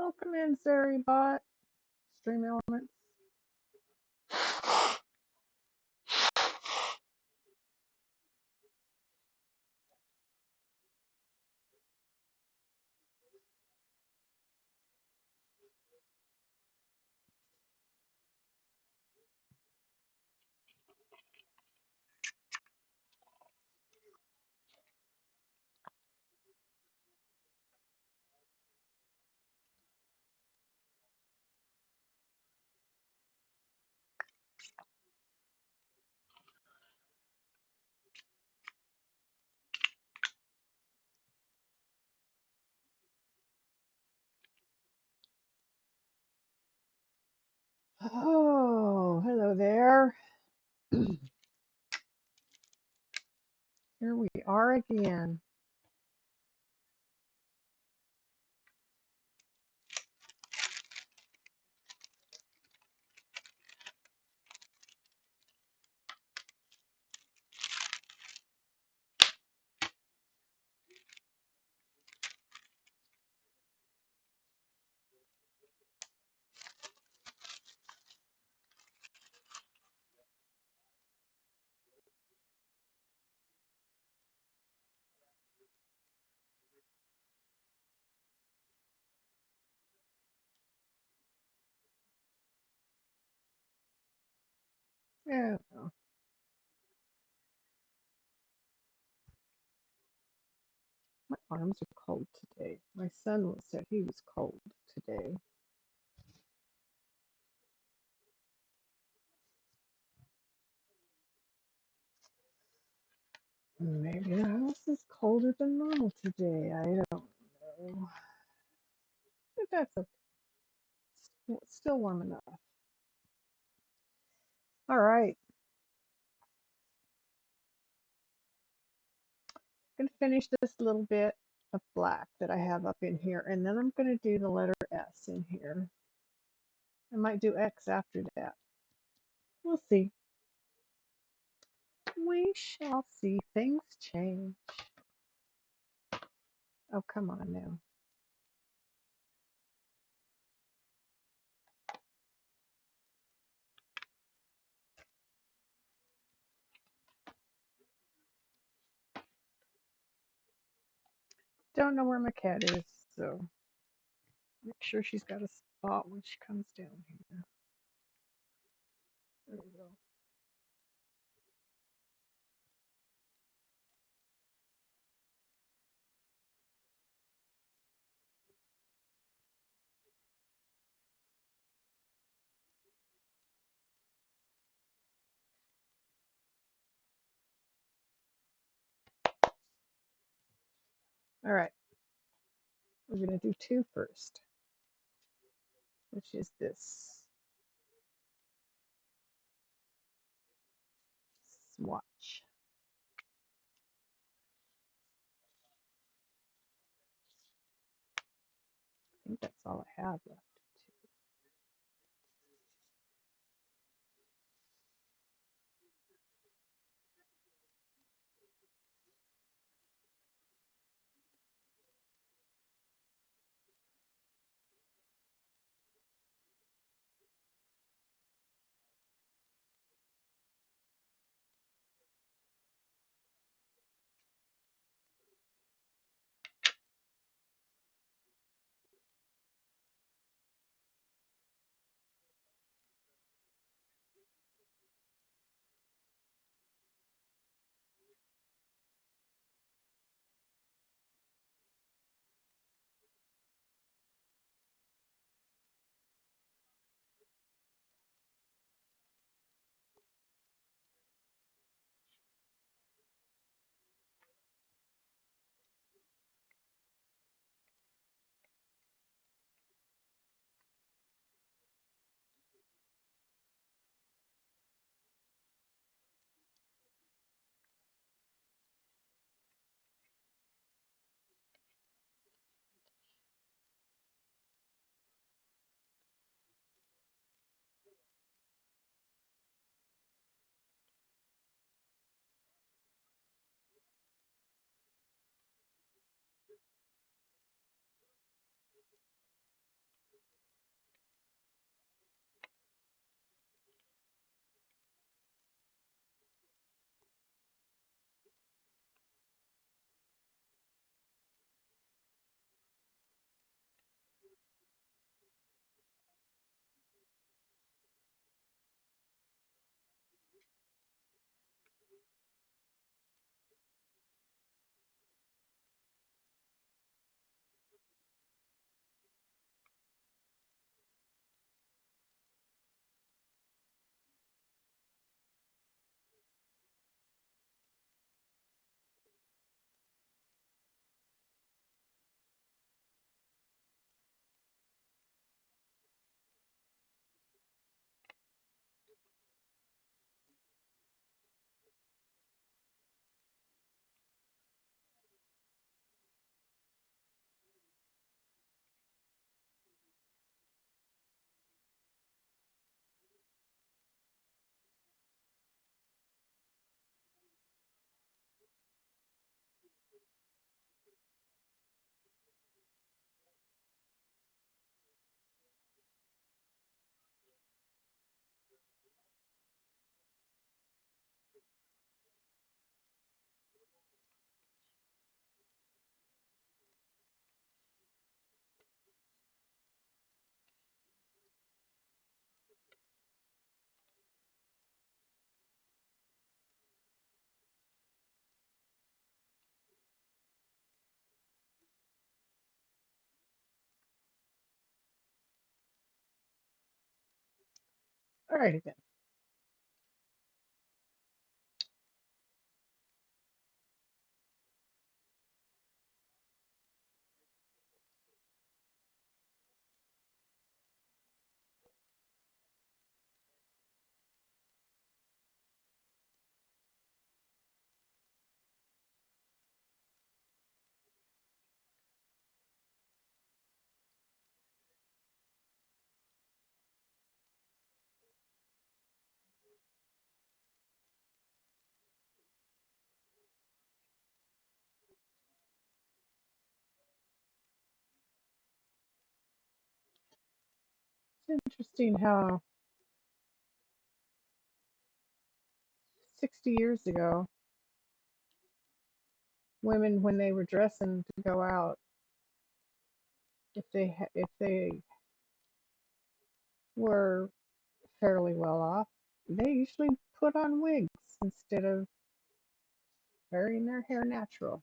Welcome in, Zarybot. Stream Elements. Oh, hello there. Here we are again. Yeah, my arms are cold today. My son said he was cold today. Maybe the house is colder than normal today. I don't know. But that's okay. It's still warm enough. All right. I'm going to finish this little bit of black that I have up in here, and then I'm going to do the letter S in here. I might do X after that. We'll see. We shall see. Things change. Oh, come on now. Don't know where my cat is, so make sure she's got a spot when she comes down here. There we go. All right. We're going to do two first, which is this swatch. I think that's all I have left. Alrighty then. It's interesting how 60 years ago, women, when they were dressing to go out, if they were fairly well off, they usually put on wigs instead of wearing their hair natural.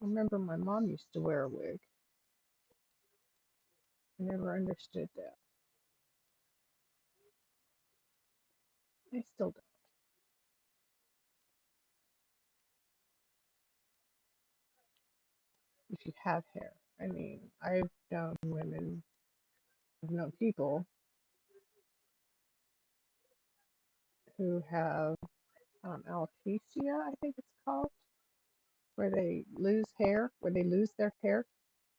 I remember my mom used to wear a wig. I never understood that. I still don't. If you have hair, I mean, I've known women, I've known people who have alopecia, I think it's called, where they lose hair, where they lose their hair,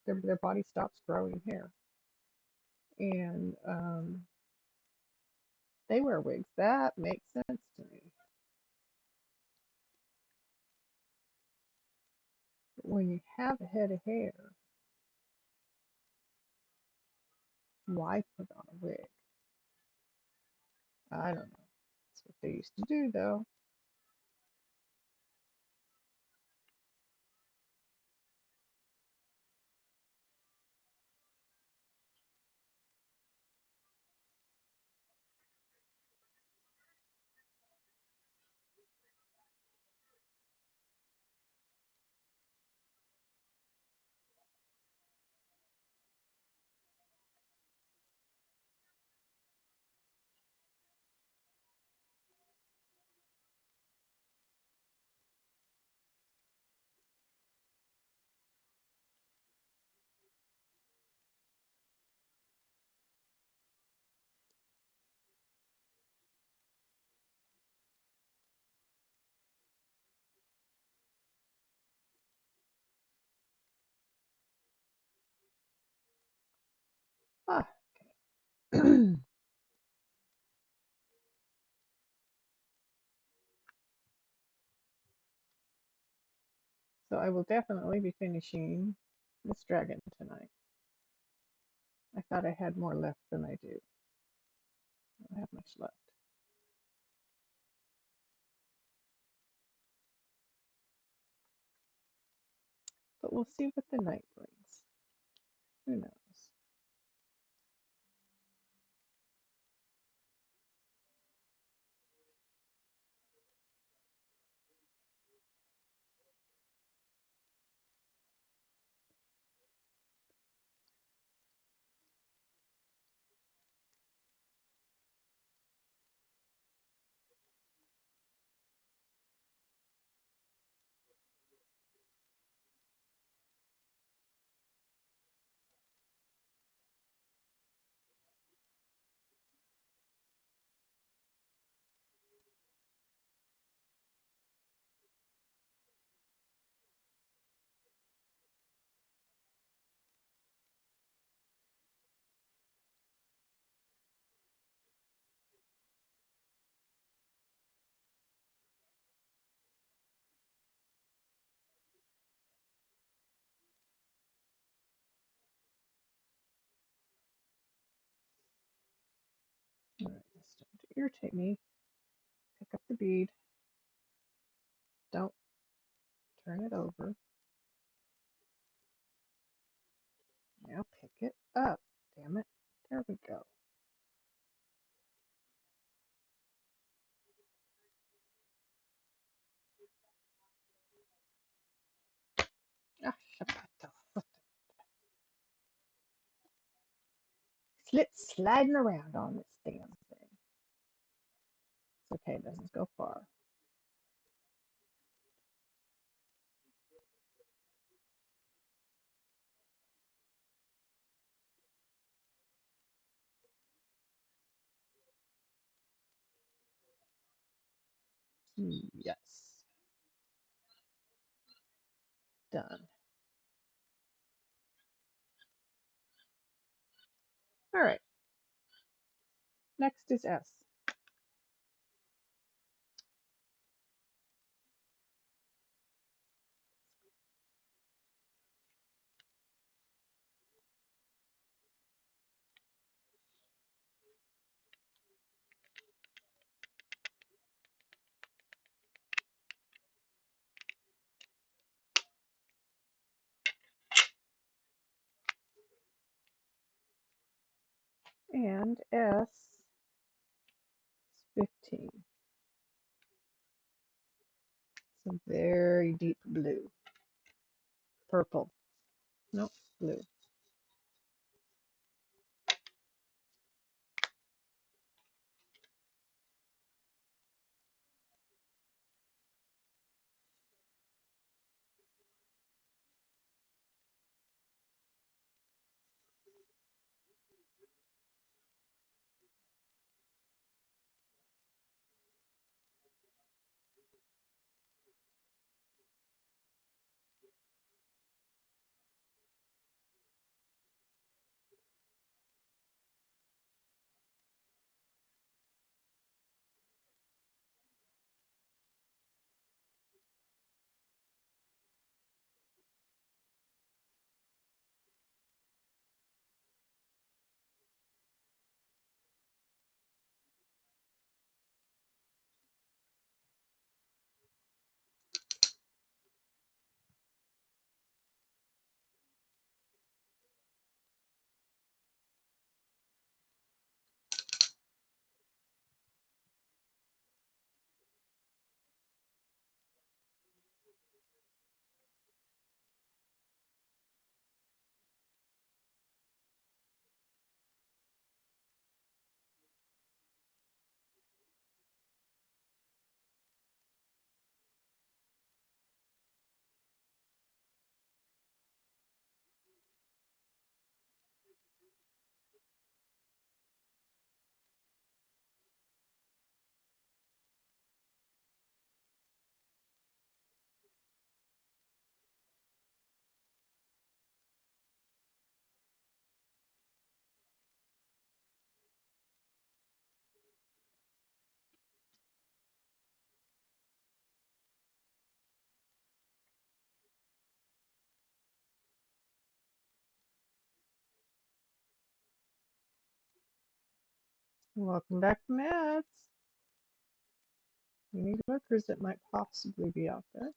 their body stops growing hair, and they wear wigs. That makes sense to me. But when you have a head of hair, why put on a wig? I don't know. That's what they used to do, though. Ah. So I will definitely be finishing this dragon tonight. I thought I had more left than I do. I don't have much left. But we'll see what the night brings. Who knows? Alright, it's starting to irritate me. Pick up the bead. Don't turn it over. Now pick it up. Damn it. There we go. Ah, shut the slip sliding around on this damn thing. It's okay, it doesn't go far. Yes, done. All right, next is S. And S is 15. It's a very deep blue. Purple. Nope, blue. Welcome back, Mads. Any lurkers that might possibly be out there.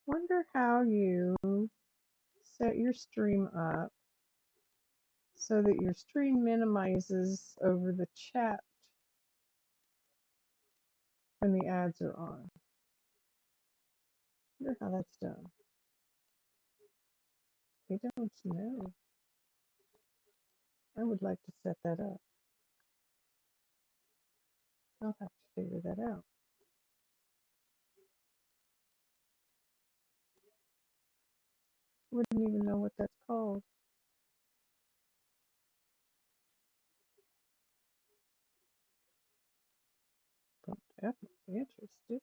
Wonder how you set your stream up so that your stream minimizes over the chat when the ads are on. Wonder how that's done. I don't know. I would like to set that up. I'll have to figure that out. Wouldn't even know what that's called. But definitely interested.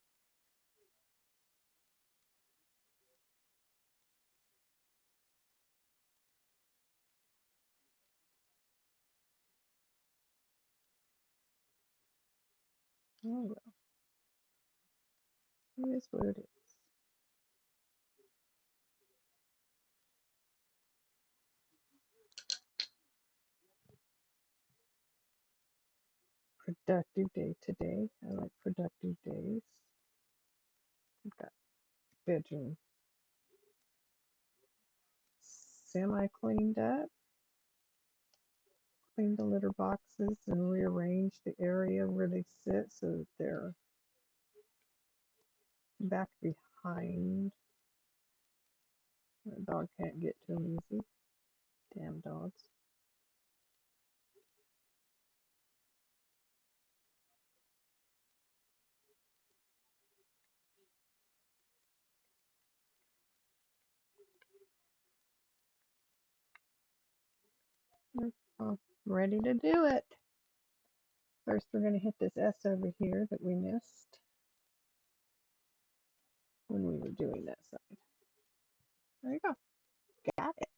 Oh well, it is what it is. Productive day today. I like productive days. I've got bedroom semi cleaned up, cleaned the litter boxes and rearranged the area where they sit so that they're back behind The dog can't get to him easy. Damn dogs. Oh, ready to do it. First, we're going to hit this S over here that we missed when we were doing that side. There you go. Got it.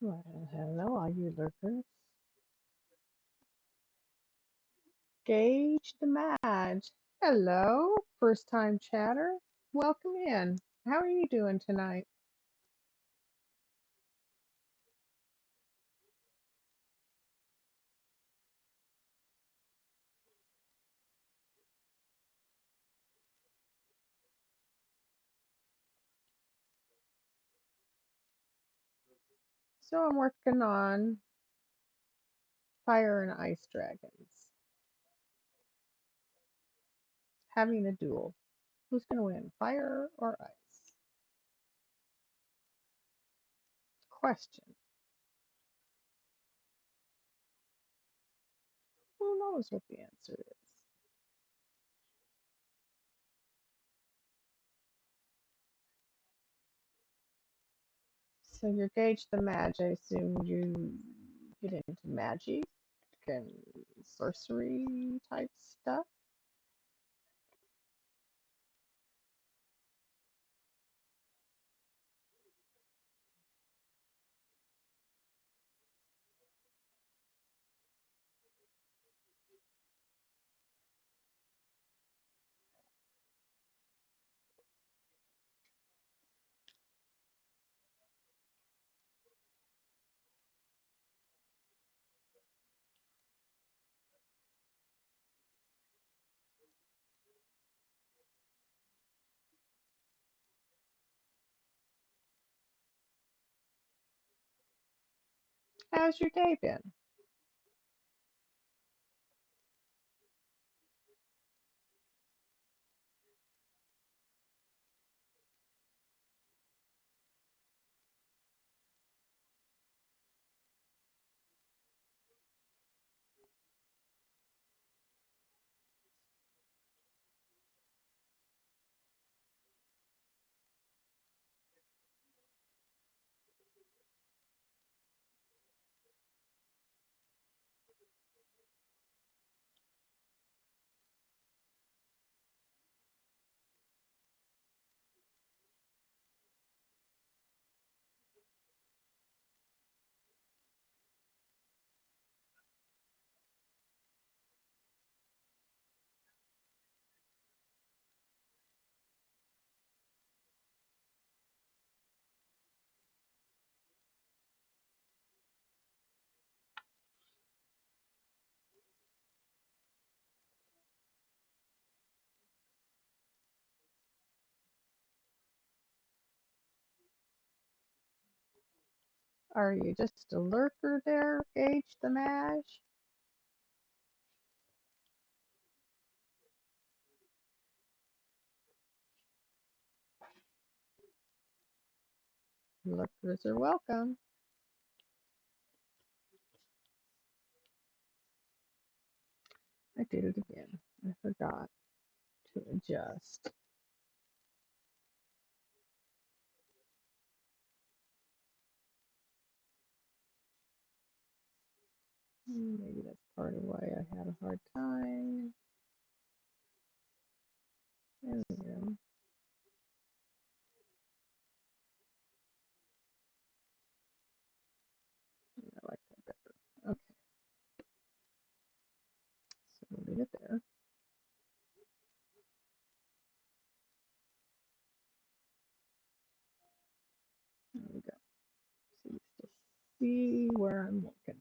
Well, hello, all you lurkers. Gage the Madge. Hello, first time chatter. Welcome in. How are you doing tonight? So I'm working on fire and ice dragons. Having a duel. Who's going to win, fire or ice? Question. Who knows what the answer is? So you're Gage the Madge. I assume you get into magic and sorcery type stuff. How's your day been? Are you just a lurker there, Gage the Madge? Lurkers are welcome. I did it again. I forgot to adjust. Maybe that's part of why I had a hard time. There we go. I like that better. Okay, so we'll leave it there. There we go. So you still see where I'm looking.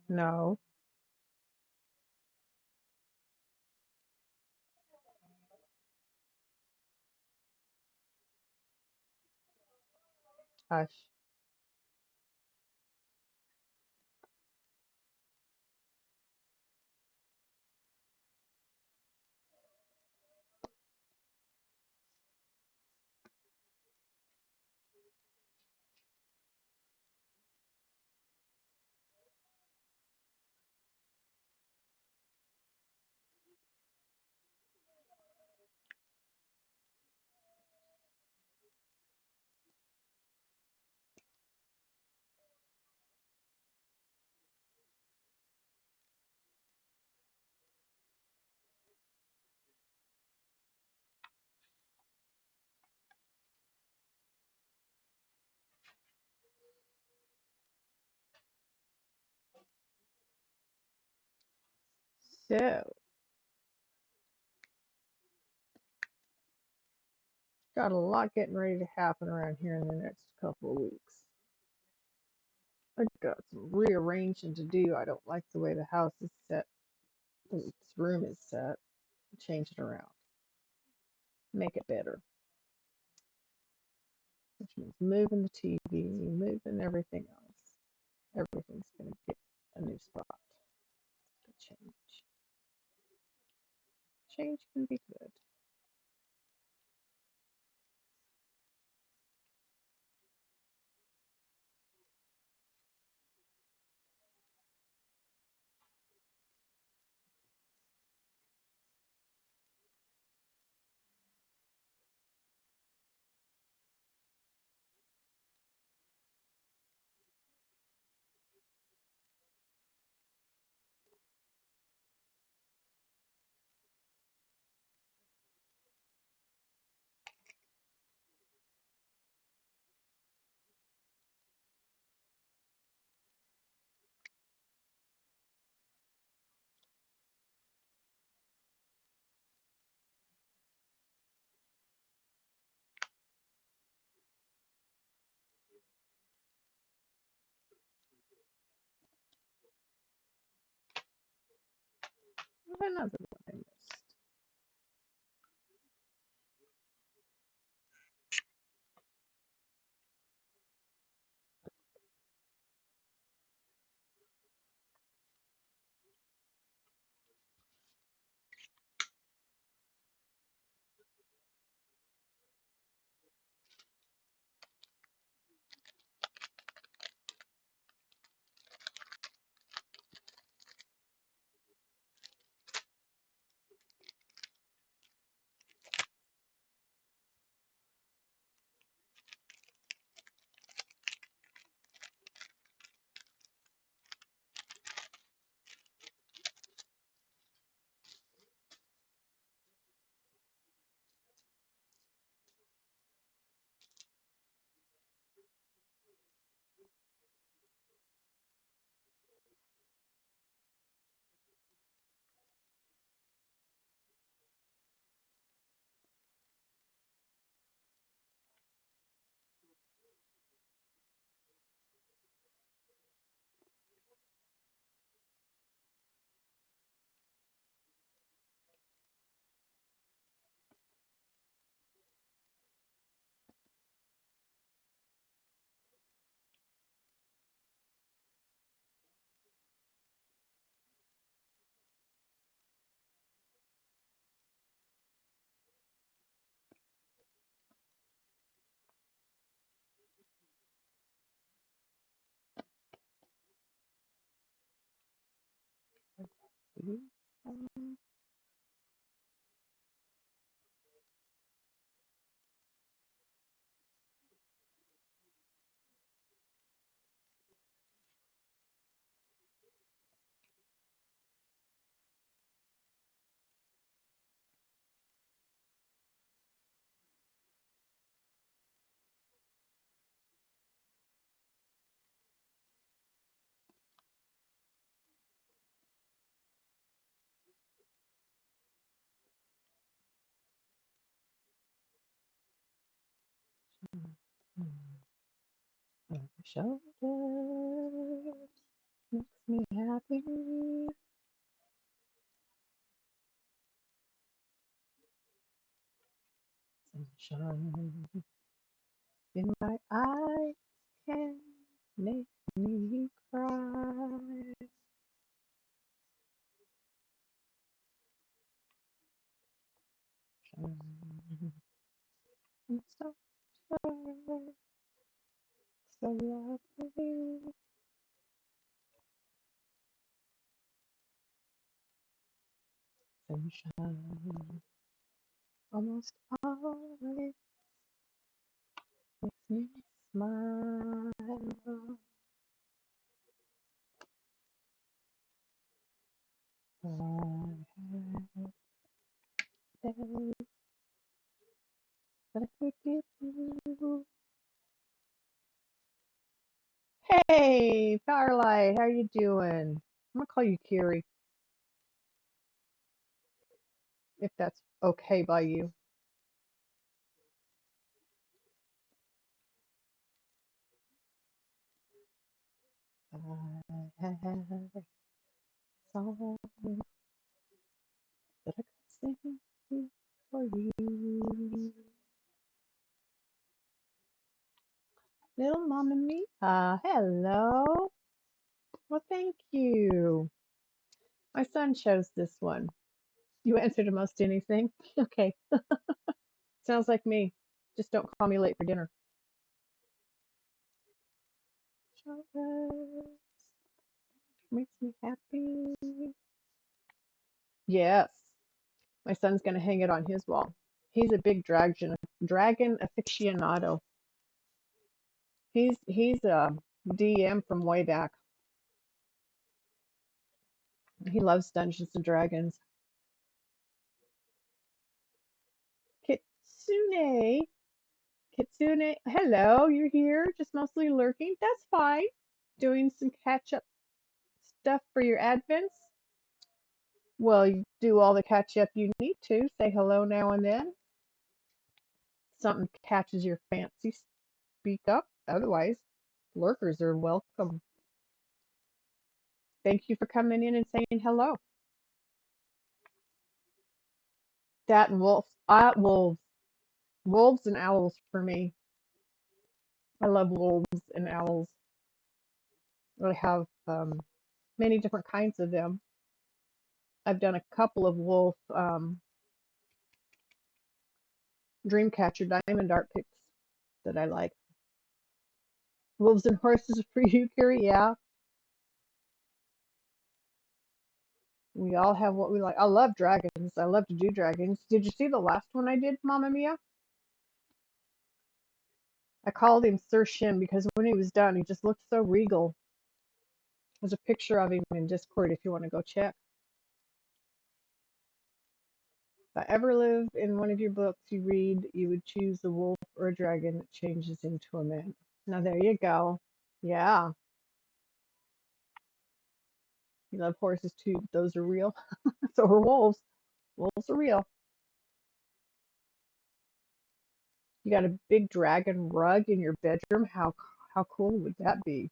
No. Hush. So, got a lot getting ready to happen around here in the next couple of weeks. I got some rearranging to do. I don't like the way the house is set, this room is set. Change it around, make it better, which means moving the TV, moving everything else. Everything's going to get a new spot to change. Change can be good. Another one I missed. Um, Shoulders. me happy. Sunshine in my eyes can make me cry. Sunshine, I'm so, so, so lovely. Sunshine almost always makes me smile. I have days that I could give you. Hey, Firelight, how you doing? I'm gonna call you Kiri, if that's okay by you. I have songs that I could sing for you. Little Mama Mia, hello. Well, thank you. My son chose this one. You answer to most anything? Okay, sounds like me. Just don't call me late for dinner. Chocolates makes me happy. Yes, my son's gonna hang it on his wall. He's a big dragon aficionado. He's a DM from way back. He loves Dungeons and Dragons. Kitsune, Kitsune, hello, you're here, just mostly lurking. That's fine. Doing some catch up stuff for your advents. Well, you do all the catch up you need to. Say hello now and then. Something catches your fancy, speak up. Otherwise, lurkers are welcome. Thank you for coming in and saying hello. That and wolves. Wolves. Wolves and owls for me. I love wolves and owls. I have many different kinds of them. I've done a couple of wolf Dreamcatcher Diamond Art picks that I like. Wolves and horses for you, Kiri. Yeah, we all have what we like. I love dragons. I love to do dragons. Did you see the last one I did, Mamma Mia? I called him Sir Shin because when he was done, he just looked so regal. There's a picture of him in Discord if you want to go check. If I ever live in one of your books you read, you would choose a wolf or a dragon that changes into a man. Now there you go. Yeah, you love horses too. But those are real. So are wolves. Wolves are real. You got a big dragon rug in your bedroom. How cool would that be?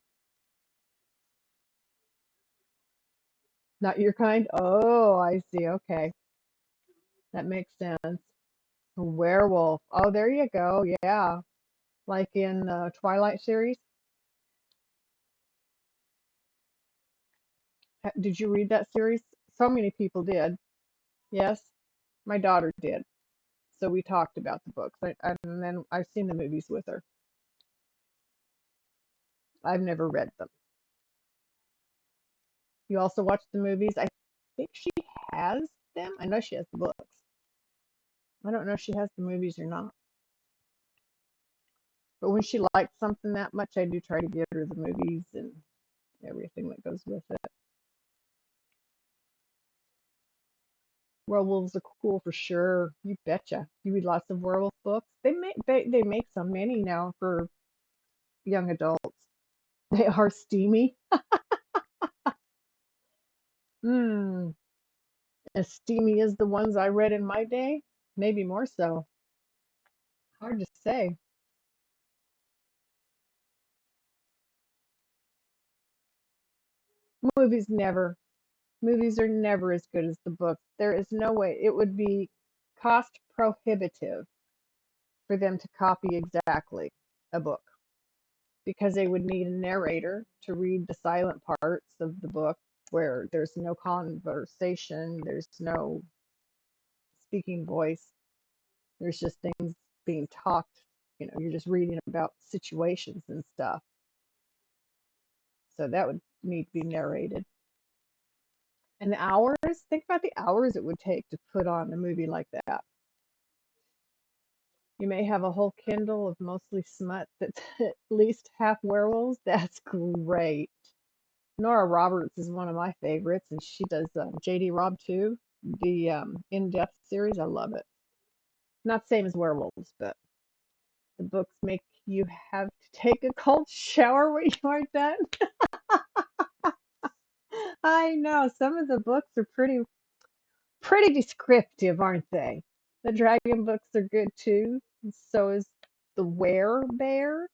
Not your kind? Oh, I see. Okay. That makes sense. A werewolf. Oh, there you go. Yeah. Like in the Twilight series. Did you read that series? So many people did. Yes, my daughter did. So we talked about the books. And then I've seen the movies with her. I've never read them. You also watch the movies. I think she has them. I know she has the books. I don't know if she has the movies or not. But when she likes something that much, I do try to get her the movies and everything that goes with it. Werewolves are cool for sure. You betcha. You read lots of werewolf books. They make so many now for young adults. They are steamy. Hmm. As steamy as the ones I read in my day, maybe more so. Hard to say. Movies never. Movies are never as good as the book. There is no way it would be cost prohibitive for them to copy exactly a book because they would need a narrator to read the silent parts of the book where there's no conversation, there's no speaking voice, there's just things being talked. You're just reading about situations and stuff. So that would need to be narrated. And the hours, think about the hours it would take to put on a movie like that. You may have a whole Kindle of mostly smut that's at least half werewolves. That's great. Nora Roberts is one of my favorites, and she does JD Robb too, the in-depth series. I love it. Not the same as werewolves, but the books make you have to take a cold shower when you aren't done. I know some of the books are pretty descriptive, aren't they? The dragon books are good too. And so is the Werebear.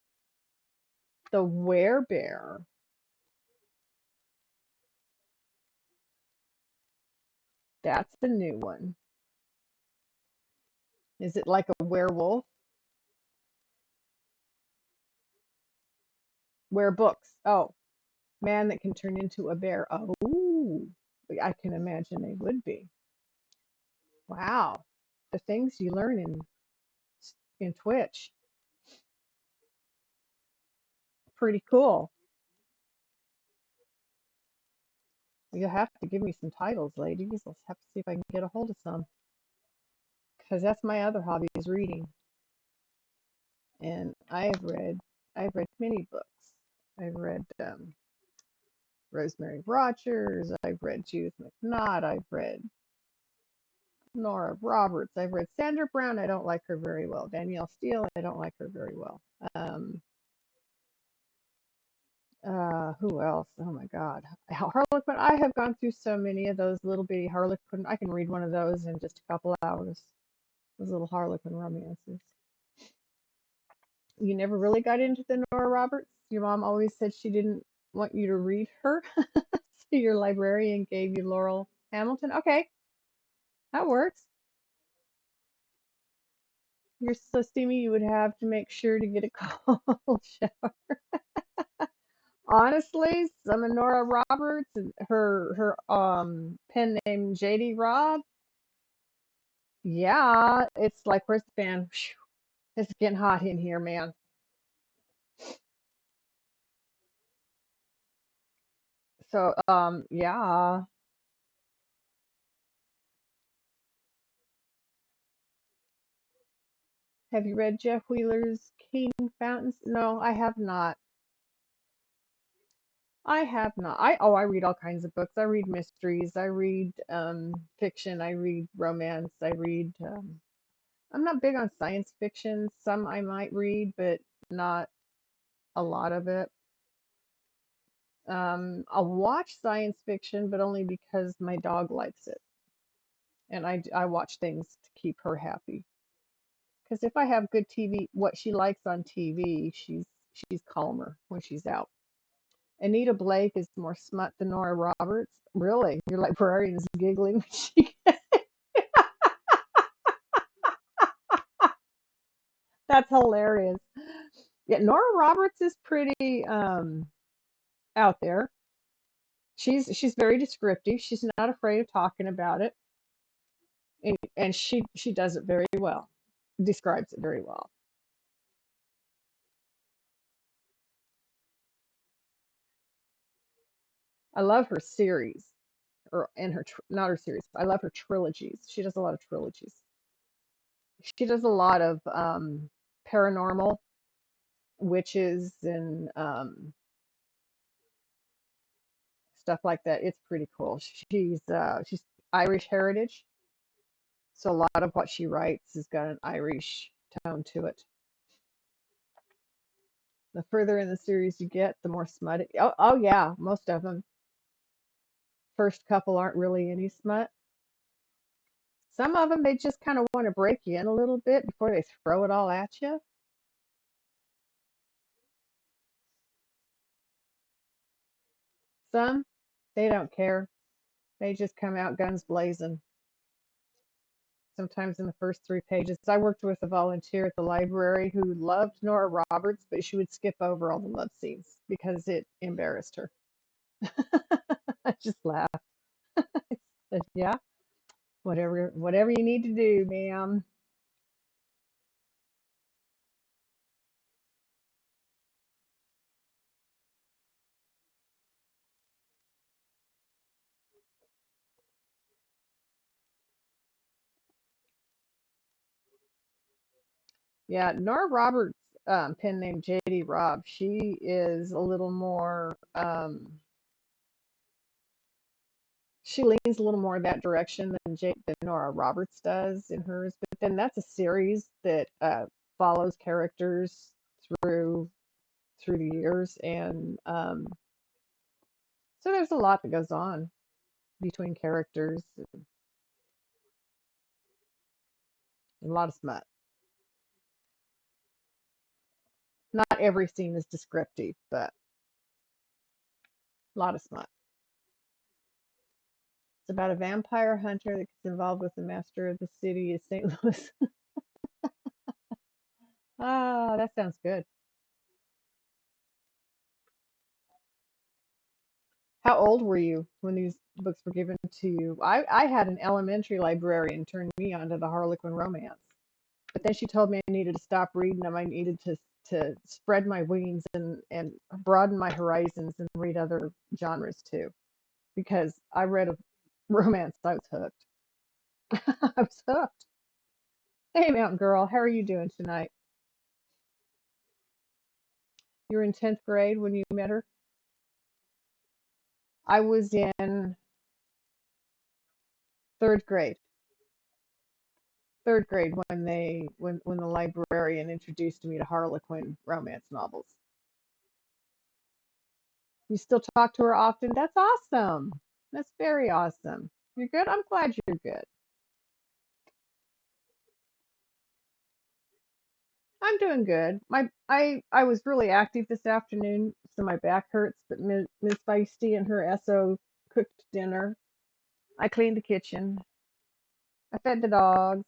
The Werebear. That's the new one. Is it like a werewolf? Werebooks. Oh, man that can turn into a bear. Oh, I can imagine they would be. Wow. The things you learn in Twitch. Pretty cool. You'll have to give me some titles, ladies. Let's have to see if I can get a hold of some. Because that's my other hobby is reading. And I've read many books. I've read Rosemary Rogers. I've read Judith McNaught. I've read Nora Roberts. I've read Sandra Brown. I don't like her very well. Danielle Steele. I don't like her very well. Who else? Oh my God. Harlequin. I have gone through so many of those little bitty Harlequin. I can read one of those in just a couple hours. Those little Harlequin romances. You never really got into the Nora Roberts? Your mom always said she didn't want you to read her. So your librarian gave you Laurel Hamilton. Okay, that works. You're so steamy you would have to make sure to get a cold shower. Honestly, some of Nora Roberts and her pen name JD Robb. Yeah, it's like wristband. Phew, it's getting hot in here, man. So yeah. Have you read Jeff Wheeler's King Fountains? No, I have not. I have not. I read all kinds of books. I read mysteries. I read fiction. I read romance. I read I'm not big on science fiction. Some I might read, but not a lot of it. I'll watch science fiction, but only because my dog likes it, and I watch things to keep her happy. Because if I have good TV, what she likes on TV, she's calmer when she's out. Anita Blake is more smut than Nora Roberts. Really, your librarian's giggling. That's hilarious. Yeah, Nora Roberts is pretty out there. She's very descriptive. She's not afraid of talking about it, and she does it very well. Describes it very well. I love her series, or and her not her series. I love her trilogies. She does a lot of trilogies. She does a lot of paranormal witches and stuff like that. It's pretty cool. She's Irish heritage, so a lot of what she writes has got an Irish tone to it. The further in the series you get, the more smut. Oh yeah, most of them. First couple aren't really any smut. Some of them they just kind of want to break you in a little bit before they throw it all at you. Some. They don't care. They just come out guns blazing. Sometimes in the first 3 pages. I worked with a volunteer at the library who loved Nora Roberts, but she would skip over all the love scenes because it embarrassed her. I just laughed. Said, yeah, whatever you need to do, ma'am. Yeah, Nora Roberts' pen name JD Robb. She is a little more. She leans a little more that direction than Nora Roberts does in hers. But then that's a series that follows characters through through the years, and so there's a lot that goes on between characters, and a lot of smut. Not every scene is descriptive, but a lot of smut. It's about a vampire hunter that gets involved with the master of the city of St. Louis. Ah, that sounds good. How old were you when these books were given to you? I had an elementary librarian turn me onto the Harlequin romance, but then she told me I needed to stop reading them. I needed to spread my wings and broaden my horizons and read other genres too, because I read a romance. I was hooked. I was hooked. Hey, Mountain Girl, how are you doing tonight? You were in 10th grade when you met her? I was in third grade. Third grade when when the librarian introduced me to Harlequin romance novels. You still talk to her often? That's awesome. That's very awesome. You're good? I'm glad you're good. I'm doing good. I was really active this afternoon, so my back hurts, but Miss Feisty and her SO cooked dinner. I cleaned the kitchen. I fed the dogs.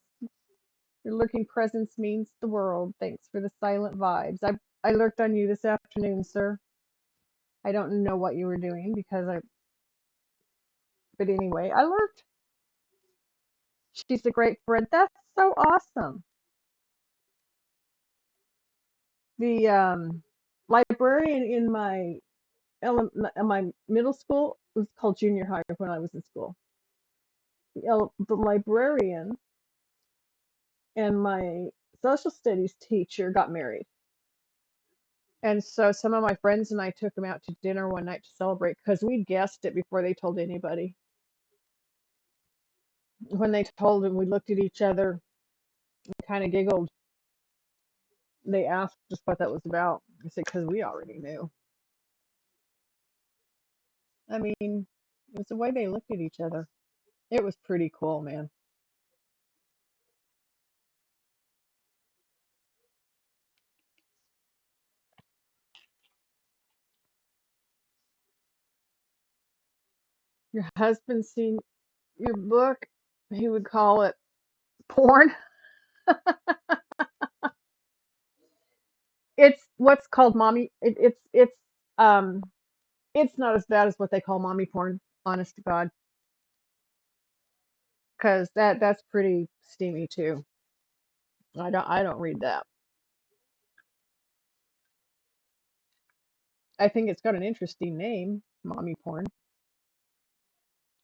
Your lurking presence means the world. Thanks for the silent vibes. I lurked on you this afternoon, sir. I don't know what you were doing but anyway, I lurked. She's a great friend. That's so awesome. The librarian in my middle school was called junior high when I was in school. The librarian and my social studies teacher got married. And so some of my friends and I took them out to dinner one night to celebrate because we guessed it before they told anybody. When they told them, we looked at each other and kind of giggled. They asked us what that was about. I said, because we already knew. I mean, it was the way they looked at each other. It was pretty cool, man. Your husband seen your book, he would call it porn. It's what's called mommy. Um, it's not as bad as what they call mommy porn. Honest to God, because that's pretty steamy too. I don't read that. I think it's got an interesting name, mommy porn.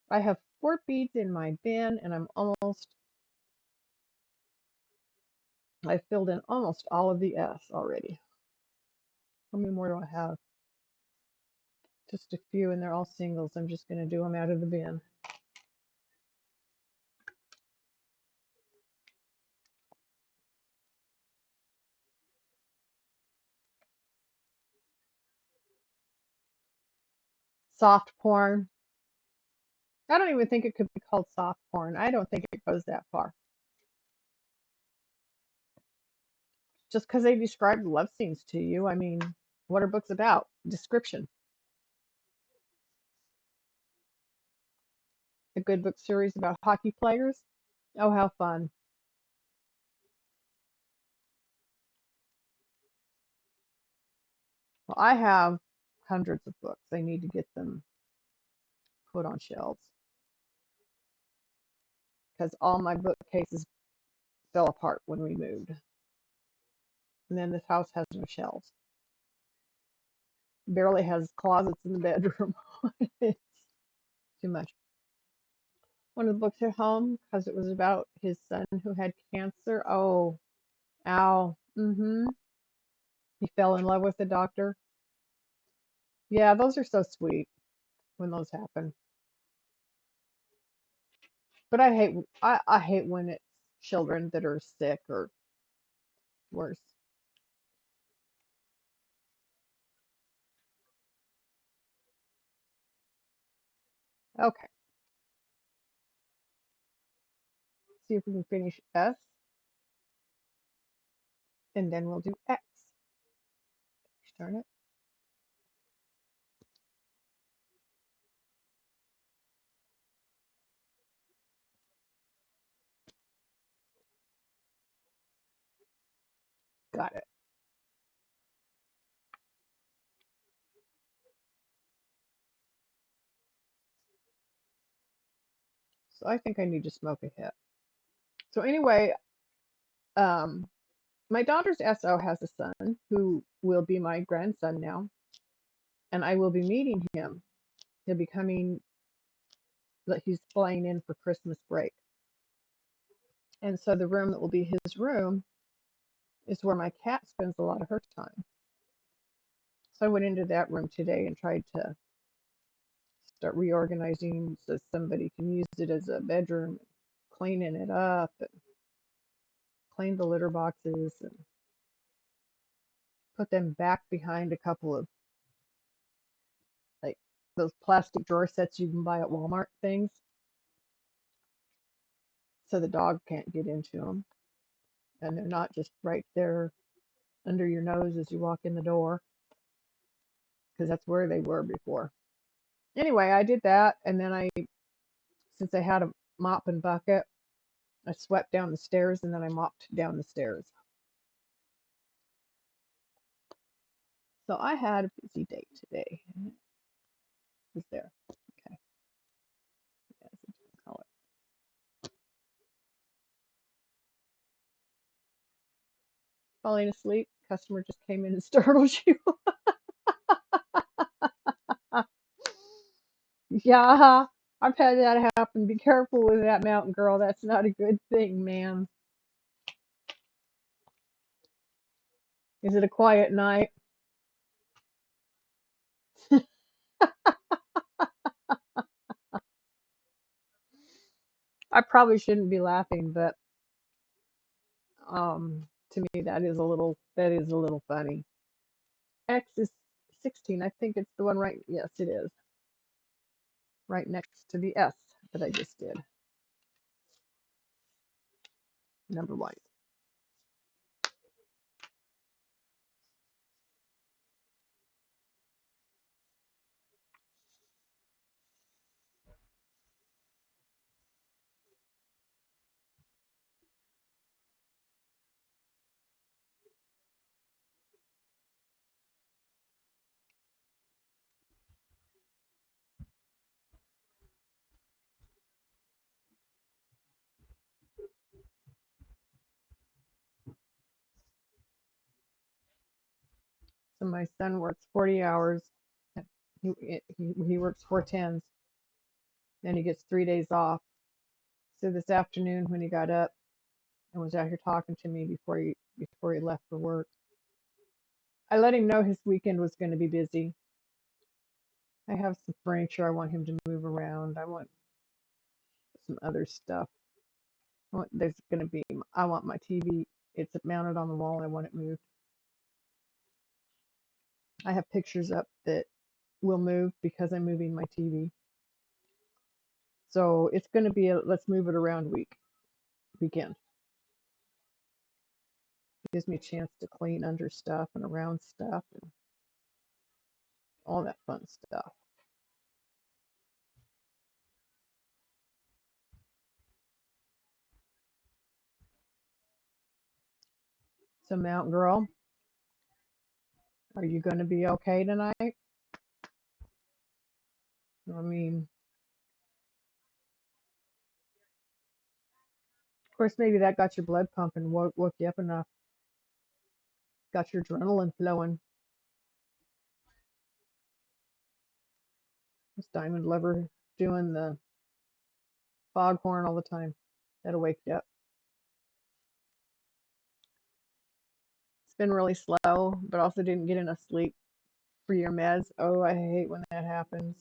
I have 4 beads in my bin, and I filled in almost all of the S already. How many more do I have? Just a few, and they're all singles. I'm just going to do them out of the bin. Soft porn. I don't even think it could be called soft porn. I don't think it goes that far. Just because they describe love scenes to you, I mean, what are books about? Description. good book series about hockey players. Oh, how fun. Well, I have hundreds of books. I need to get them put on shelves because all my bookcases fell apart when we moved. And then this house has no shelves. Barely has closets in the bedroom. It's too much. One of the books at home because it was about his son who had cancer. Oh, ow. He fell in love with the doctor. Yeah, those are so sweet when those happen. But I hate when it's children that are sick or worse. Okay, see if we can finish S and then we'll do X. Darn it. Got it. So I think I need to smoke a hit. So anyway, um, my daughter's SO has a son who will be my grandson now, and I will be meeting him. He'll be coming, like he's flying in for Christmas break. And so the room that will be his room is where my cat spends a lot of her time. So I went into that room today and tried to start reorganizing so somebody can use it as a bedroom, cleaning it up, and clean the litter boxes and put them back behind a couple of like those plastic drawer sets you can buy at Walmart things so the dog can't get into them and they're not just right there under your nose as you walk in the door because that's where they were before. Anyway, I did that and then since I had a mop and bucket, I swept down the stairs and then I mopped down the stairs. So I had a busy day today. It was there. Okay. That's what you call it. Falling asleep. Customer just came in and startled you. Yeah, I've had that happen. Be careful with that mountain girl. That's not a good thing, man. Is it a quiet night? I probably shouldn't be laughing, but to me that is a little funny. X is 16. I think it's the one right. Yes, it is. Right next to the S that I just did. Number one. So my son works 40 hours. He works 4 10s. Then he gets 3 days off. So this afternoon when he got up and was out here talking to me before he left for work, I let him know his weekend was going to be busy. I have some furniture I want him to move around. I want some other stuff. I want my TV. It's mounted on the wall. I want it moved. I have pictures up that will move because I'm moving my TV. So it's going to be a let's move it around weekend. It gives me a chance to clean under stuff and around stuff and all that fun stuff. So, Mount Girl, are you going to be okay tonight? I mean, of course, maybe that got your blood pumping, woke you up enough, got your adrenaline flowing. This diamond liver doing the foghorn all the time. That'll wake you up. It's been really slow, but also didn't get enough sleep for your meds. Oh, I hate when that happens.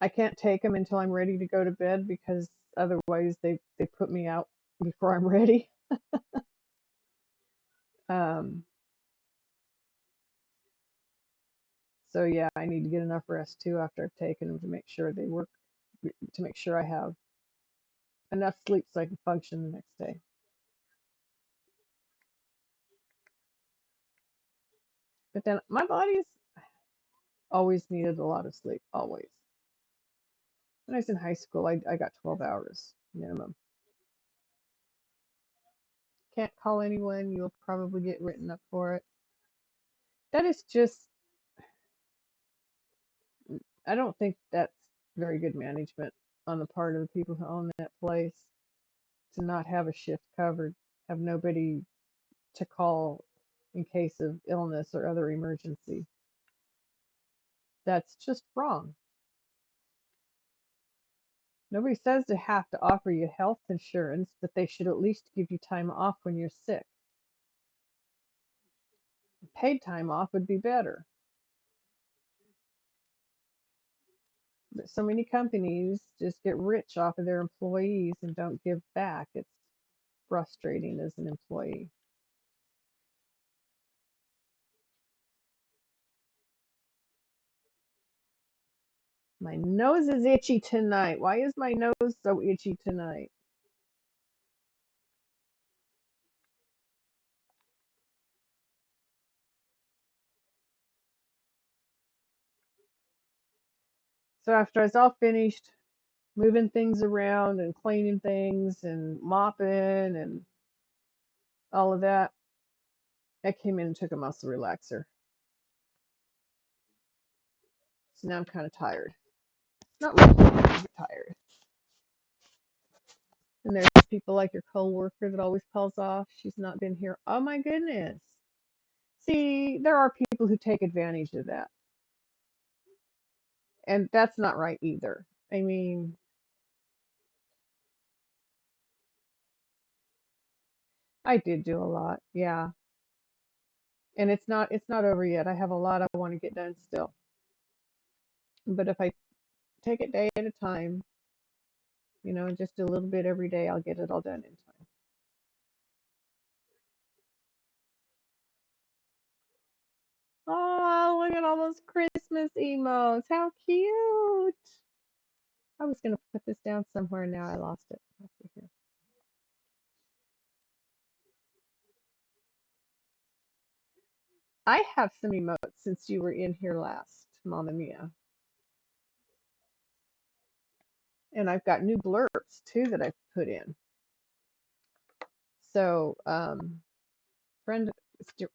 I can't take them until I'm ready to go to bed because otherwise they put me out before I'm ready. Um, so yeah, I need to get enough rest too after I've taken them to make sure they work, to make sure I have enough sleep so I can function the next day. But then my body's always needed a lot of sleep, always. When I was in high school, I got 12 hours minimum. Can't call anyone, you'll probably get written up for it. That is just, I don't think that's very good management on the part of the people who own that place to not have a shift covered, have nobody to call in case of illness or other emergency. That's just wrong. Nobody says they have to offer you health insurance, but they should at least give you time off when you're sick. Paid time off would be better. But so many companies just get rich off of their employees and don't give back. It's frustrating as an employee. My nose is itchy tonight. Why is my nose so itchy tonight? So after I was all finished moving things around and cleaning things and mopping and all of that, I came in and took a muscle relaxer. So now I'm kind of tired. Not really tired. And there's people like your coworker that always calls off. She's not been here. Oh my goodness. See, there are people who take advantage of that. And that's not right either. I mean, I did do a lot. Yeah. And it's not over yet. I have a lot I want to get done still. But if I take it day at a time, just a little bit every day, I'll get it all done in time. Oh, look at all those Christmas emotes. How cute. I was going to put this down somewhere. Now I lost it. Let's see here. I have some emotes since you were in here last, Mama Mia. And I've got new blurbs too that I've put in. So, friend,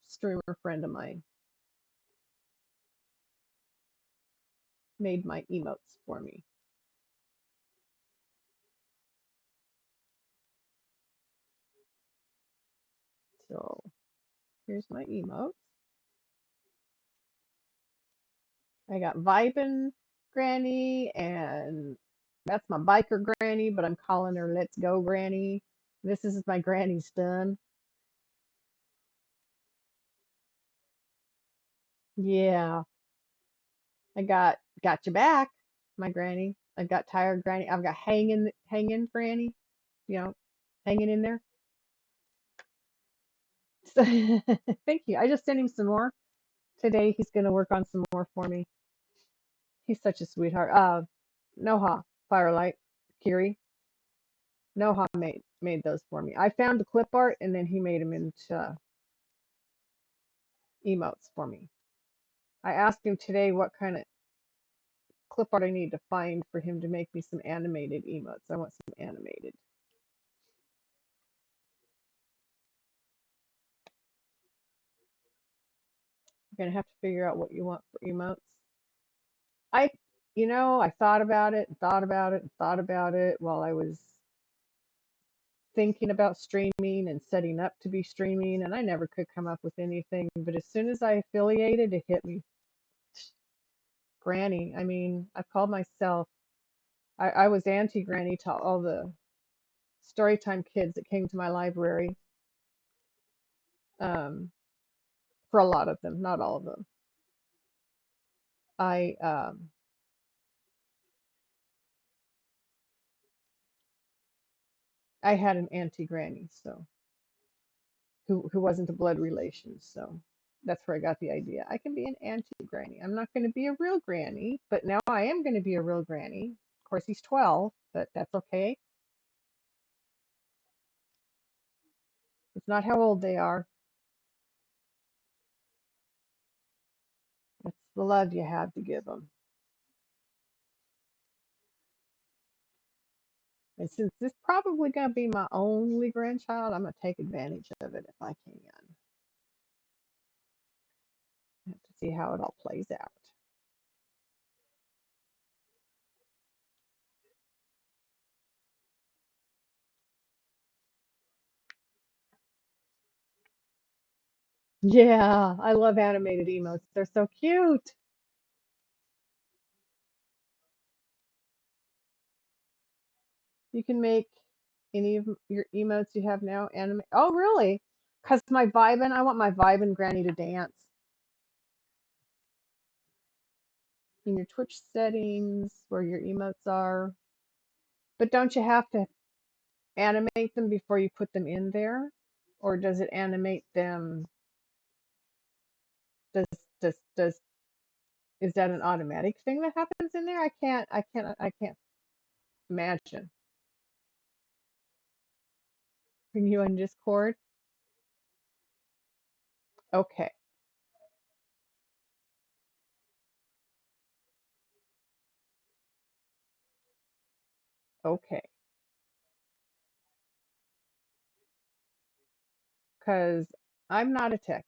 streamer friend of mine made my emotes for me. So here's my emotes. I got Vibin Granny, and that's my biker Granny, but I'm calling her Let's Go Granny. This is my Granny's done. Yeah, I got your back, my Granny. I got tired Granny. I've got hanging Granny. You know, hanging in there. So, thank you. I just sent him some more today. He's gonna work on some more for me. He's such a sweetheart. Noha Firelight Kiri. Noha made those for me. I found the clip art and then he made them into emotes for me. I asked him today what kind of clip art I need to find for him to make me some animated emotes. I want some animated. You're gonna have to figure out what you want for emotes. I, I thought about it, and thought about it, and thought about it while I was thinking about streaming and setting up to be streaming, and I never could come up with anything. But as soon as I affiliated, it hit me. Granny. I mean, I called myself, I was Auntie Granny to all the Storytime kids that came to my library, um, for a lot of them, not all of them. I I had an Auntie Granny, so who wasn't a blood relation, so that's where I got the idea. I can be an Auntie Granny. I'm not going to be a real granny, but now I am going to be a real granny. Of course, he's 12, but that's okay. It's not how old they are. It's the love you have to give them. And since this is probably going to be my only grandchild, I'm going to take advantage of it if I can. I have to see how it all plays out. Yeah, I love animated emotes. They're so cute. You can make any of your emotes you have now anime. Oh, really? Because I want my Vibin Granny to dance in your Twitch settings where your emotes are. But don't you have to animate them before you put them in there? Or does it animate them? Does does is that an automatic thing that happens in there? I can't imagine. Bring you on Discord? Okay, okay. Because I'm not a techie.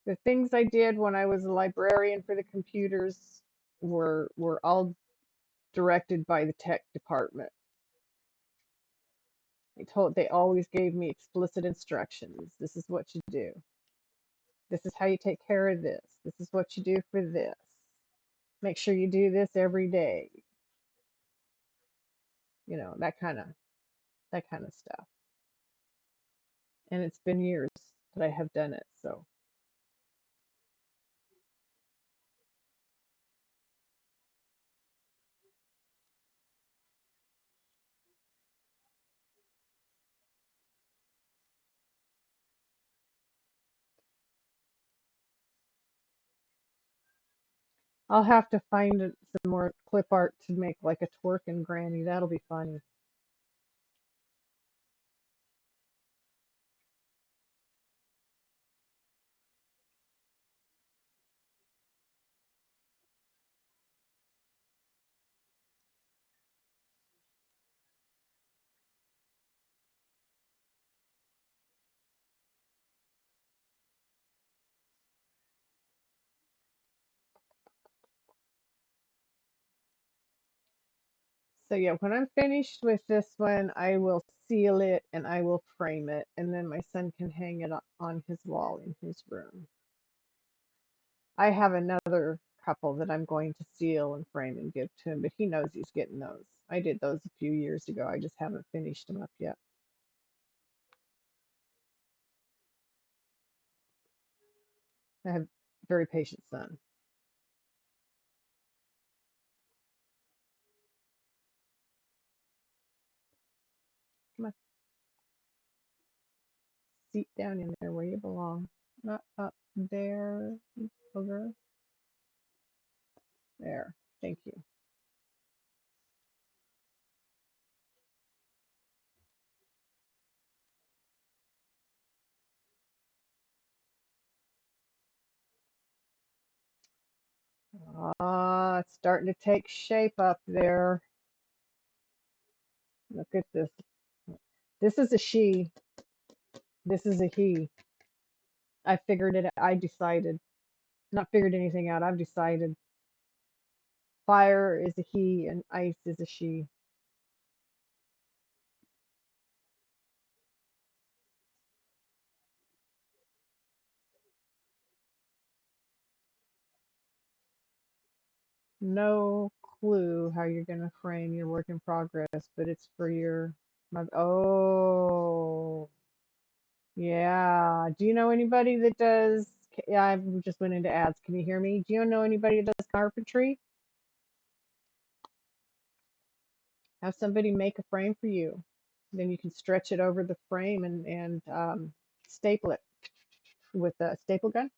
The things I did when I was a librarian for the computers were all directed by the tech department. They always gave me explicit instructions. This is what you do. This is how you take care of this. This is what you do for this. Make sure you do this every day. That kind of stuff. And it's been years that I have done it, so I'll have to find some more clip art to make like a twerking granny. That'll be funny. So yeah, when I'm finished with this one, I will seal it and I will frame it, and then my son can hang it on his wall in his room. I have another couple that I'm going to seal and frame and give to him, but he knows he's getting those. I did those a few years ago. I just haven't finished them up yet. I have a very patient son. Come on, seat down in there where you belong. Not up there, over there. Thank you. Ah, it's starting to take shape up there. Look at this. This is a she. This is a he. I figured it. I decided, not figured anything out. I've decided fire is a he and ice is a she. No clue how you're gonna frame your work in progress, but it's for your. Oh, yeah. Do you know anybody that does? Yeah, I just went into ads. Can you hear me? Do you know anybody that does carpentry? Have somebody make a frame for you. Then you can stretch it over the frame and staple it with a staple gun.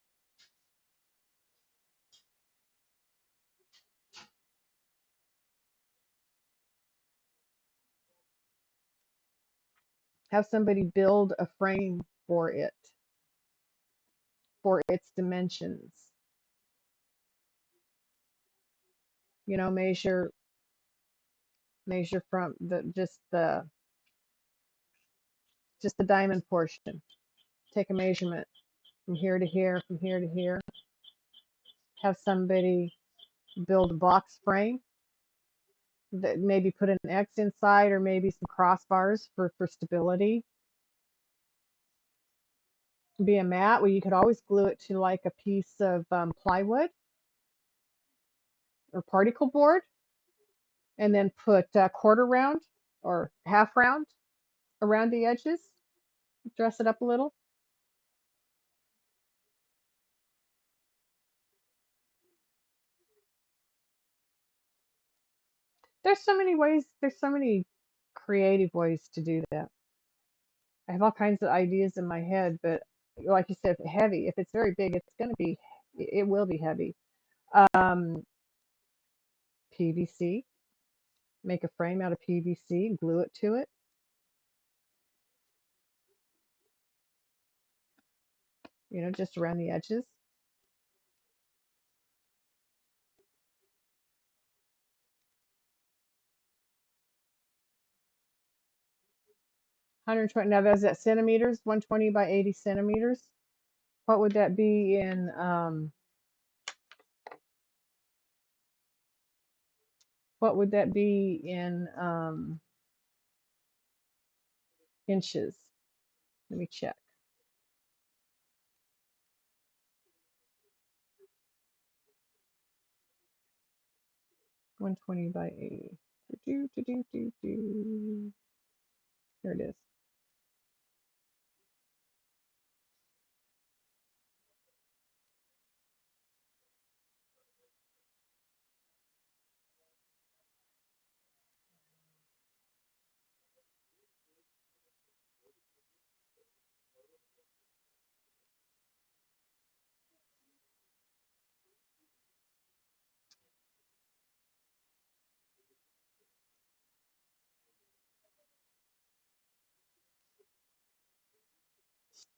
Have somebody build a frame for its dimensions. You know, measure from the diamond portion. Take a measurement from here to here, from here to here. Have somebody build a box frame that maybe put an X inside or maybe some crossbars for stability. Be a mat where you could always glue it to like a piece of plywood or particle board and then put a quarter round or half round around the edges. Dress it up a little. There's so many creative ways to do that. I have all kinds of ideas in my head, but like you said, heavy. If it's very big, it will be heavy. Um, PVC, make a frame out of PVC, glue it to it, just around the edges. 120, now that's at centimeters, 120 by 80 centimeters. What would that be in, inches? Let me check. 120 by 80. Here it is.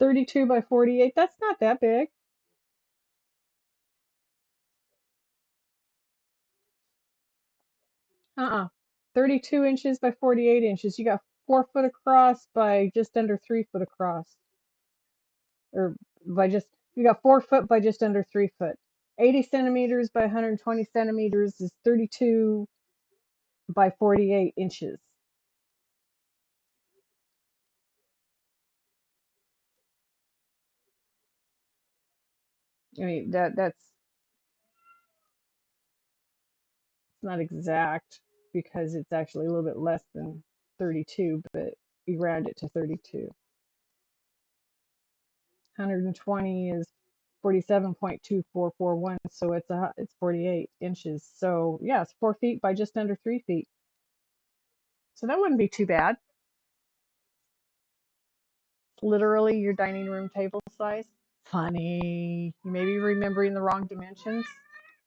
32 by 48. That's not that big. 32 inches by 48 inches. You got 4 foot across by just under 3 foot across. Or by just, you got 4 foot by just under 3 foot. 80 centimeters by 120 centimeters is 32 by 48 inches. I mean, that's not exact because it's actually a little bit less than 32, but you round it to 32. 120 is 47.2441, so it's 48 inches. So yeah, it's 4 feet by just under 3 feet. So that wouldn't be too bad. Literally your dining room table size. Funny. You may be remembering the wrong dimensions.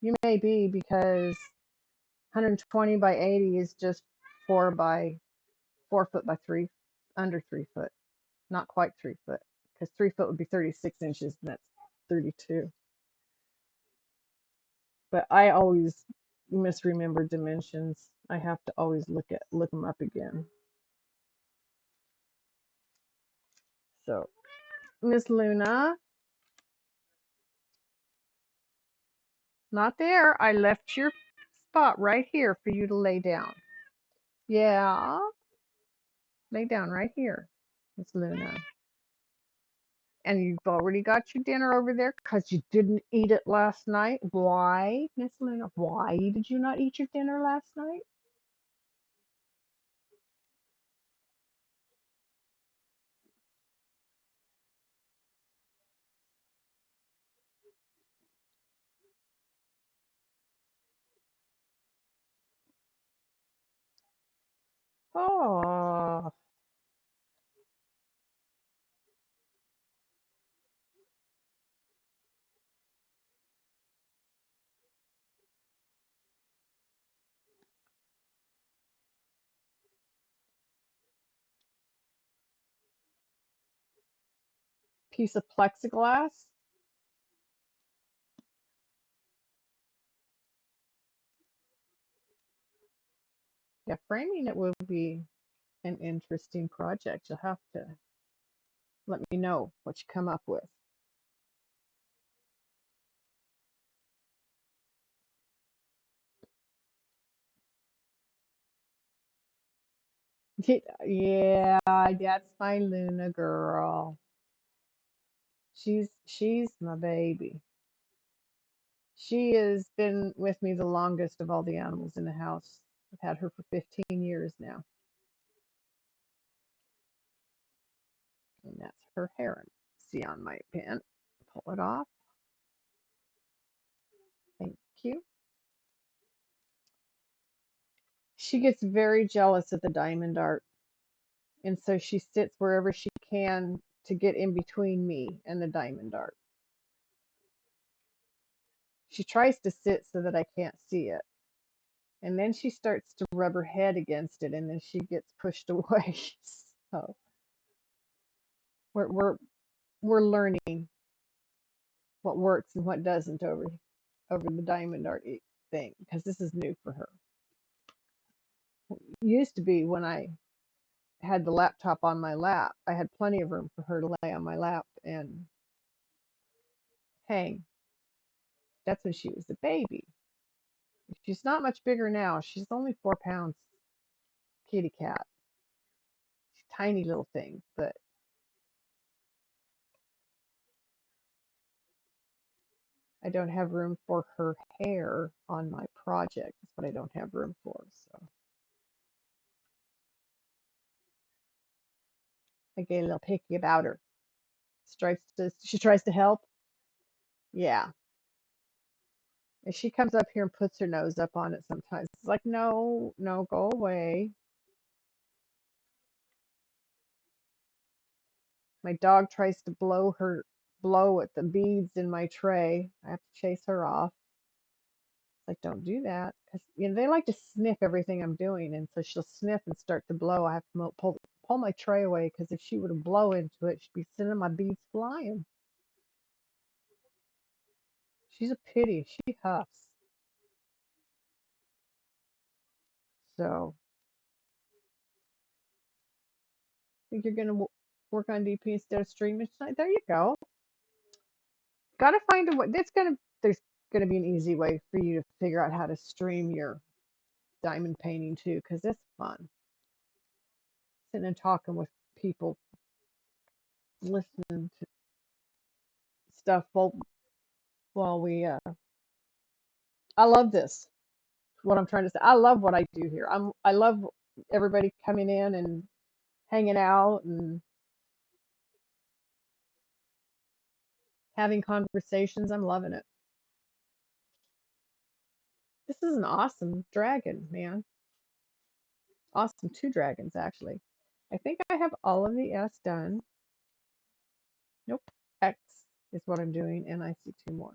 You may be, because 120 by 80 is just 4 foot by 3, under 3 foot, not quite 3 foot, because 3 foot would be 36 inches, and that's 32. But I always misremember dimensions. I have to always look them up again. So, Miss Luna, Not there. I left your spot right here for you to lay down. Yeah, lay down right here, Miss Luna. And you've already got your dinner over there because you didn't eat it last night. Why, Miss Luna? Why did you not eat your dinner last night? Oh, piece of plexiglass. Yeah, framing it will be an interesting project. You'll have to let me know what you come up with. Yeah, that's my Luna girl. She's my baby. She has been with me the longest of all the animals in the house. I've had her for 15 years now, and that's her heron. See on my pin. Pull it off. Thank you. She gets very jealous of the diamond art, and so she sits wherever she can to get in between me and the diamond art. She tries to sit so that I can't see it, and then she starts to rub her head against it, and then she gets pushed away. So we're we're we're learning what works and what doesn't over the diamond art thing because this is new for her. It used to be when I had the laptop on my lap, I had plenty of room for her to lay on my lap and hang. That's when she was a baby. She's not much bigger now. She's only 4 pounds, kitty cat. She's a tiny little thing, but I don't have room for her hair on my project. That's what I don't have room for. So I get a little picky about her. She tries to help. Yeah. And she comes up here and puts her nose up on it sometimes. It's like, no, no, go away. My dog tries to blow at the beads in my tray. I have to chase her off. It's like, don't do that. Because they like to sniff everything I'm doing. And so she'll sniff and start to blow. I have to pull my tray away because if she were to blow into it, she'd be sending my beads flying. She's a pity. She huffs. So think you're going to work on DP instead of streaming tonight? There you go. Got to find a way. There's gonna be an easy way for you to figure out how to stream your diamond painting too, because it's fun sitting and talking with people, listening to stuff while we. I love this. What I'm trying to say. I love what I do here. I love everybody coming in and hanging out and having conversations. I'm loving it. This is an awesome dragon, man. Awesome two dragons actually. I think I have all of the S done. Nope. X is what I'm doing, and I see two more.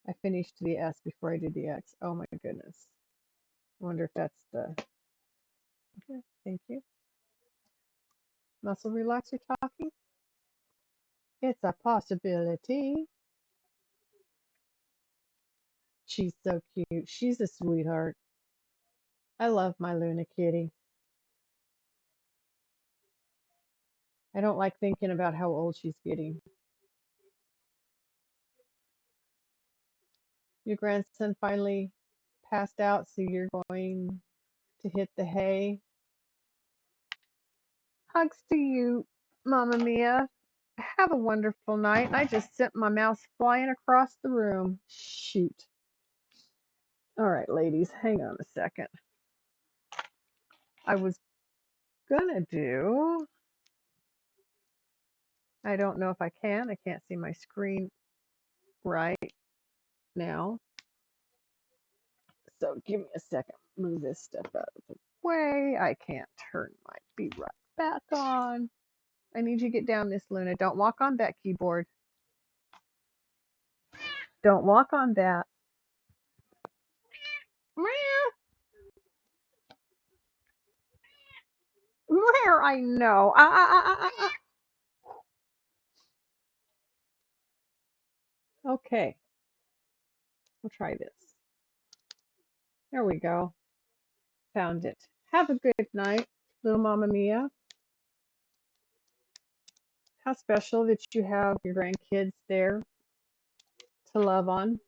I finished the S before I did the X. Oh my goodness. I wonder if that's the. Okay, thank you. Muscle relaxer talking? It's a possibility. She's so cute. She's a sweetheart. I love my Luna kitty. I don't like thinking about how old she's getting. Your grandson finally passed out, so you're going to hit the hay. Hugs to you, Mama Mia. Have a wonderful night. I just sent my mouse flying across the room. Shoot. All right, ladies, hang on a second. I was gonna do, I don't know if I can. I can't see my screen right now. So give me a second. Move this stuff out of the way. I can't turn my be right back on. I need you to get down, Miss Luna. Don't walk on that keyboard. Don't walk on that. Where I know. Okay, we'll try this. There we go. Found it. Have a good night, little Mama Mia. How special that you have your grandkids there to love on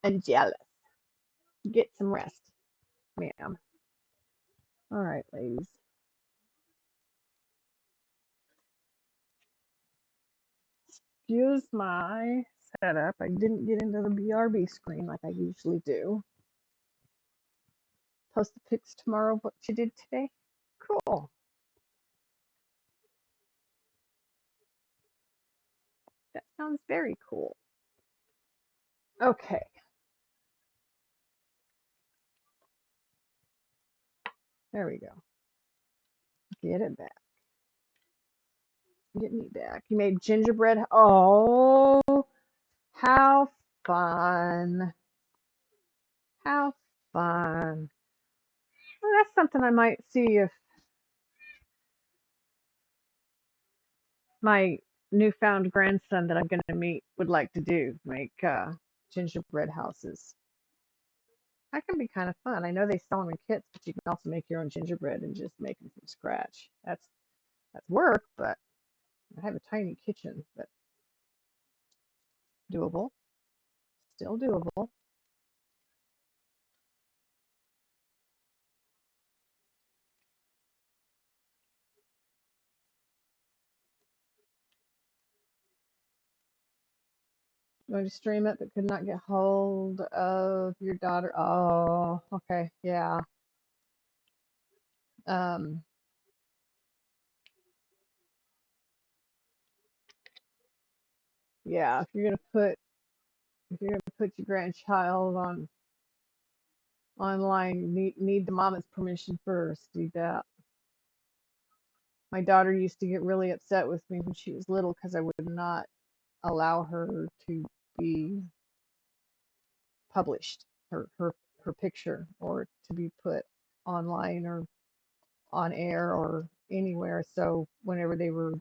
and jealous. Get some rest, ma'am. All right, ladies. Excuse my setup. I didn't get into the BRB screen like I usually do. Post the pics tomorrow of what you did today. Cool. That sounds very cool. Okay. There we go. Get it back. Get me back. You made gingerbread. Oh, how fun. How fun. Well, that's something I might see if my newfound grandson that I'm going to meet would like to do. Make gingerbread houses. That can be kind of fun. I know they sell them in kits, but you can also make your own gingerbread and just make them from scratch. That's work, but I have a tiny kitchen, but doable. Still doable. Going to stream it, but could not get hold of your daughter. Oh, okay, yeah. Um, yeah. If you're gonna put your grandchild on online, you need the mama's permission first. Do that. My daughter used to get really upset with me when she was little because I would not allow her to be published, her picture, or to be put online or on air or anywhere. So whenever they were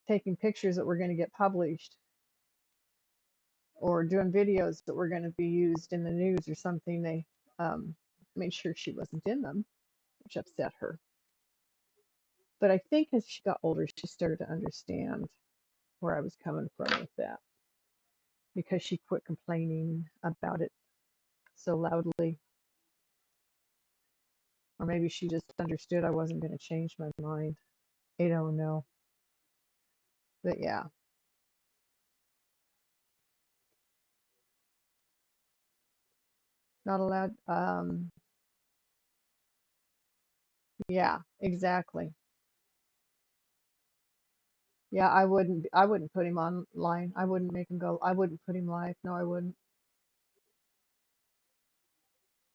taking pictures that were going to get published or doing videos that were going to be used in the news or something, they made sure she wasn't in them, which upset her. But I think as she got older, she started to understand where I was coming from with that because she quit complaining about it so loudly. Or maybe she just understood I wasn't going to change my mind. I don't know. But yeah, not allowed. Yeah, exactly. Yeah, I wouldn't put him online. I wouldn't make him go. I wouldn't put him live. No, I wouldn't.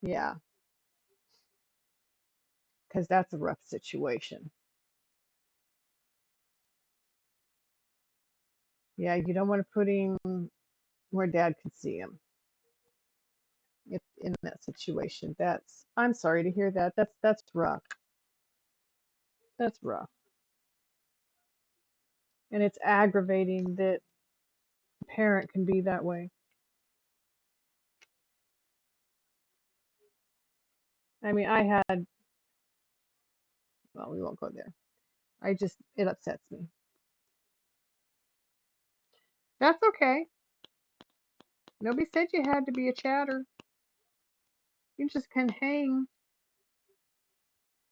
Yeah, because that's a rough situation. Yeah, you don't want to put him where dad could see him if in that situation. I'm sorry to hear that. That's rough. That's rough. And it's aggravating that a parent can be that way. I mean, well, we won't go there. It upsets me. That's okay. It upsets me. That's okay. That's okay. Nobody said you had to be a chatter. You just can hang.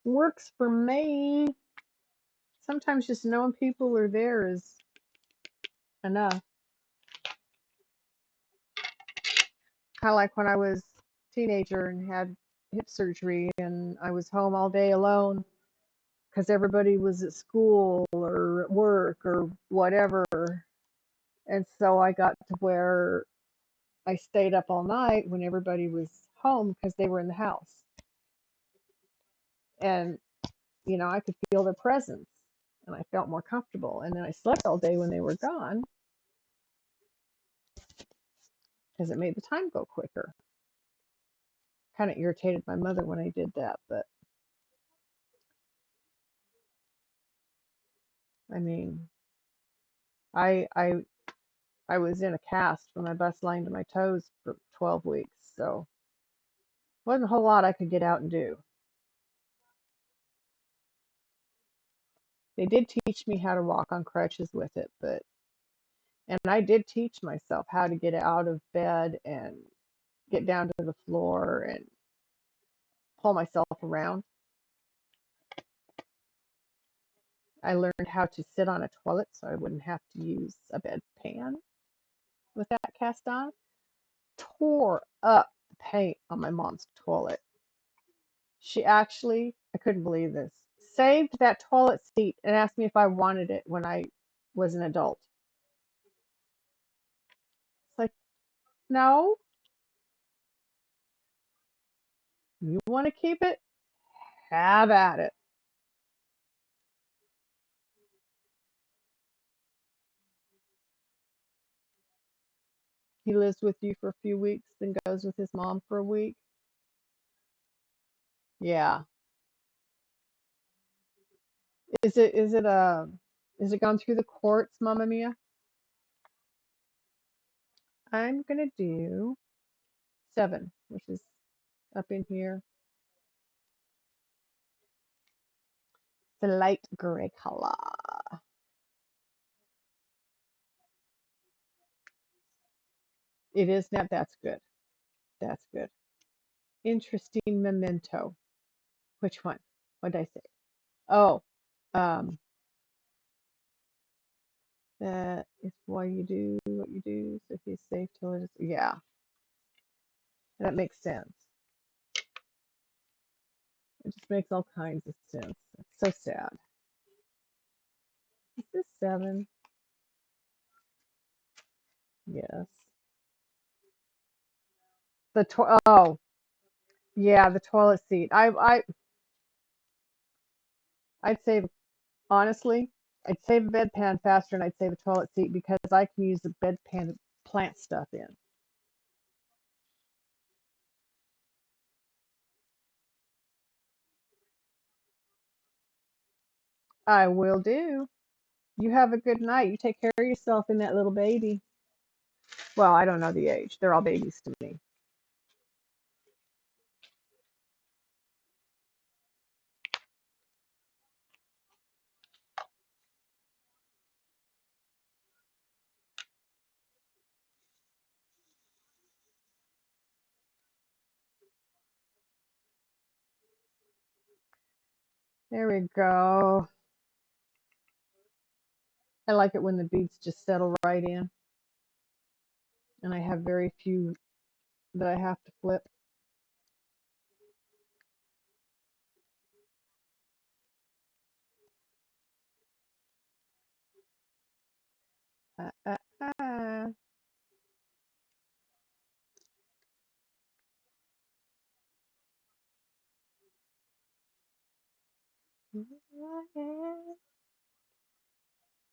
Works for me. Sometimes just knowing people are there is enough. Kind of like when I was a teenager and had hip surgery and I was home all day alone because everybody was at school or at work or whatever. And so I got to where I stayed up all night when everybody was home because they were in the house. And, I could feel their presence and I felt more comfortable. And then I slept all day when they were gone because it made the time go quicker. Kind of irritated my mother when I did that, but I mean, I I I was in a cast from my bust line to my toes for 12 weeks, so wasn't a whole lot I could get out and do. They did teach me how to walk on crutches with it, and I did teach myself how to get out of bed and get down to the floor and pull myself around. I learned how to sit on a toilet so I wouldn't have to use a bedpan with that cast on. Tore up the paint on my mom's toilet. She actually, I couldn't believe this, saved that toilet seat and asked me if I wanted it when I was an adult. It's like, no, you want to keep it? Have at it. He lives with you for a few weeks, then goes with his mom for a week. Yeah. Is it gone through the courts, Mamma Mia? I'm gonna do 7, which is up in here. The light gray color. It is now. That's good. That's good. Interesting memento. Which one? What did I say? Oh, um, that is why you do what you do. So he's safe till it is. Yeah, that makes sense. It just makes all kinds of sense. It's so sad. Is this 7? Yes. Oh, yeah, the toilet seat. I'd save honestly. I'd save a bedpan faster, and I'd save a toilet seat because I can use the bedpan to plant stuff in. I will do. You have a good night. You take care of yourself and that little baby. Well, I don't know the age. They're all babies to me. There we go. I like it when the beads just settle right in, and I have very few that I have to flip. Uh, uh, uh.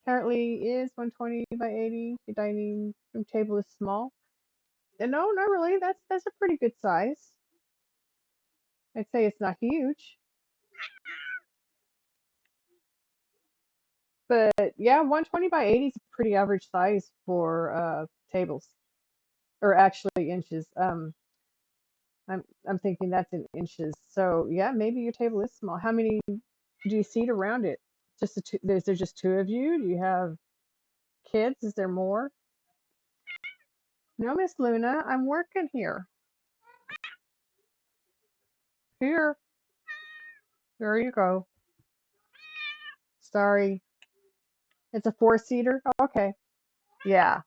Currently is 120 by 80. The dining room table is small. And no, not really. That's a pretty good size. I'd say it's not huge, but yeah, 120 by 80 is a pretty average size for tables, or actually inches. I'm thinking that's in inches. So yeah, maybe your table is small. How many do you seat around it? Just the two? Is there just 2 of you? Do you have kids? Is there more? No, Miss Luna, I'm working here. Here, there you go. Sorry, it's a four-seater. Oh, okay, yeah.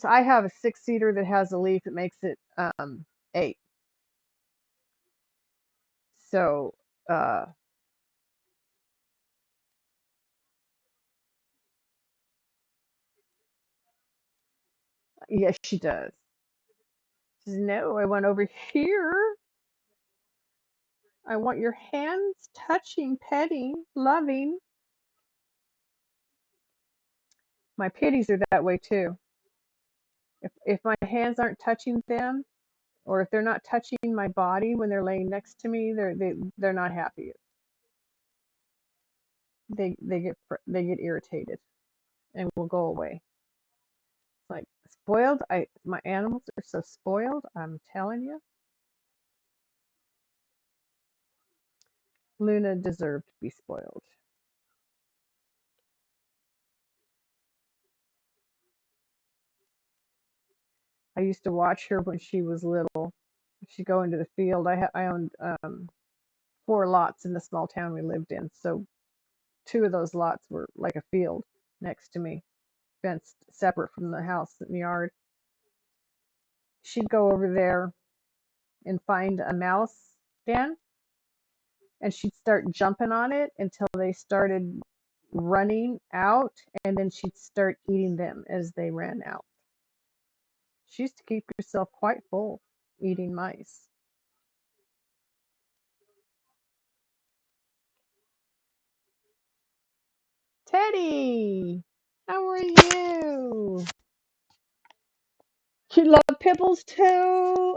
I have a six-seater that has a leaf that makes it eight. So, uh, yes, she does. She says, no, I want over here. I want your hands touching, petting, loving. My pitties are that way too. If my hands aren't touching them, or if they're not touching my body when they're laying next to me, they're not happy. They get irritated and will go away. It's like spoiled. My animals are so spoiled. I'm telling you, Luna deserved to be spoiled. I used to watch her when she was little. She'd go into the field. I owned four lots in the small town we lived in, so two of those lots were like a field next to me, fenced separate from the house and yard. She'd go over there and find a mouse den, and she'd start jumping on it until they started running out, and then she'd start eating them as they ran out. She used to keep herself quite full eating mice. Teddy, how are you? You love Pibbles too?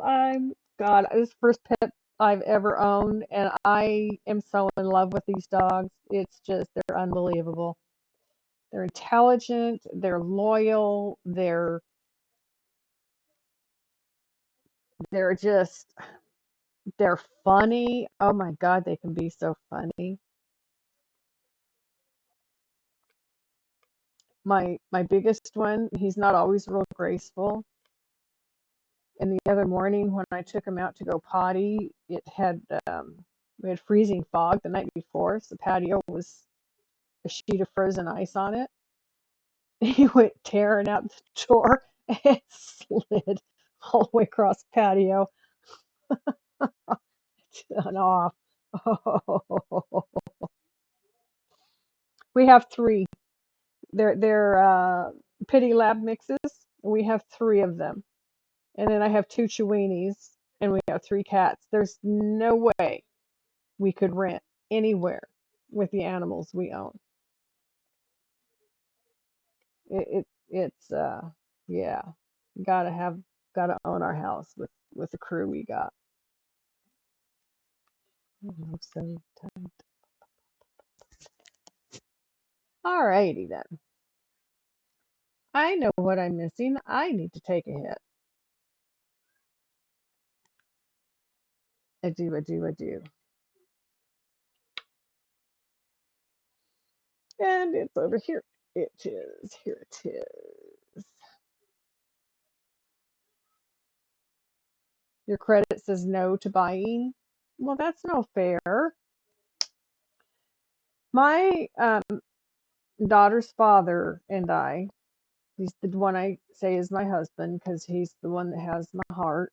God, this is the first pet I've ever owned, and I am so in love with these dogs. It's just, they're unbelievable. They're intelligent, they're loyal, they're just, they're funny. Oh my God, they can be so funny. My biggest one, he's not always real graceful. And the other morning when I took him out to go potty, we had freezing fog the night before, so the patio was a sheet of frozen ice on it. He went tearing out the door and slid all the way across the patio and off. Oh. We have three. They're pity lab mixes. We have three of them, and then I have two Chiweenies, and we have three cats. There's no way we could rent anywhere with the animals we own. It's yeah, gotta own our house with the crew we got. I'm so tired. Alrighty then. I know what I'm missing. I need to take a hit. I do, I do, I do. And it's over here. It is. Here it is. Your credit says no to buying. Well, that's no fair. My daughter's father and I, he's the one I say is my husband because he's the one that has my heart,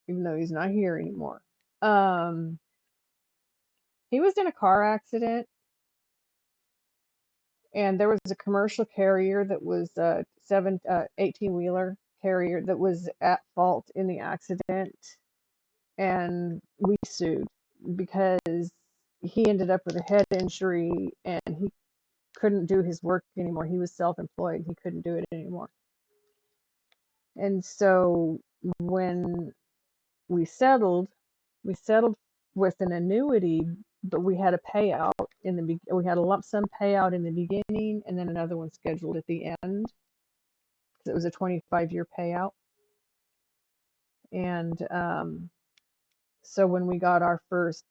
even though he's not here anymore. Um, he was in a car accident, and there was a commercial carrier that was a 18-wheeler carrier that was at fault in the accident, and we sued because he ended up with a head injury and he couldn't do his work anymore. He was self-employed. He couldn't do it anymore. And so when we settled, we settled with an annuity, but we had a payout we had a lump sum payout in the beginning and then another one scheduled at the end because it was a 25-year payout. And so when we got our first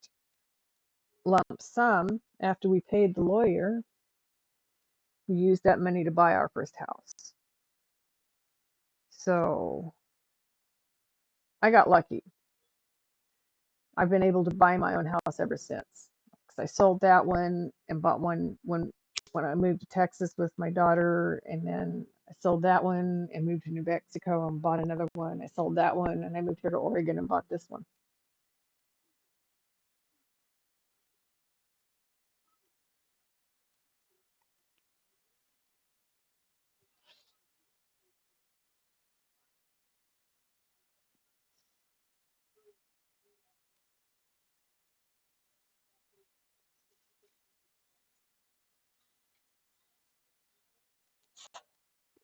lump sum after we paid the lawyer, We used that money to buy our first house. So I got lucky. I've been able to buy my own house ever since. Because I sold that one and bought one when I moved to Texas with my daughter, and then I sold that one and moved to New Mexico and bought another one. I sold that one and I moved here to Oregon and bought this one.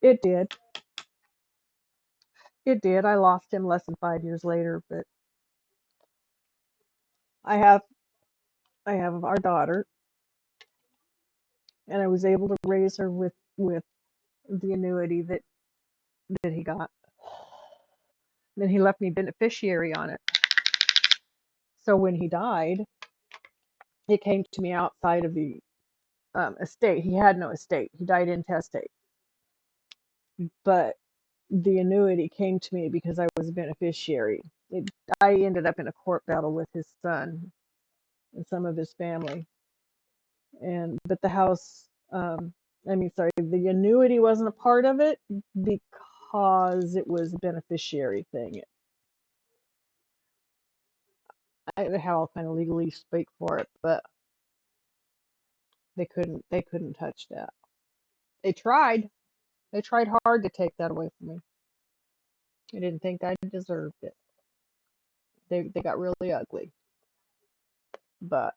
It did. It did. I lost him less than 5 years later, but I have I have our daughter, and I was able to raise her with the annuity that he got. Then he left me beneficiary on it. So when he died, it came to me outside of the estate. He had no estate. He died intestate, but the annuity came to me because I was a beneficiary. It, I ended up in a court battle with his son and some of his family, and but the house. I mean, sorry, the annuity wasn't a part of it because it was a beneficiary thing. I had all kind of legally speak for it, but they couldn't touch that. They tried. They tried hard to take that away from me. I didn't think I deserved it. They got really ugly, but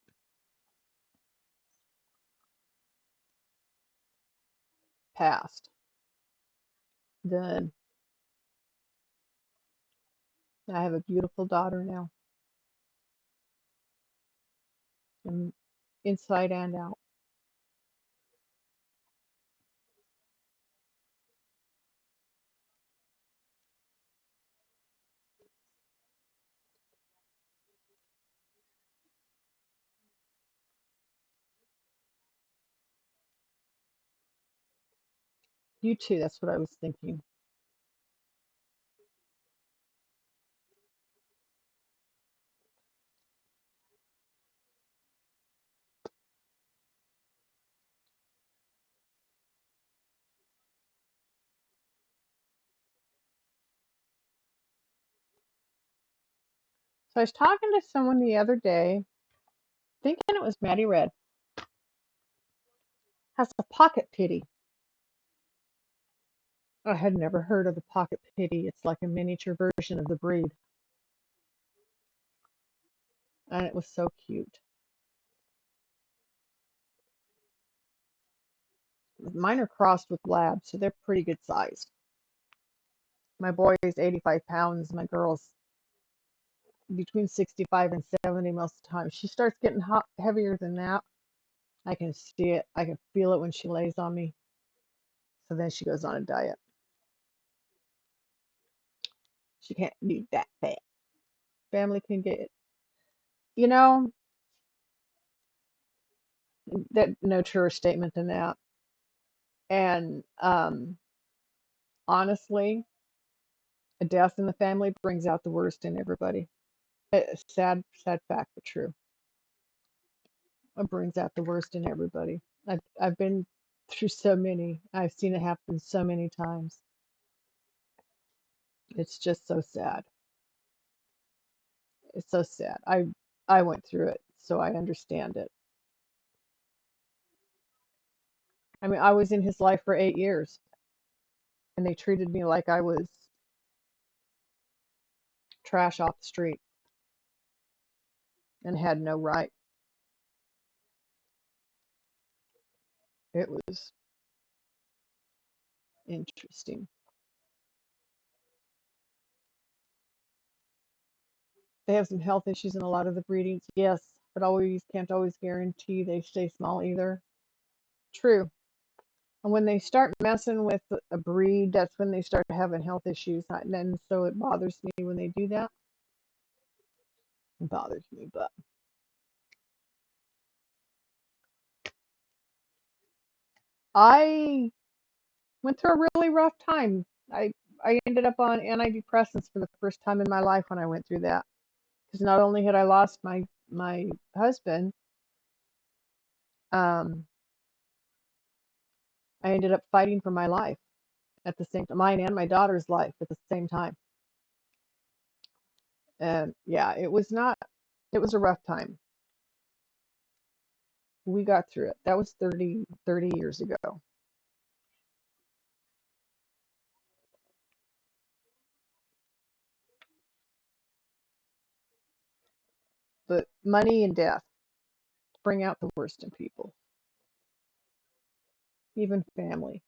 passed. Then I have a beautiful daughter now, and inside and out. You too. That's what I was thinking. So I was talking to someone the other day, thinking it was Maddie Red, has a pocket pity. I had never heard of the pocket pity. It's like a miniature version of the breed, and it was so cute. Mine are crossed with labs, so they're pretty good sized. My boy is 85 pounds. My girl's between 65 and 70 most of the time. She starts getting hot, heavier than that. I can see it. I can feel it when she lays on me. So then she goes on a diet. She can't be that fat. Family can get, you know, that no truer statement than that. And honestly, a death in the family brings out the worst in everybody. Sad, sad fact, but true. It brings out the worst in everybody. I've been through so many. I've seen it happen so many times. It's just so sad. It's so sad. I went through it, so I understand it. I mean, I was in his life for 8 years, and they treated me like I was trash off the street and had no right. It was interesting. They have some health issues in a lot of the breedings, yes, but always can't always guarantee they stay small either. True. And when they start messing with a breed, that's when they start having health issues. And then so it bothers me when they do that. It bothers me, but I went through a really rough time. I ended up on antidepressants for the first time in my life when I went through that. Because not only had I lost my husband, um, I ended up fighting for my life at the same time, mine and my daughter's life at the same time. And yeah, it was not. It was a rough time. We got through it. That was 30 years ago. But money and death bring out the worst in people, even family.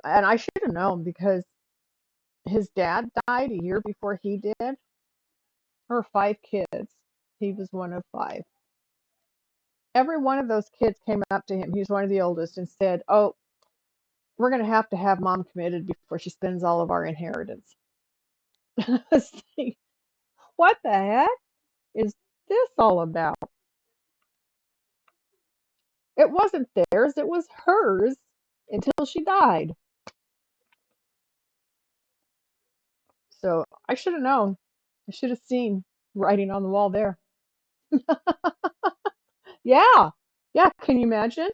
And I should have known because his dad died a year before he did. There were 5 kids. He was one of 5. Every one of those kids came up to him. He was one of the oldest and said, "Oh, we're going to have mom committed before she spends all of our inheritance." I was like, what the heck is this all about? It wasn't theirs, it was hers until she died. So I should have known. I should have seen writing on the wall there. Yeah. Yeah. Can you imagine?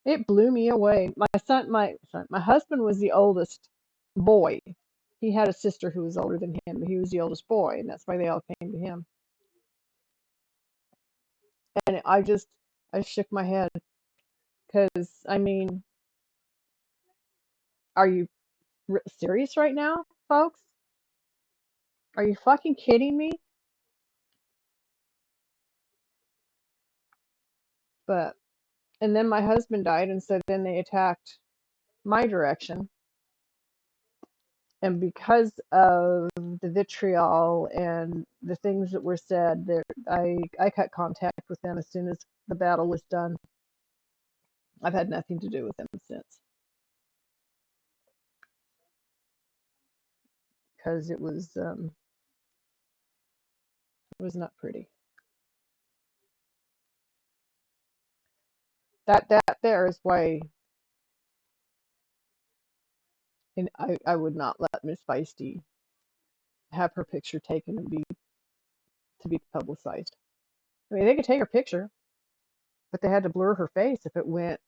It blew me away. My husband was the oldest boy. He had a sister who was older than him, but he was the oldest boy, and that's why they all came to him. And I shook my head because, I mean, are you serious right now, folks? Are you fucking kidding me? But, and then my husband died, and so then they attacked my direction. And because of the vitriol and the things that were said, I cut contact with them as soon as the battle was done. I've had nothing to do with them since because it was not pretty. That there is why, and I would not let Miss Feisty have her picture taken and be publicized. I mean, they could take her picture, but they had to blur her face if it went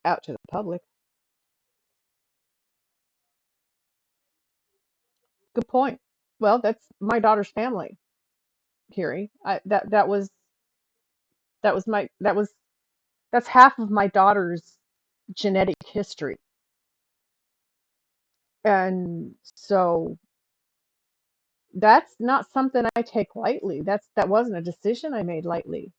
out to the public. Good point. Well, that's my daughter's family, Carrie. That was my that was that's half of my daughter's genetic history. And so that's not something I take lightly. That wasn't a decision I made lightly.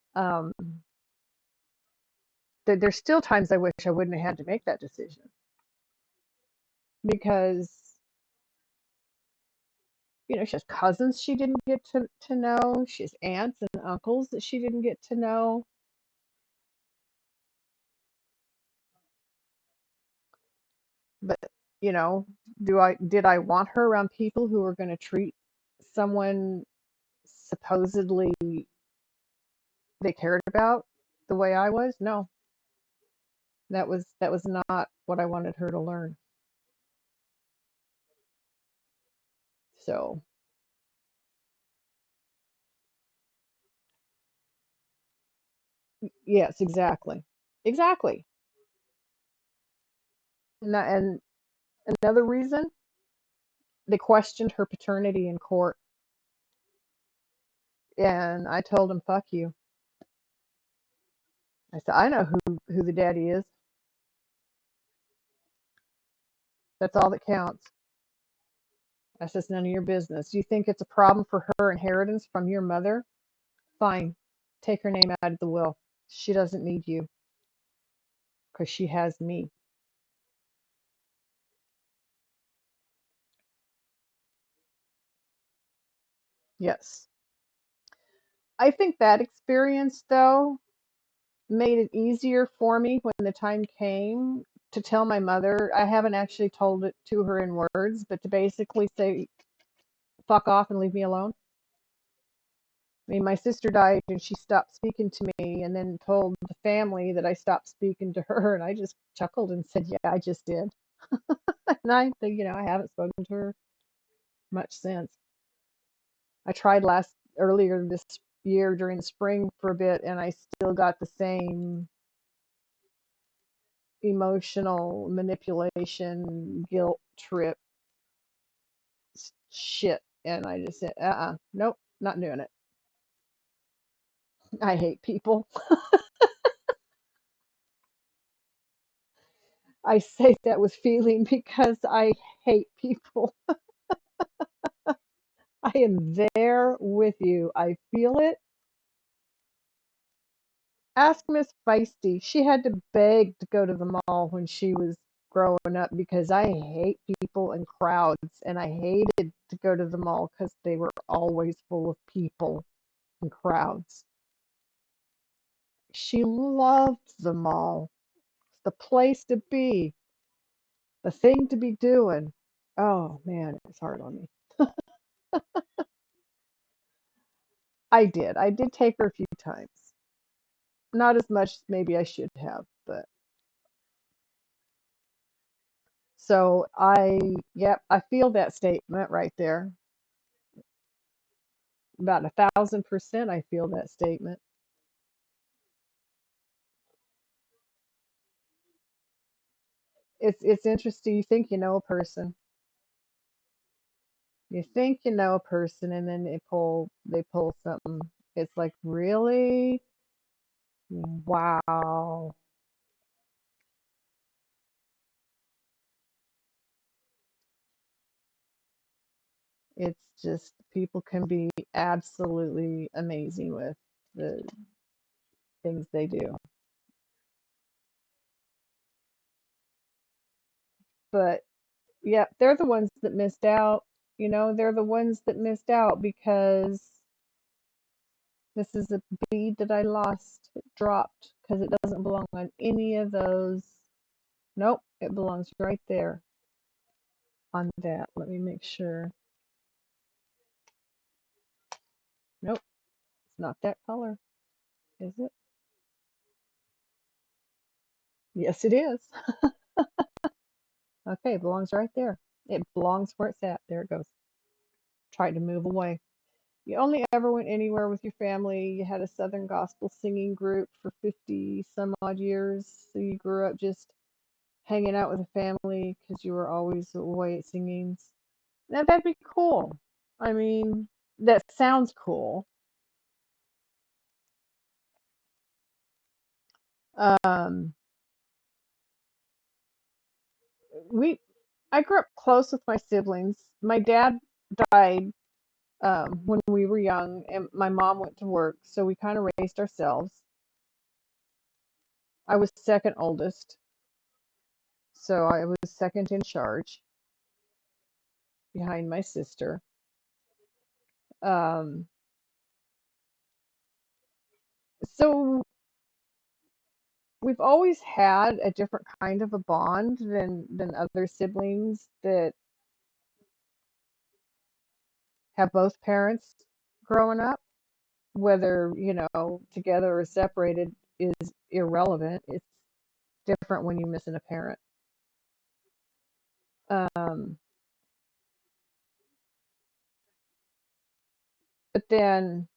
There's still times I wish I wouldn't have had to make that decision because she has cousins she didn't get to know. She has aunts and uncles that she didn't get to know. But did I want her around people who were going to treat someone supposedly they cared about the way I was? No, that was not what I wanted her to learn. So yes, exactly, exactly. And another reason they questioned her paternity in court, and I told them, "Fuck you." I said, "I know who the daddy is. That's all that counts." I said, "It's none of your business. You think it's a problem for her inheritance from your mother? Fine, take her name out of the will. She doesn't need you because she has me." Yes. I think that experience, though, made it easier for me when the time came to tell my mother. I haven't actually told it to her in words, but to basically say, fuck off and leave me alone. I mean, my sister died and she stopped speaking to me and then told the family that I stopped speaking to her, and I just chuckled and said, "Yeah, I just did." And I think, I haven't spoken to her much since. I tried earlier this year during the spring for a bit, and I still got the same emotional manipulation, guilt trip shit. And I just said, nope, not doing it. I hate people. I say that with feeling because I hate people. I am there with you. I feel it. Ask Miss Feisty. She had to beg to go to the mall when she was growing up because I hate people and crowds, and I hated to go to the mall because they were always full of people and crowds. She loved the mall. It's the place to be, the thing to be doing. Oh man, it's hard on me. I did. I did take her a few times. Not as much as maybe I should have, but so yep, I feel that statement right there. About 1,000% I feel that statement. It's interesting. You think you know a person. You think you know a person, and then they pull something. It's like, really? Wow. It's just people can be absolutely amazing with the things they do. But yeah, they're the ones that missed out. They're the ones that missed out because this is a bead that I lost, dropped, because it doesn't belong on any of those. Nope, it belongs right there on that. Let me make sure. Nope, it's not that color, is it? Yes, it is. Okay, it belongs right there. It belongs where it's at. There it goes. Try to move away. You only ever went anywhere with your family. You had a Southern gospel singing group for 50 some odd years. So you grew up just hanging out with the family because you were always away at singings. Now that'd be cool. I mean, that sounds cool. Um, we, I grew up close with my siblings. My dad died when we were young, and my mom went to work, so we kind of raised ourselves. I was second oldest, so I was second in charge behind my sister. Um, so we've always had a different kind of a bond than other siblings that have both parents growing up. Whether, together or separated is irrelevant. It's different when you're missing a parent. Um, but then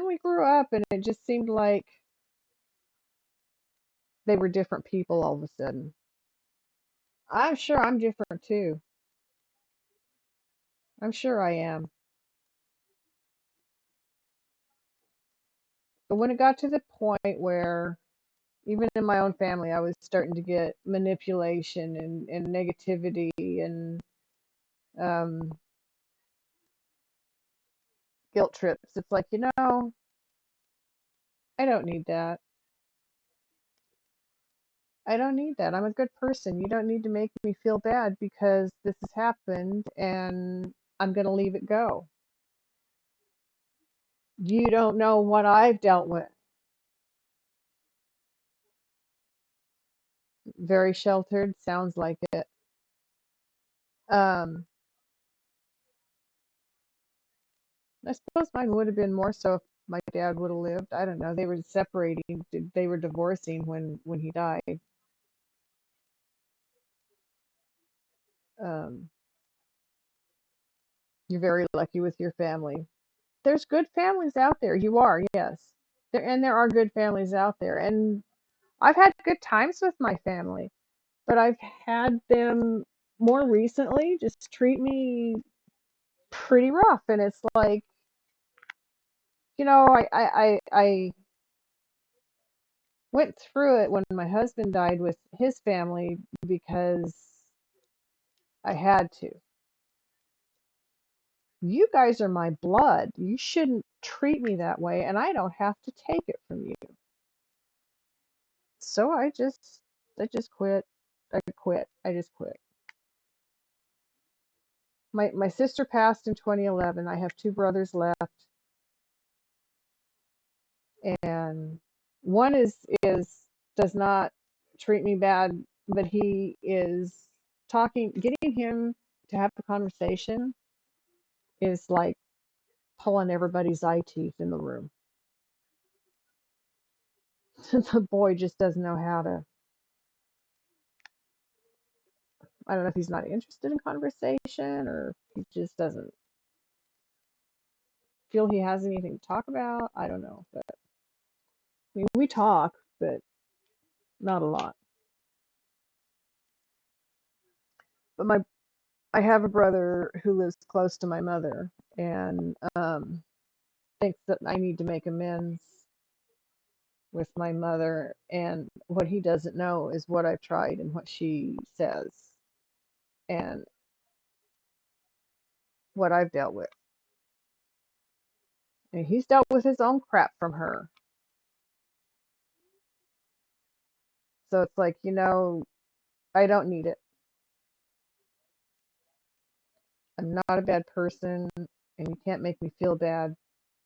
we grew up, and it just seemed like they were different people all of a sudden. I'm sure I'm different too. I'm sure I am. But when it got to the point where even in my own family, I was starting to get manipulation and negativity and um, guilt trips. It's like, I don't need that. I don't need that. I'm a good person. You don't need to make me feel bad because this has happened and I'm going to leave it go. You don't know what I've dealt with. Very sheltered, sounds like it. Um, I suppose mine would have been more so if my dad would have lived. I don't know. They were separating. They were divorcing when he died. Um, you're very lucky with your family. There's good families out there. You are, yes. There are good families out there. And I've had good times with my family, but I've had them more recently just treat me pretty rough. And it's like, I went through it when my husband died with his family because I had to. You guys are my blood. You shouldn't treat me that way, and I don't have to take it from you. So I just quit. I quit. I just quit. My sister passed in 2011. I have two brothers left, and one is does not treat me bad, but he is getting him to have a conversation is like pulling everybody's eye teeth in the room. The boy just doesn't know how to. I don't know if he's not interested in conversation or he just doesn't feel he has anything to talk about. I don't know, but I mean, we talk, but not a lot. But my I have a brother who lives close to my mother and thinks that I need to make amends with my mother. And what he doesn't know is what I've tried and what she says and what I've dealt with. And he's dealt with his own crap from her. So it's like, I don't need it. I'm not a bad person, and you can't make me feel bad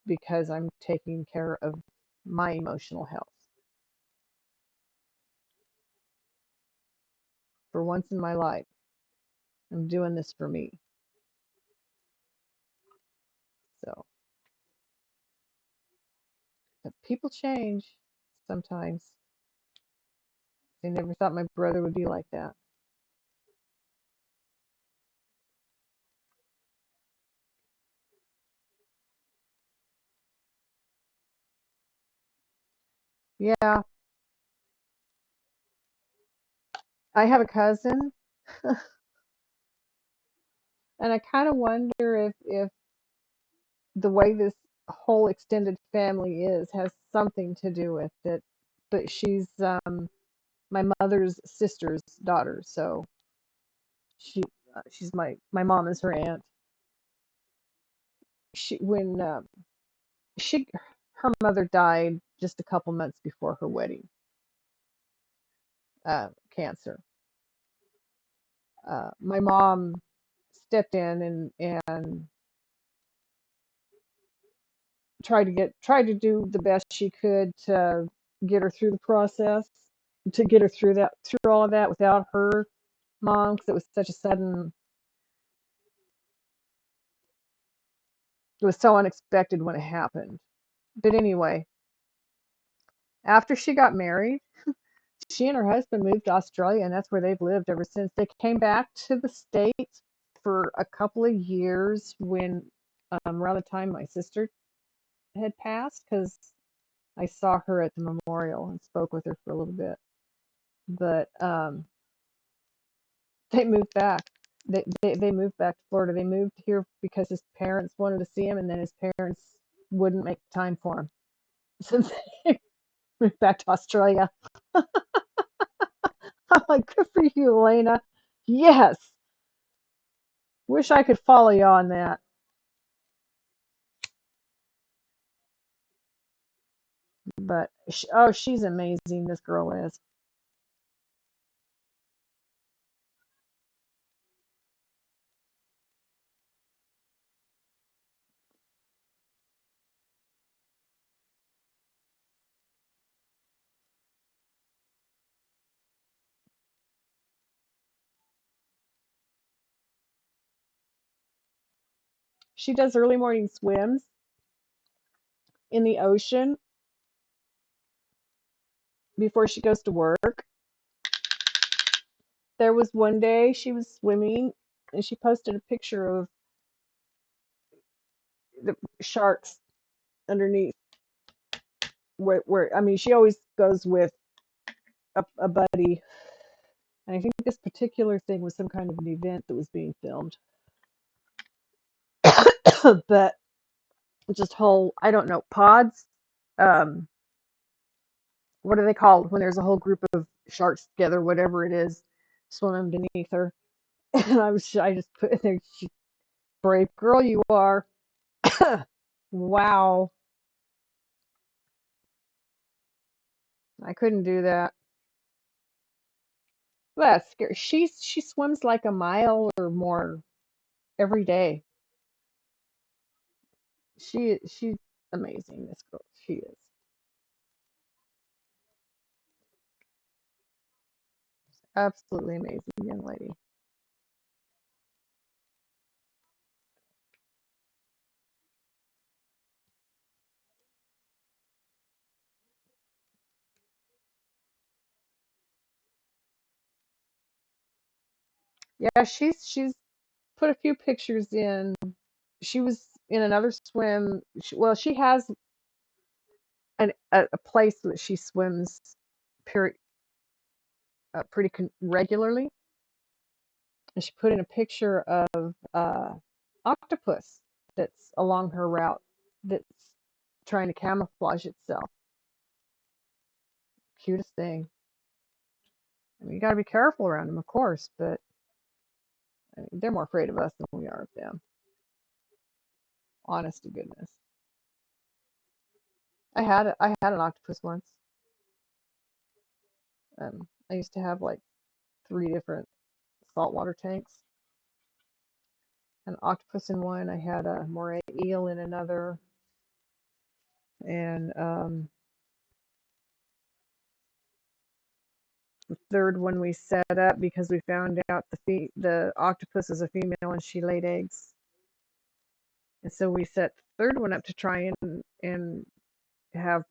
because I'm taking care of my emotional health. For once in my life, I'm doing this for me. So, but people change sometimes. I never thought my brother would be like that. Yeah, I have a cousin, and I kind of wonder if the way this whole extended family is has something to do with it. But she's my mother's sister's daughter, so she she's my mom is her aunt. She when she her mother died just a couple months before her wedding, cancer. My mom stepped in and tried to do the best she could to get her through the process, to get her through all of that without her mom, because it was such a sudden, it was so unexpected when it happened. But anyway, after she got married, she and her husband moved to Australia, and that's where they've lived ever since. They came back to the States for a couple of years when around the time my sister had passed, because I saw her at the memorial and spoke with her for a little bit. But they moved back. They moved back to Florida. They moved here because his parents wanted to see him, and then his parents wouldn't make time for him. So they moved back to Australia. I'm like, good for you, Elena. Yes. Wish I could follow you on that. But oh, she's amazing. This girl is. She does early morning swims in the ocean before she goes to work. There was one day she was swimming and she posted a picture of the sharks underneath where I mean she always goes with a buddy. And I think this particular thing was some kind of an event that was being filmed. But just whole, I don't know, pods. Um, what are they called when there's a whole group of sharks together, whatever it is, swimming beneath her? And I just put in there, brave girl you are. Wow, I couldn't do that. That's scary. She swims like a mile or more every day. She's amazing. This girl, she is absolutely amazing young lady. Yeah, she's put a few pictures in. She was in another swim. Well, she has a place that she swims peri pretty regularly, and she put in a picture of octopus that's along her route that's trying to camouflage itself. Cutest thing. I mean, you got to be careful around them, of course, but I mean, they're more afraid of us than we are of them. Honest to goodness. I had an octopus once. I used to have like three different saltwater tanks. An octopus in one. I had a moray eel in another, and the third one we set up because we found out the octopus is a female and she laid eggs, and so we set the third one up to try and have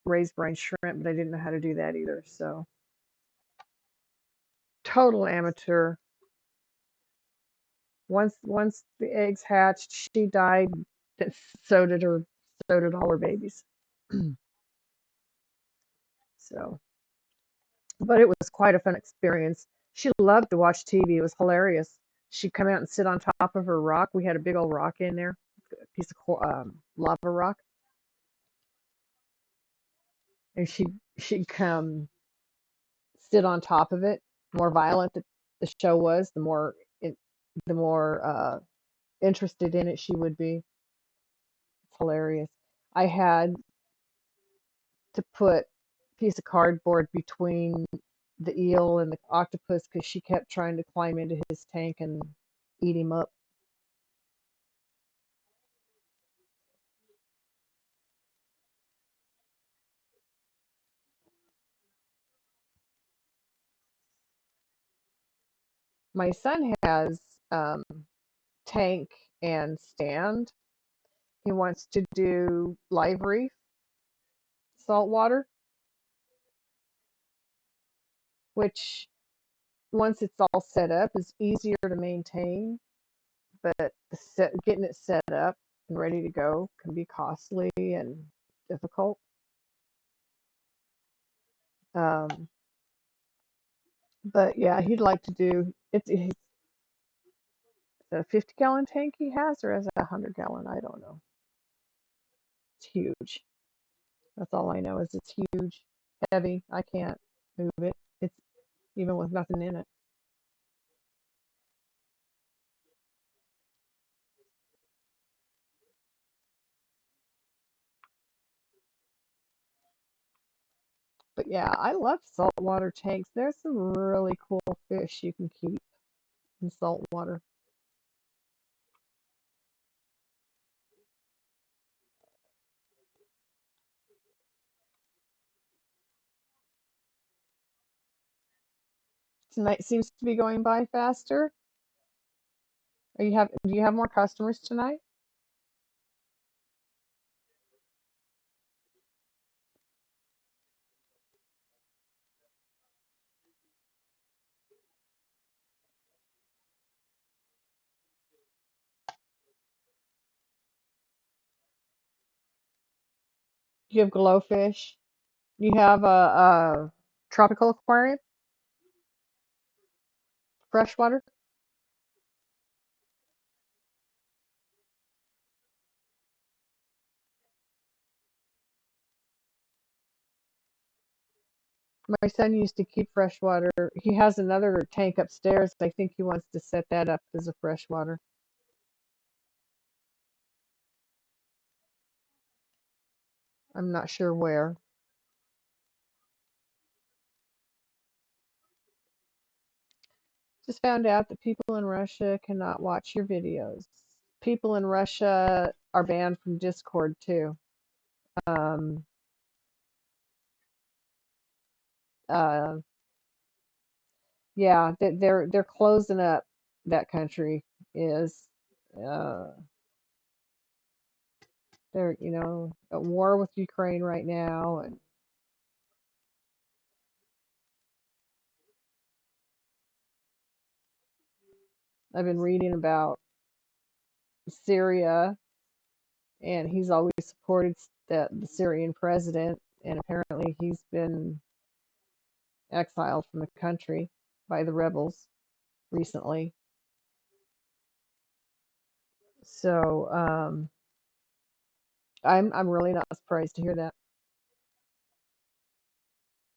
raised brine shrimp, but I didn't know how to do that either. So total amateur. Once the eggs hatched, she died. So did her. So did all her babies. So, but it was quite a fun experience. She loved to watch TV. It was hilarious. She'd come out and sit on top of her rock. We had a big old rock in there, a piece of lava rock, and she'd come sit on top of it. The more violent the show was, the more interested in it she would be. It's hilarious. I had to put a piece of cardboard between the eel and the octopus because she kept trying to climb into his tank and eat him up. My son has um, tank and stand. He wants to do live reef saltwater, which once it's all set up is easier to maintain, but getting it set up and ready to go can be costly and difficult. Um, but yeah, he'd like to do it's a 50-gallon tank he has, or is it 100-gallon? I don't know. It's huge. That's all I know is it's huge, heavy. I can't move it. It's even with nothing in it. But yeah, I love saltwater tanks. There's some really cool fish you can keep in salt water. Tonight seems to be going by faster. Do you have more customers tonight? You have glowfish. You have a tropical aquarium, freshwater. My son used to keep freshwater. He has another tank upstairs. I think he wants to set that up as a freshwater. I'm not sure where. Just found out that people in Russia cannot watch your videos. People in Russia are banned from Discord too. Um, uh, yeah, they're closing up. That country is. Uh, they're at war with Ukraine right now, and I've been reading about Syria, and he's always supported the Syrian president, and apparently he's been exiled from the country by the rebels recently. So I'm really not surprised to hear that.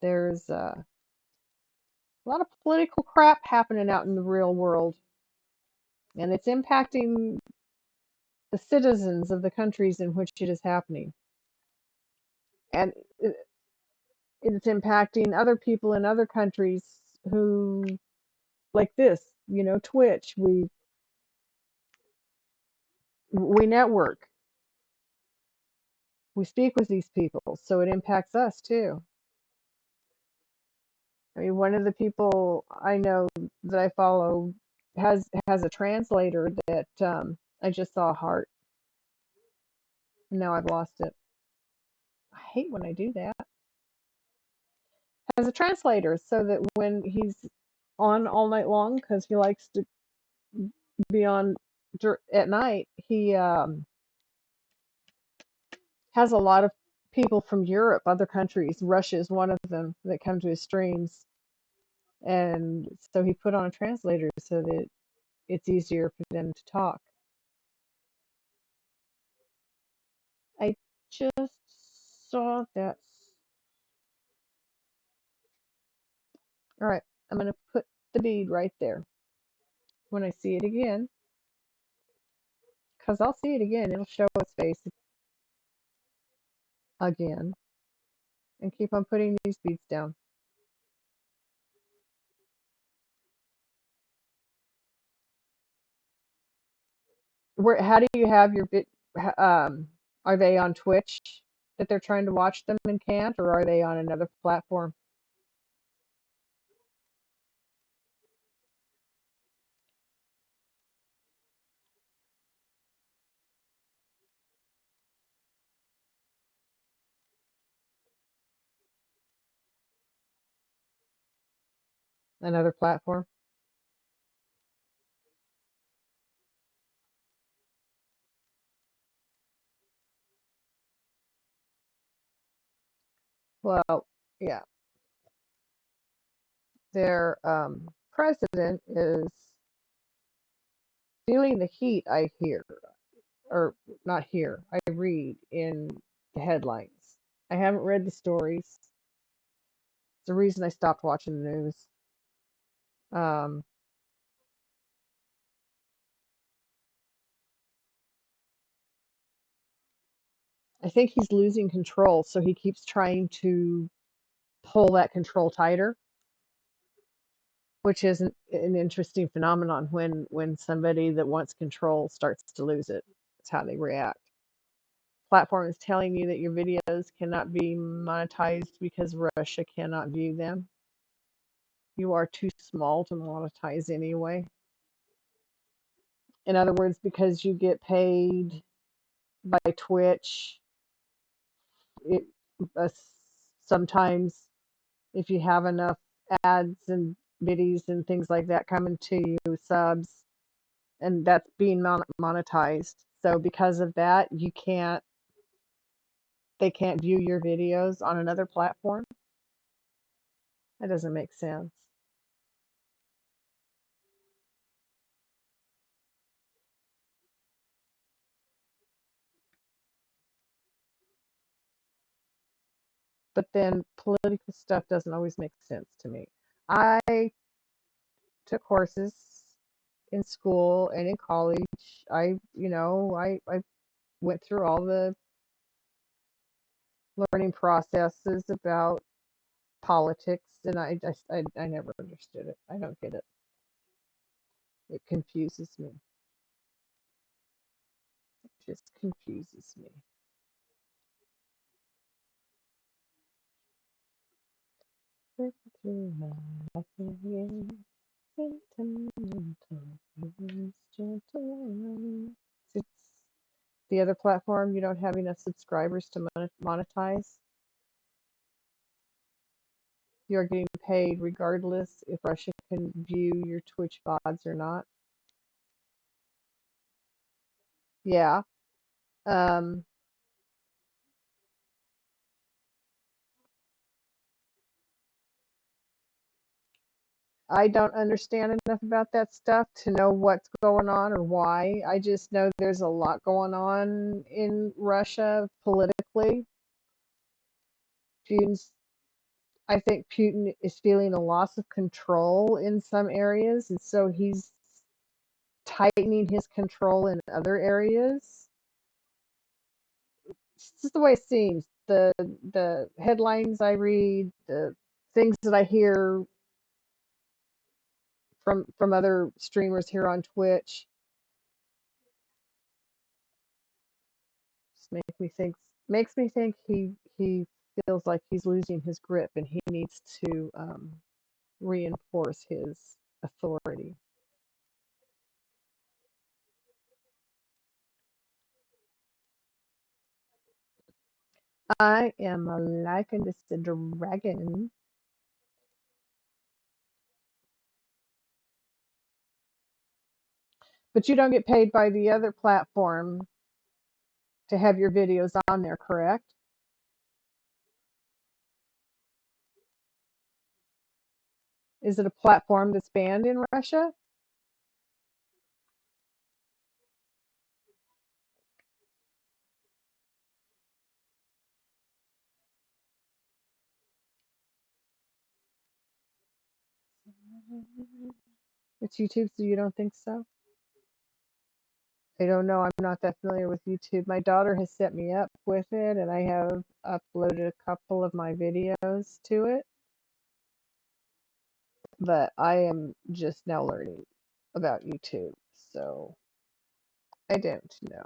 There's a lot of political crap happening out in the real world, and it's impacting the citizens of the countries in which it is happening, and it's impacting other people in other countries who like this. Twitch. We network. We speak with these people, so it impacts us too. I mean, one of the people I know that I follow has a translator that I just saw a heart. Now I've lost it. I hate when I do that. Has a translator so that when he's on all night long, because he likes to be on at night, he has a lot of people from Europe, other countries. Russia is one of them that come to his streams, and so he put on a translator so that it's easier for them to talk. I just saw that. All right, I'm going to put the bead right there. When I see it again, because I'll see it again, it'll show its face again, and keep on putting these beads down. How do you have your bit? Are they on Twitch that they're trying to watch them and can't, or are they on another platform? Another platform? Well, yeah. Their president is feeling the heat, I hear, or not hear, I read in the headlines. I haven't read the stories. It's the reason I stopped watching the news. Um, I think he's losing control, so he keeps trying to pull that control tighter, which is an interesting phenomenon when somebody that wants control starts to lose it. It's how they react. Platform is telling you that your videos cannot be monetized because Russia cannot view them. You are too small to monetize anyway. In other words, because you get paid by Twitch, it, uh, sometimes if you have enough ads and biddies and things like that coming to you, subs, and that's being monetized. So because of that, you can't They can't view your videos on another platform? That doesn't make sense. But then political stuff doesn't always make sense to me. I took courses in school and in college. I went through all the learning processes about politics, and I never understood it. I don't get it. It confuses me. It just confuses me. Through my life again, sentimental, gentle. It's the other platform. You don't have enough subscribers to monetize. You're getting paid regardless if Russia can view your Twitch VODs or not. Yeah. Um, I don't understand enough about that stuff to know what's going on or why. I just know there's a lot going on in Russia politically. Putin's, I think Putin is feeling a loss of control in some areas, and so he's tightening his control in other areas. It's just the way it seems. The headlines I read, the things that I hear from other streamers here on Twitch, just makes me think he feels like he's losing his grip and he needs to reinforce his authority. I am a likened as a dragon. But you don't get paid by the other platform to have your videos on there, correct? Is it a platform that's banned in Russia? It's YouTube, so you don't think so? I don't know. I'm not that familiar with YouTube. My daughter has set me up with it, and I have uploaded a couple of my videos to it, but I am just now learning about YouTube, so I don't know.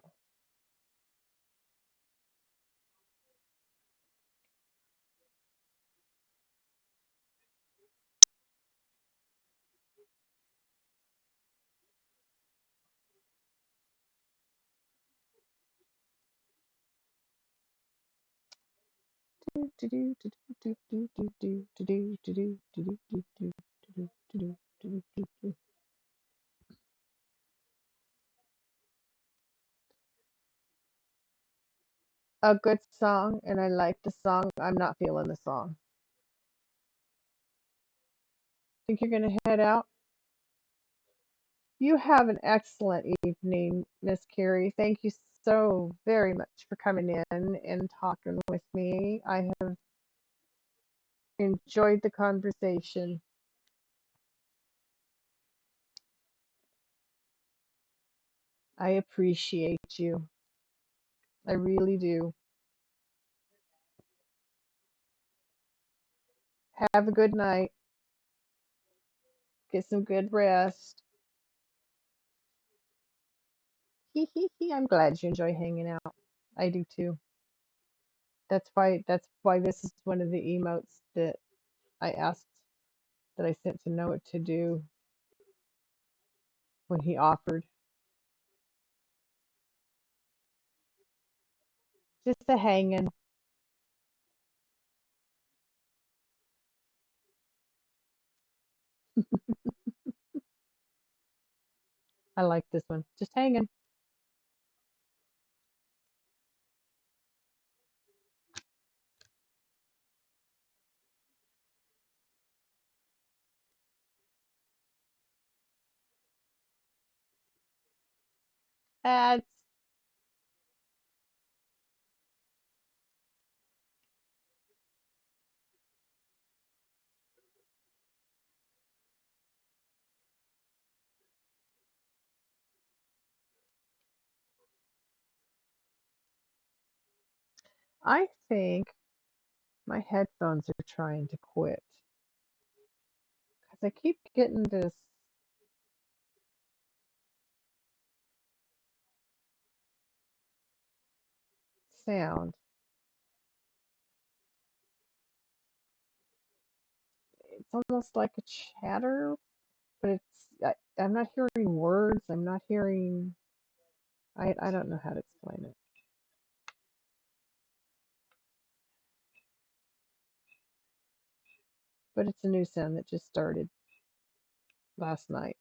A good song, and I like the song. I'm not feeling the song. Think you're gonna head out? You have an excellent evening, Miss Carrie. Thank you so very much for coming in and talking with me. I have enjoyed the conversation. I appreciate you. I really do. Have a good night. Get some good rest. Hee hee hee. I'm glad you enjoy hanging out. I do too. That's why this is one of the emotes that I asked that I sent to Noah to do when he offered. Just a hanging. I like this one. Just hanging. That's, I think my headphones are trying to quit because I keep getting this sound. It's almost like a chatter, but I'm not hearing words. I'm not hearing. I don't know how to explain it, but it's a new sound that just started last night.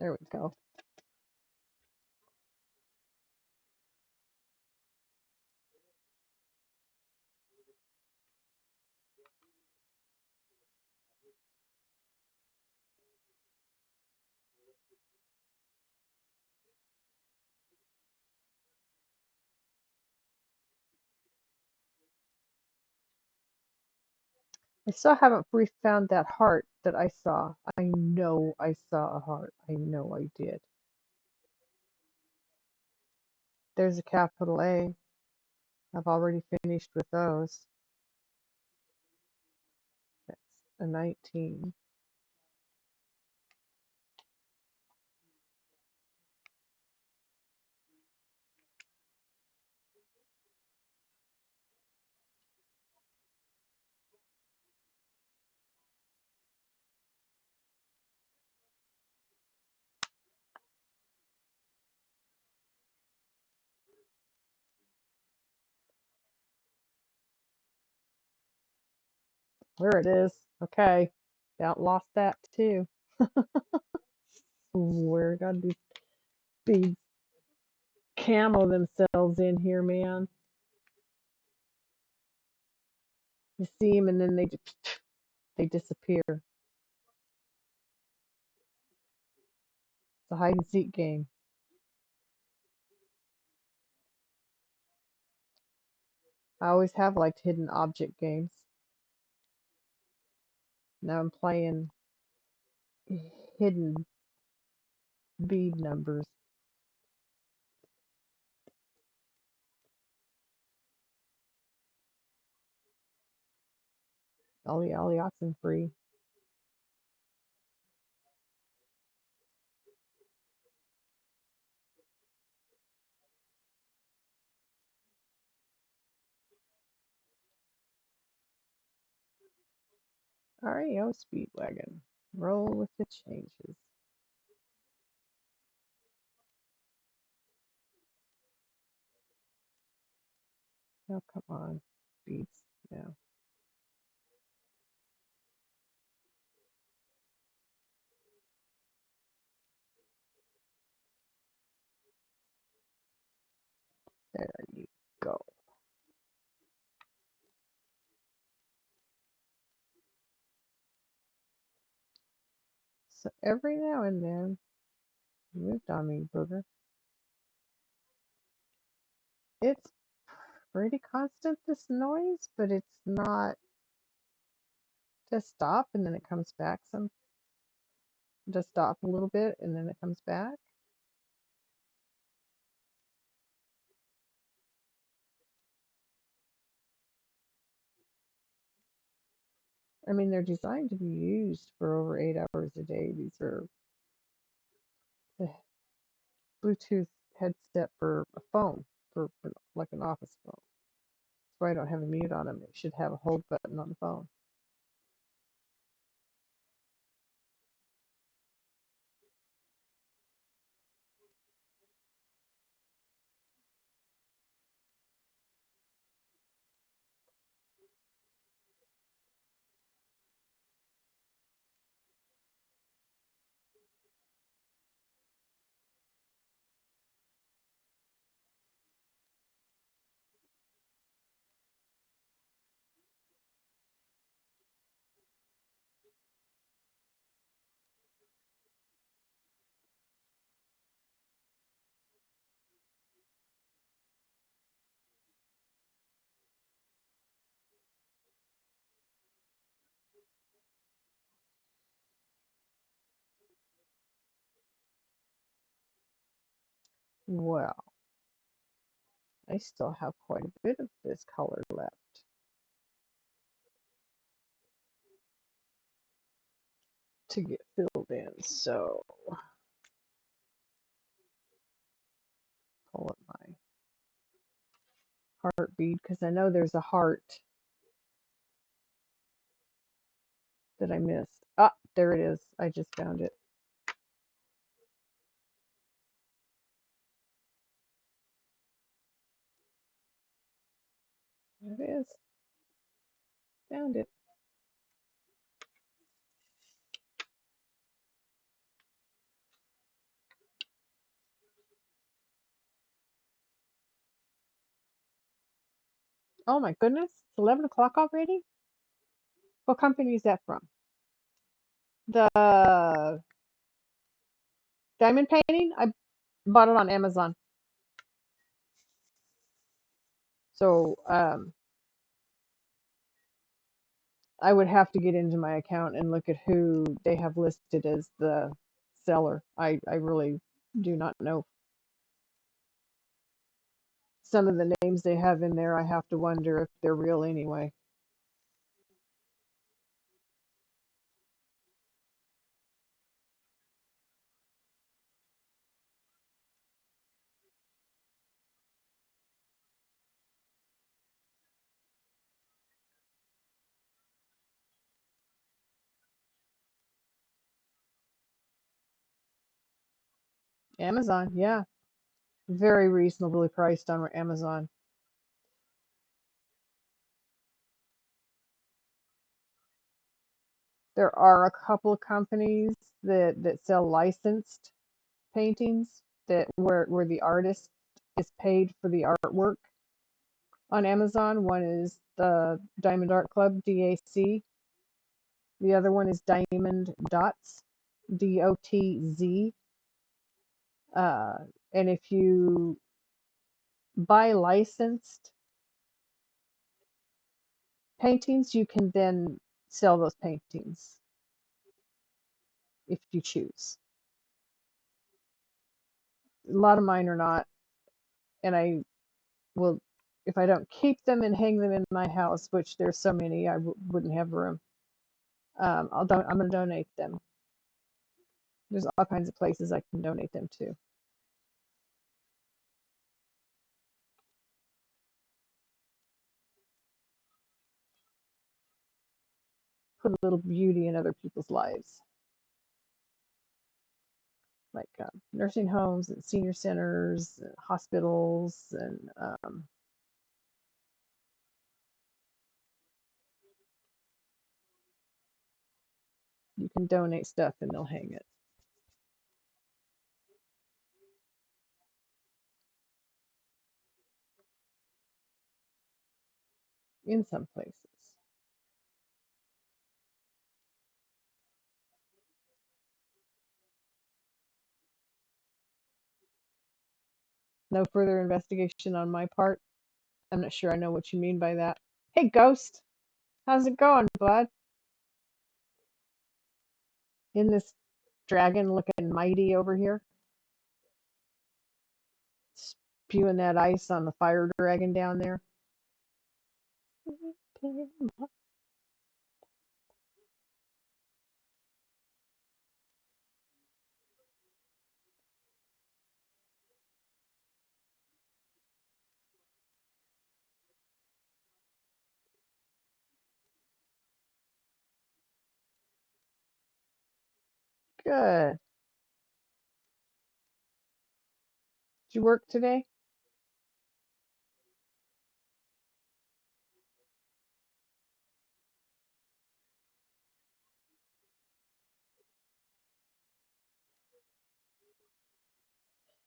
There we go. I still haven't found that heart that I saw. I know I saw a heart. I know I did. There's a capital A. I've already finished with those. That's a 19. There it is. Okay. About lost that too. Swear God, these beads camo themselves in here, man. You see them and then they just, they disappear. It's a hide and seek game. I always have liked hidden object games. Now I'm playing hidden bead numbers. Ollie Ollie Oxenfree. REO Speedwagon. Roll with the changes. Oh, come on. Beats. No. There you go. So every now and then, you moved on me, booger. It's pretty constant, this noise, but it's not to stop and then it comes back some to stop a little bit and then it comes back. I mean, they're designed to be used for over 8 hours a day. These are the Bluetooth headset for a phone, for like an office phone. That's why I don't have a mute on them. It should have a hold button on the phone. Well, I still have quite a bit of this color left to get filled in. So pull up my heart bead because I know there's a heart that I missed. Ah, there it is. I just found it. There it is. Found it. Oh my goodness. It's 11 o'clock already? What company is that from? The diamond painting? I bought it on Amazon. So I would have to get into my account and look at who they have listed as the seller. I really do not know. Some of the names they have in there, I have to wonder if they're real anyway. Amazon, yeah. Very reasonably priced on Amazon. There are a couple of companies that sell licensed paintings that where the artist is paid for the artwork on Amazon. One is the Diamond Art Club, DAC. The other one is Diamond Dots, DOTZ. Uh, and if you buy licensed paintings, you can then sell those paintings if you choose. A lot of mine are not, and I will, if I don't keep them and hang them in my house, which there's so many, I wouldn't have room. I'm going to donate them. There's all kinds of places I can donate them to. Put a little beauty in other people's lives, like nursing homes and senior centers, and hospitals, and you can donate stuff and they'll hang it in some places. No further investigation on my part I'm not sure I know what you mean by that. Hey, Ghost, how's it going, bud? In this dragon looking mighty over here, spewing that ice on the fire dragon down there. Good. Did you work today?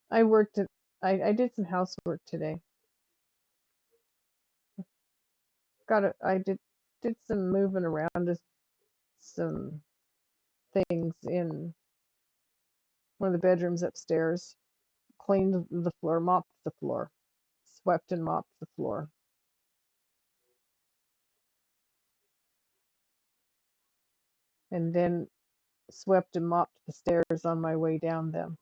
I worked at, I did some housework today. I did some moving around to some things in one of the bedrooms upstairs. Cleaned the floor, mopped the floor, swept and mopped the floor, and then swept and mopped the stairs on my way down them.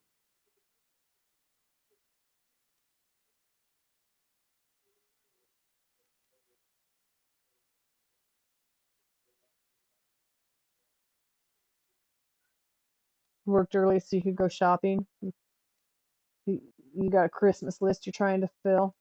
Worked early so you could go shopping. You, you got a Christmas list you're trying to fill.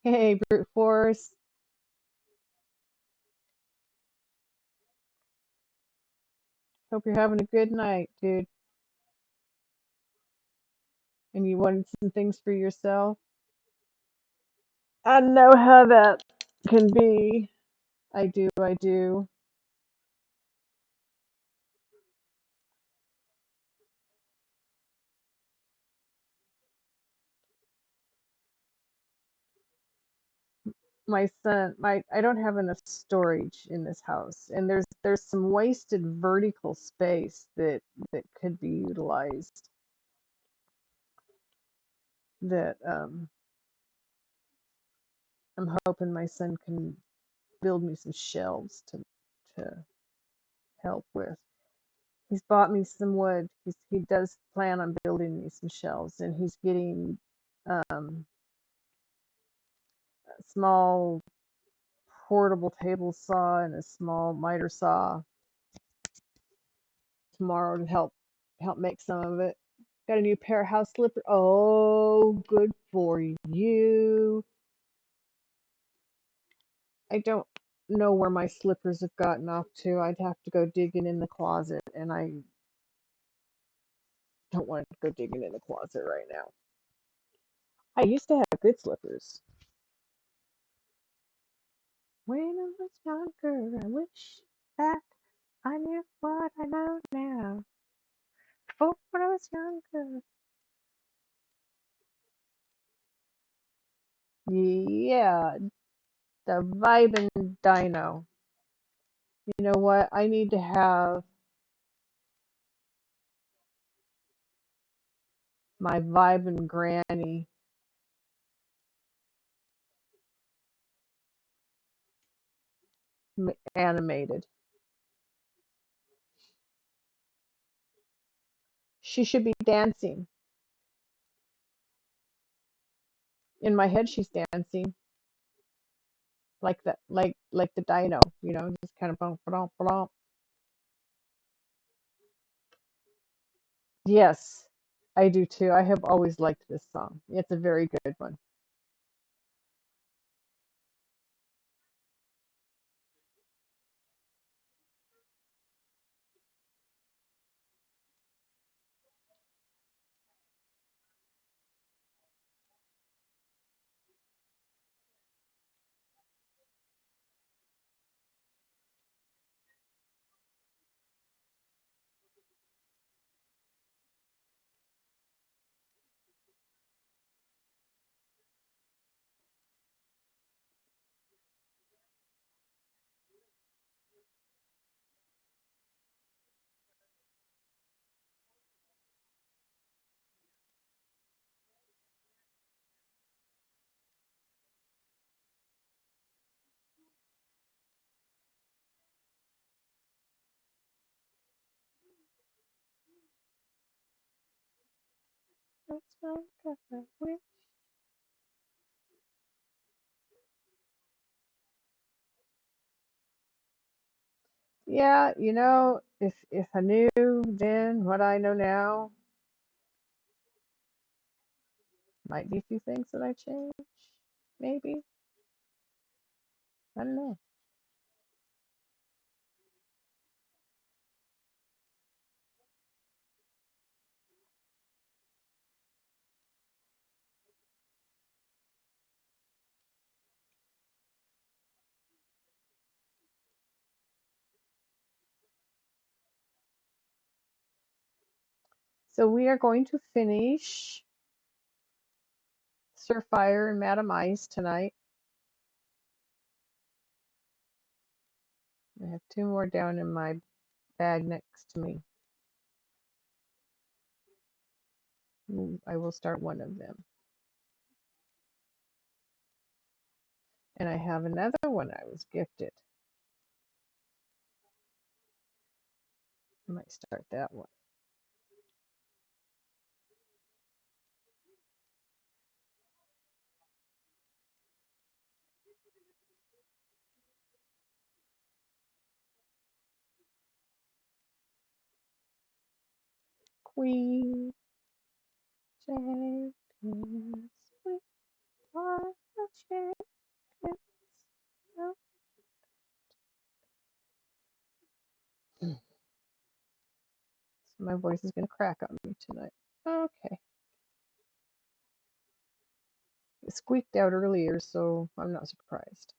Hey, brute force. Hope you're having a good night, dude. And you wanted some things for yourself. I know how that can be. I do, I do. My son, my I don't have enough storage in this house, and there's some wasted vertical space that could be utilized. That I'm hoping my son can build me some shelves to help with. He's bought me some wood. He does plan on building me some shelves, and he's getting a small portable table saw and a small miter saw tomorrow to help make some of it. Got a new pair of house slippers. Oh, good for you. I don't know where my slippers have gotten off to. I'd have to go digging in the closet, and I don't want to go digging in the closet right now. I used to have good slippers. When I was younger, I wish that I knew what I know now. Oh, when I was younger. Yeah, the Vibin Dino. You know what? I need to have my Vibin Granny animated. She should be dancing. In my head, she's dancing like that, like the dino. Just kind of bump, bump, bump. Yes, I do too. I have always liked this song. It's a very good one. That's my God wish. Yeah, if I knew then what I know now, might be a few things that I change. Maybe. I don't know. So we are going to finish Sir Fire and Madam Ice tonight. I have two more down in my bag next to me. I will start one of them. And I have another one I was gifted. I might start that one. Queen champions, we are the champions. Oh. So my voice is going to crack on me tonight. Okay. It squeaked out earlier, so I'm not surprised.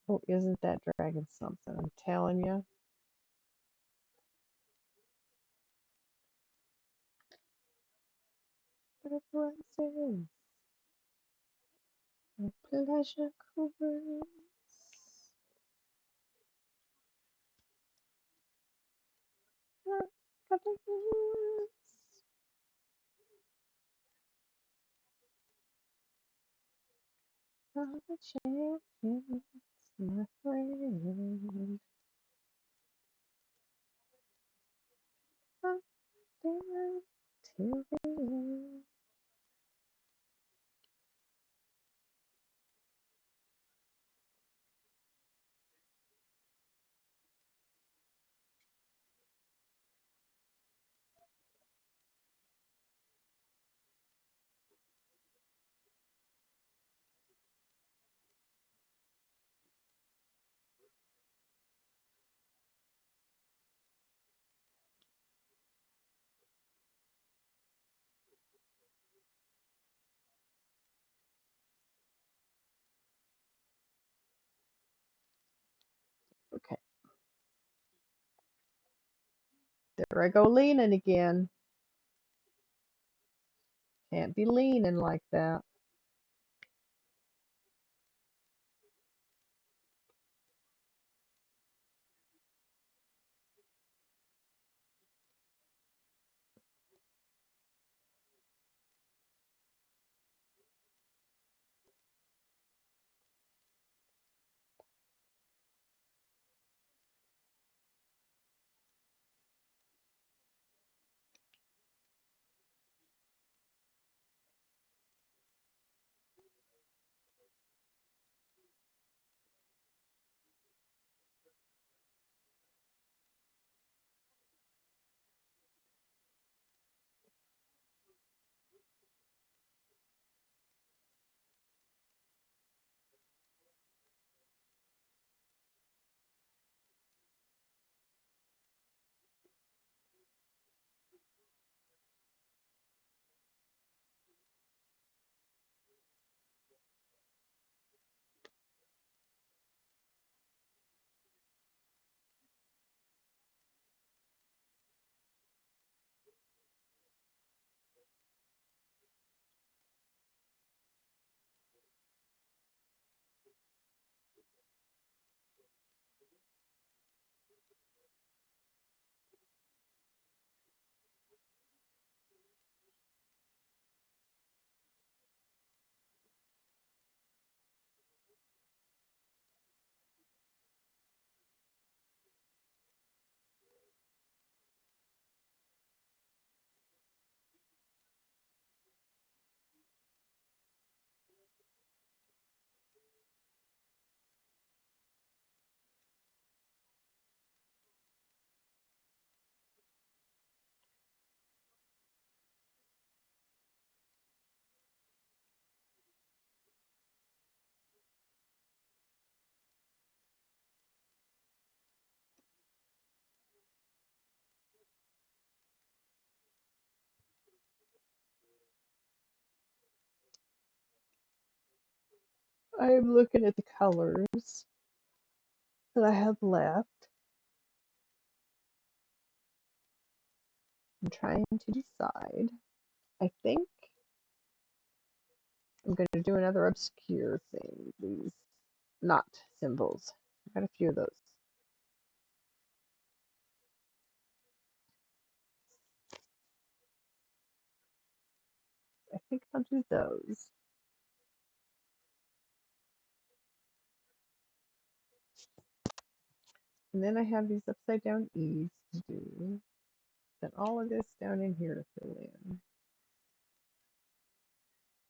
Oh, isn't that dragon something? I'm telling you. But it was a pleasure cruise. Are the champions, my friend. Up there till the end. Okay, there I go leaning again. Can't be leaning like that. I'm looking at the colors that I have left. I'm trying to decide. I think I'm going to do another obscure thing. These not symbols. Got a few of those. I think I'll do those. And then I have these upside down E's to do. Then all of this down in here to fill in.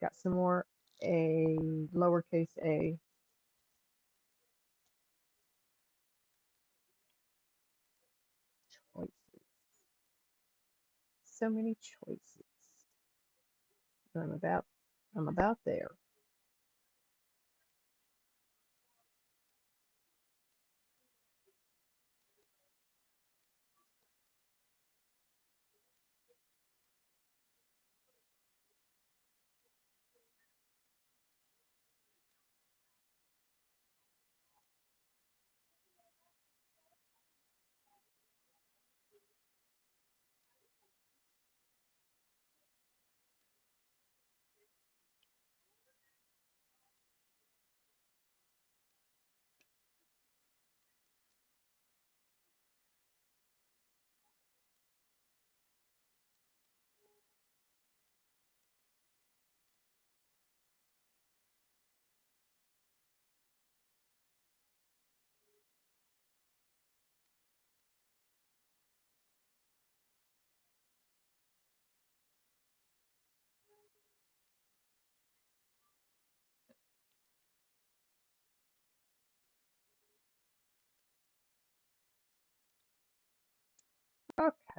Got some more A, lowercase a. Choices. So many choices. I'm about there.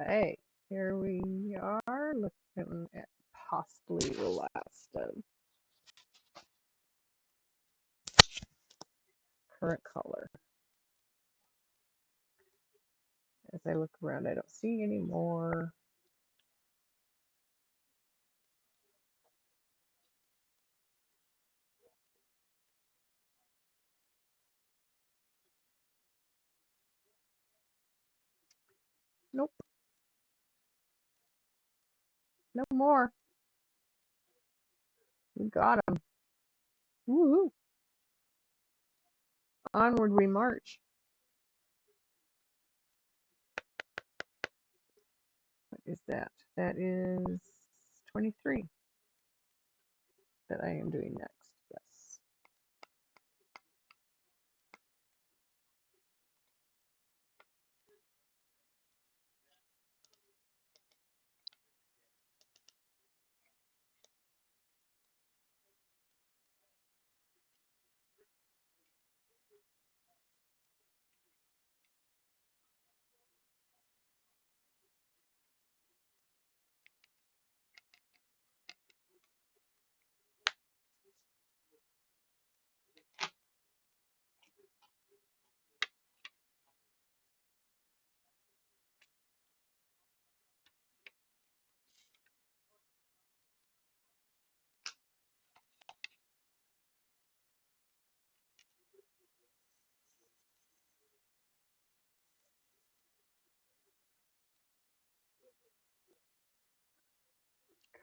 Okay, here we are looking at possibly the last of current color. As I look around, I don't see any more. Nope, no more. We got them. Woohoo! Onward we march. What is that? That is 23 that I am doing next. Yes.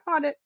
Got it.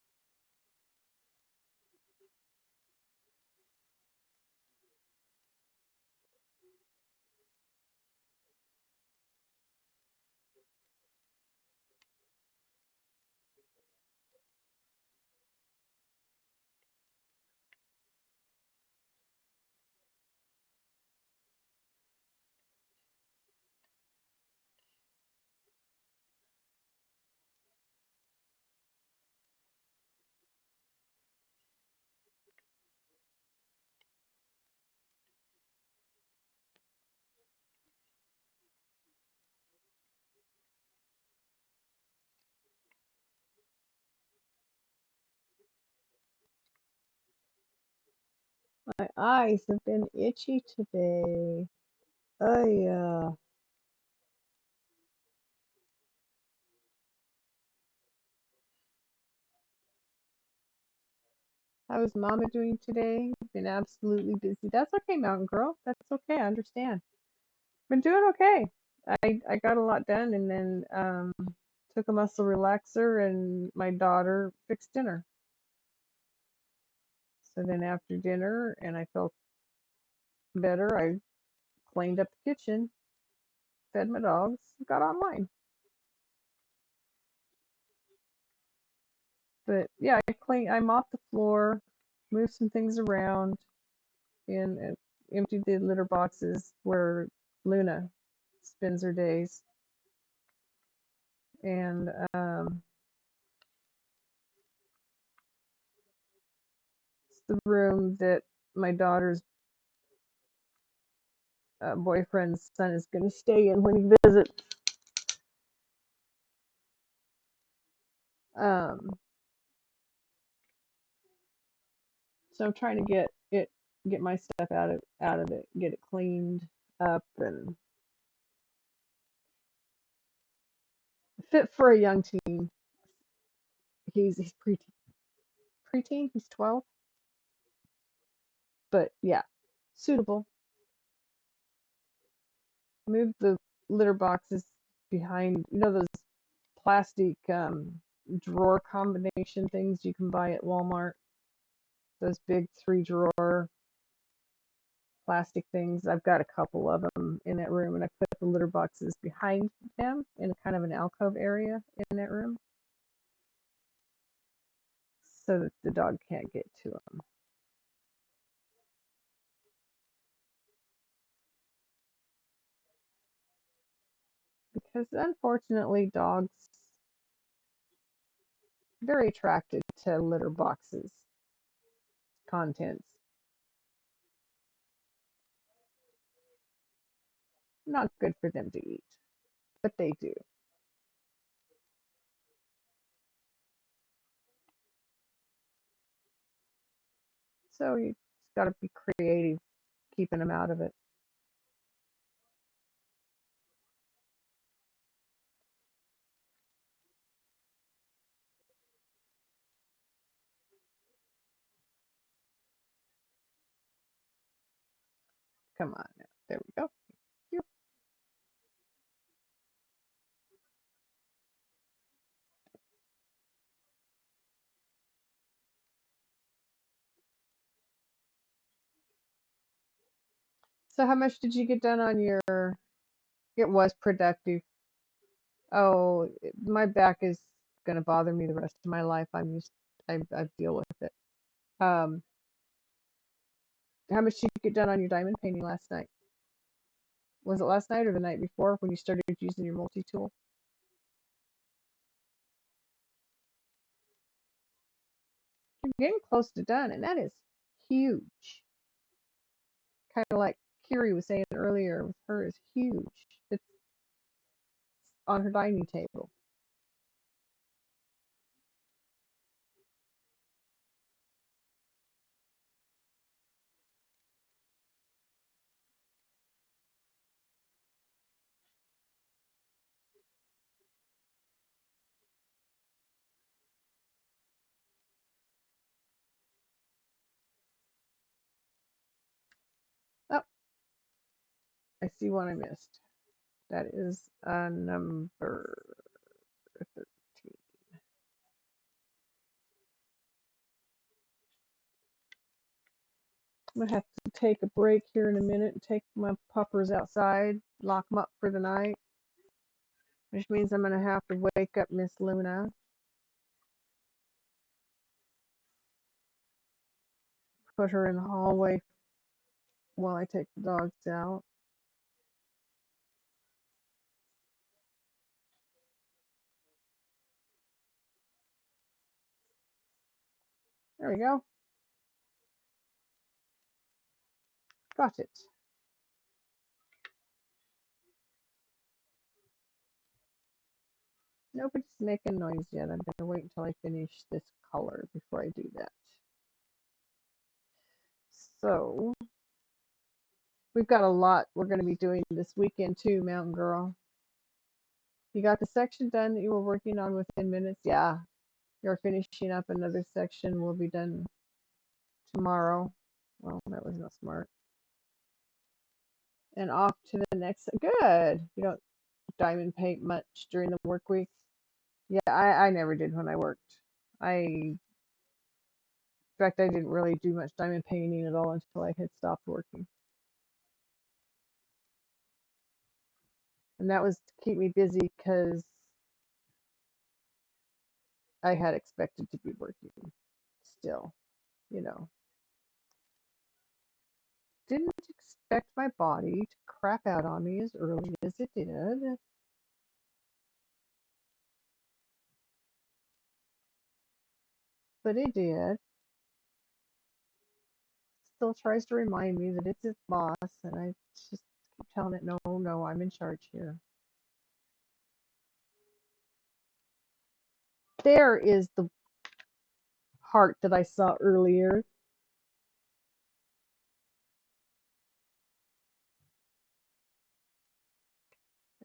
My eyes have been itchy today. Oh yeah. How is Mama doing today? Been absolutely busy. That's okay, Mountain Girl. That's okay. I understand. Been doing okay. I got a lot done, and then took a muscle relaxer, and my daughter fixed dinner. So then after dinner, and I felt better, I cleaned up the kitchen, fed my dogs, got online. But yeah, I mopped the floor, moved some things around, and emptied the litter boxes where Luna spends her days. And it's the room that my daughter's boyfriend's son is going to stay in when he visits. Um, so I'm trying to get my stuff out of it, get it cleaned up and fit for a young teen. He's preteen. He's 12, but yeah, suitable. Move the litter boxes behind, those plastic drawer combination things you can buy at Walmart. Those big 3 drawer plastic things. I've got a couple of them in that room, and I put the litter boxes behind them in a kind of an alcove area in that room so that the dog can't get to them. Because unfortunately, dogs are very attracted to litter boxes contents. Not good for them to eat, but they do. So you just got to be creative keeping them out of it. Come on now. There we go. So how much did you get done on your? It was productive. Oh, my back is gonna bother me the rest of my life. I deal with it. Um, how much did you get done on your diamond painting last night? Was it last night or the night before when you started using your multi-tool? You're getting close to done, and that is huge. Kind of like Kiri was saying earlier with her is huge. It's on her dining table. Oh, I see one I missed. That is number 13. I'm gonna have to take a break here in a minute and take my puppers outside, lock them up for the night, which means I'm gonna have to wake up Miss Luna, put her in the hallway while I take the dogs out. There we go. Got it. Nobody's making noise yet. I'm gonna wait until I finish this color before I do that. So we've got a lot we're gonna be doing this weekend too, Mountain Girl. You got the section done that you were working on within minutes? Yeah. You're finishing up another section. We'll be done tomorrow. Well, that was not smart. And off to the next. Good. You don't diamond paint much during the work week. Yeah, I never did when I worked. In fact, I didn't really do much diamond painting at all until I had stopped working. And that was to keep me busy because I had expected to be working still, you know. Didn't expect my body to crap out on me as early as it did, but it did. Still tries to remind me that it's its boss, and I just keep telling it, no, no, I'm in charge here. There is the heart that I saw earlier.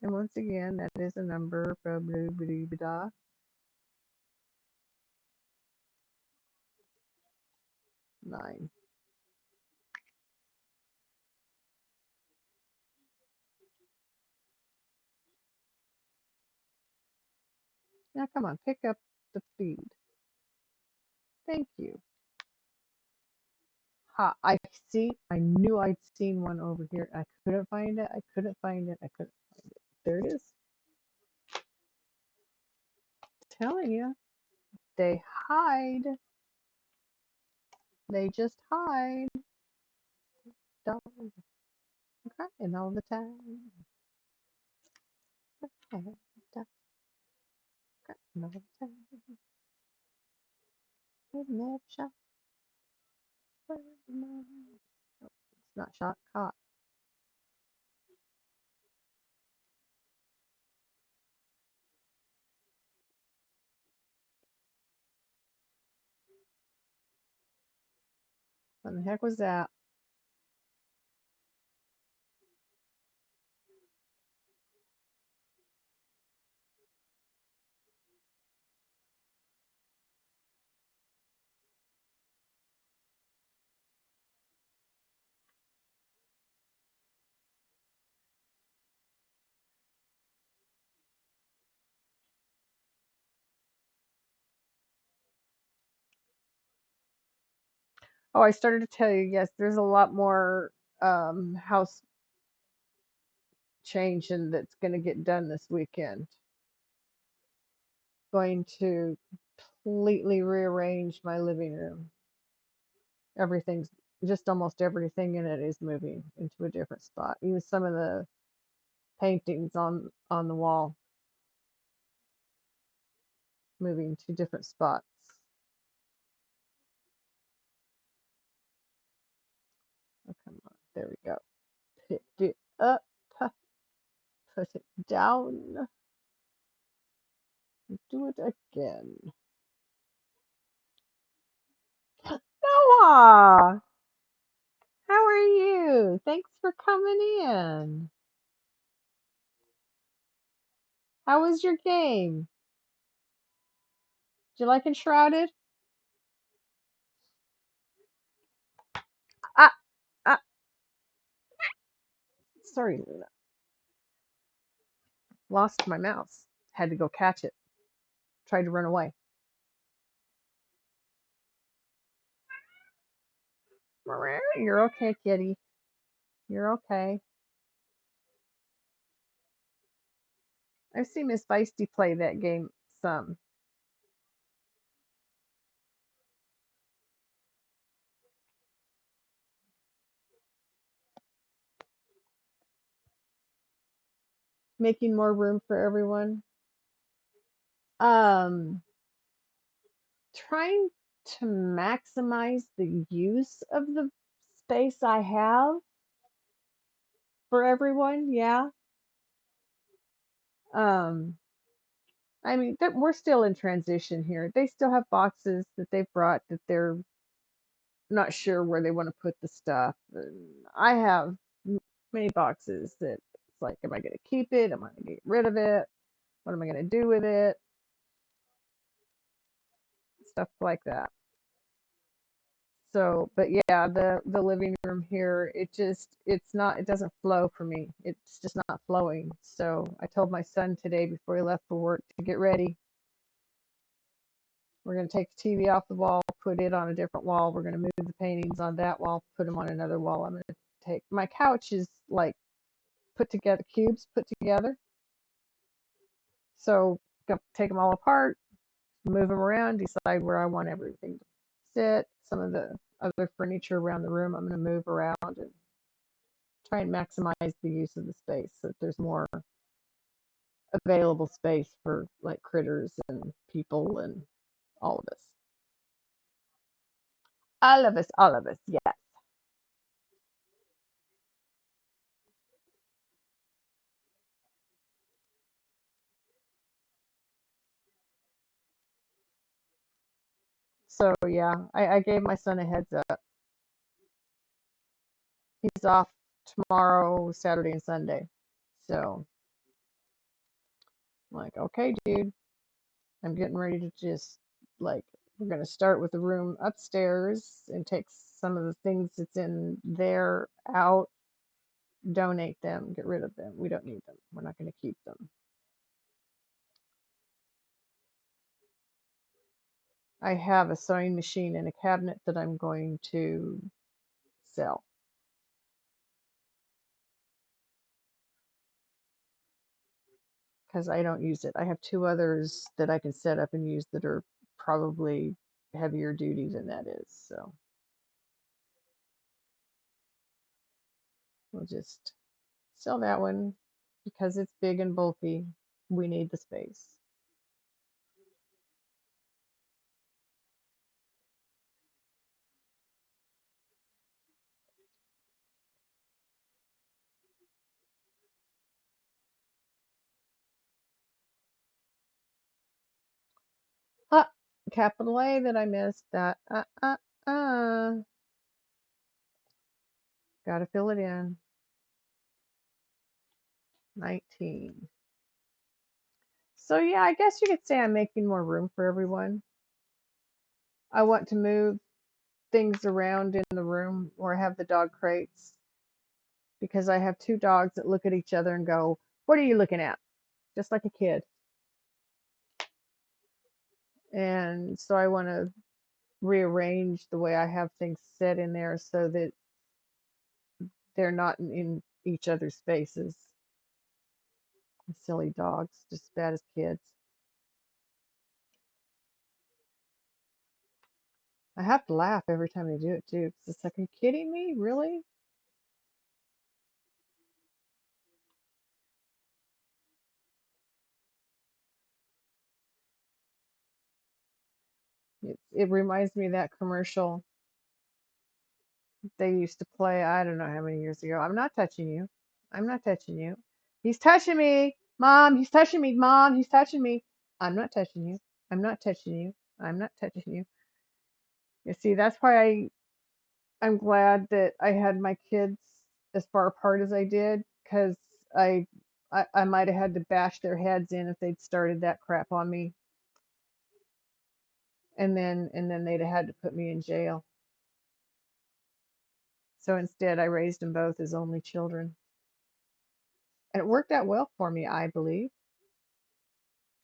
And once again, that is a number, blah, blah, blah, blah, 9. Now, come on, pick up the feed. Thank you. Ha, I see. I knew I'd seen one over here. I couldn't find it. I couldn't find it. I couldn't find it. There it is. Telling you, they hide. They just hide. Don't crying all the time. Crying all the time. Never shot. It's not shot. Caught. What the heck was that? Oh, I started to tell you, yes, there's a lot more house changing that's going to get done this weekend. Going to completely rearrange my living room. Everything's just almost everything in it is moving into a different spot. Even some of the paintings on the wall moving to different spots. Oh, come on. There we go. Pick it up. Put it down. Do it again. Noah! How are you? Thanks for coming in. How was your game? Did you like Enshrouded? Ah, ah, sorry, Luna. Lost my mouse. Had to go catch it. Tried to run away. You're okay, kitty. You're okay. I've seen Miss Feisty play that game some. Making more room for everyone. Um, Trying to maximize the use of the space I have for everyone. Yeah. Um, I mean, we're still in transition here. They still have boxes that they've brought that they're not sure where they want to put the stuff. And I have many boxes that it's like, am I going to keep it? Am I going to get rid of it? What am I going to do with it? Stuff like that. So, but yeah, the living room here, it doesn't flow for me. It's just not flowing. So I told my son today before he left for work to get ready. We're going to take the TV off the wall, put it on a different wall. We're going to move the paintings on that wall, put them on another wall. I'm going to take my couch is like put together, cubes put together. So take them all apart, move them around, decide where I want everything to sit. Some of the other furniture around the room I'm going to move around and try and maximize the use of the space so that there's more available space for like critters and people and all of us. All of us, yeah. So yeah, I gave my son a heads up. He's off tomorrow, Saturday and Sunday. So I'm like, okay, dude, I'm getting ready to just like we're gonna start with the room upstairs and take some of the things that's in there out, donate them, get rid of them. We don't need them. We're not gonna keep them. I have a sewing machine and a cabinet that I'm going to sell because I don't use it. I have two others that I can set up and use that are probably heavier duty than that is. So we'll just sell that one because it's big and bulky. We need the space. Ah, capital A that I missed. That gotta fill it in. 19. So yeah, I guess you could say I'm making more room for everyone. I want to move things around in the room where I have the dog crates because I have two dogs that look at each other and go, "What are you looking at?" Just like a kid. And so I want to rearrange the way I have things set in there so that they're not in each other's faces. Silly dogs, just as bad as kids. I have to laugh every time they do it too. It's like, are you kidding me? Really? It reminds me of that commercial they used to play, I don't know how many years ago. I'm not touching you. I'm not touching you. He's touching me. Mom, he's touching me. Mom, he's touching me. I'm not touching you. I'm not touching you. I'm not touching you. You see, that's why I'm glad that I had my kids as far apart as I did, because I I might have had to bash their heads in if they'd started that crap on me, and then they'd have had to put me in jail. So instead, I raised them both as only children. And it worked out well for me, I believe.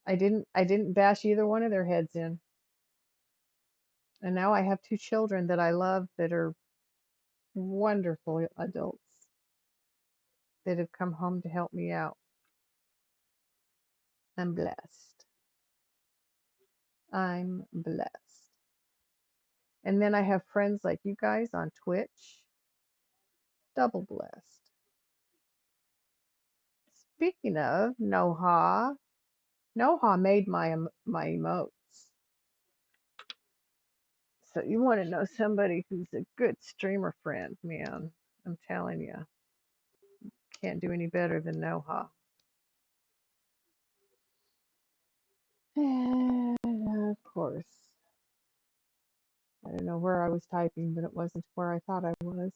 I didn't bash either one of their heads in. And now I have two children that I love that are wonderful adults that have come home to help me out. I'm blessed. I'm blessed. And then I have friends like you guys on Twitch. Double blessed. Speaking of Noha, Noha made my emotes. So you want to know somebody who's a good streamer friend, man. I'm telling you, can't do any better than Noha. And of course, I don't know where I was typing, but it wasn't where I thought I was.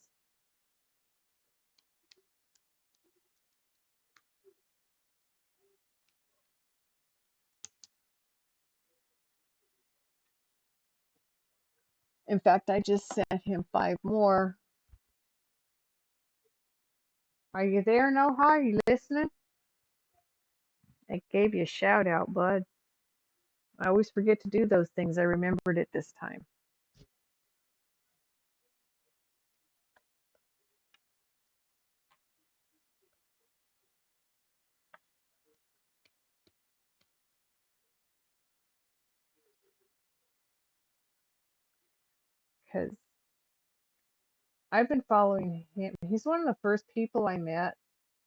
In fact, I just sent him 5 more. Are you there, Noha? Are you listening? I gave you a shout out, bud. I always forget to do those things. I remembered it this time. Because I've been following him. He's one of the first people I met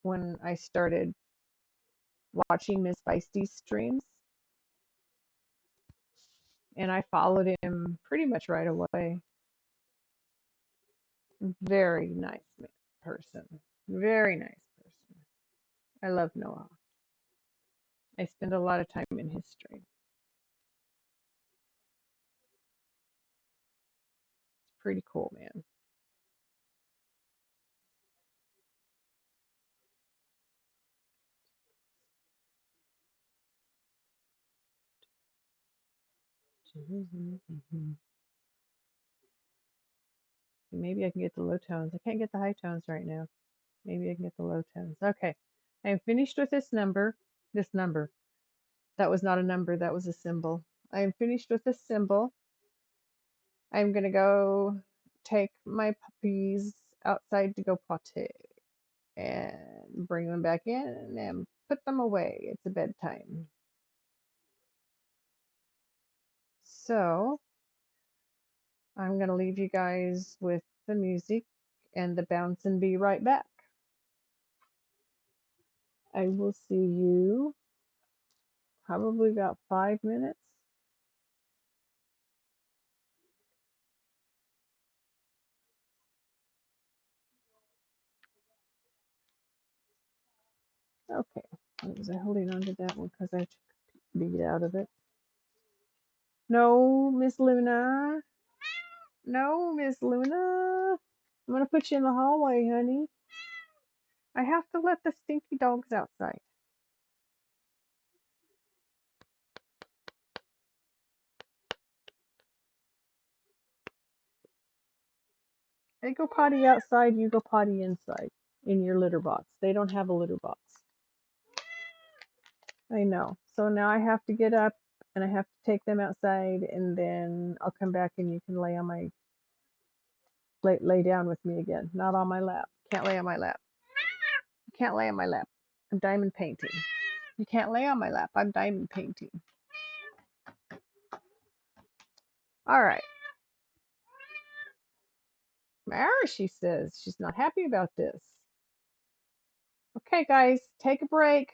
when I started watching Miss Feisty's streams. And I followed him pretty much right away. Very nice person. Very nice person. I love Noah. I spend a lot of time in his stream. It's pretty cool, man. Maybe I can get the low tones. I can't get the high tones right now. Maybe I can get the low tones. Okay. I'm finished with this number. This number. That was not a number, that was a symbol. I am finished with this symbol. I'm going to go take my puppies outside to go potty and bring them back in and put them away. It's a bedtime. So I'm going to leave you guys with the music and the bounce and be right back. I will see you probably about 5 minutes. Okay. Was I holding on to that one because I took a bead out of it? No, Miss Luna. No, Miss Luna. I'm gonna put you in the hallway, honey. I have to let the stinky dogs outside. They go potty outside, you go potty inside in your litter box. They don't have a litter box. I know. So now I have to get up and I have to take them outside and then I'll come back and you can lay on my lay down with me again. Not on my lap. Can't lay on my lap. You can't lay on my lap. I'm diamond painting. You can't lay on my lap. I'm diamond painting. All right. Mara, she says she's not happy about this. Okay, guys, take a break,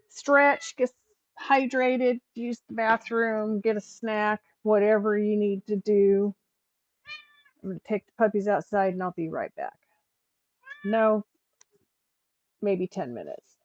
stretch, get hydrated, use the bathroom, get a snack, whatever you need to do. I'm going to take the puppies outside and I'll be right back. No, maybe 10 minutes.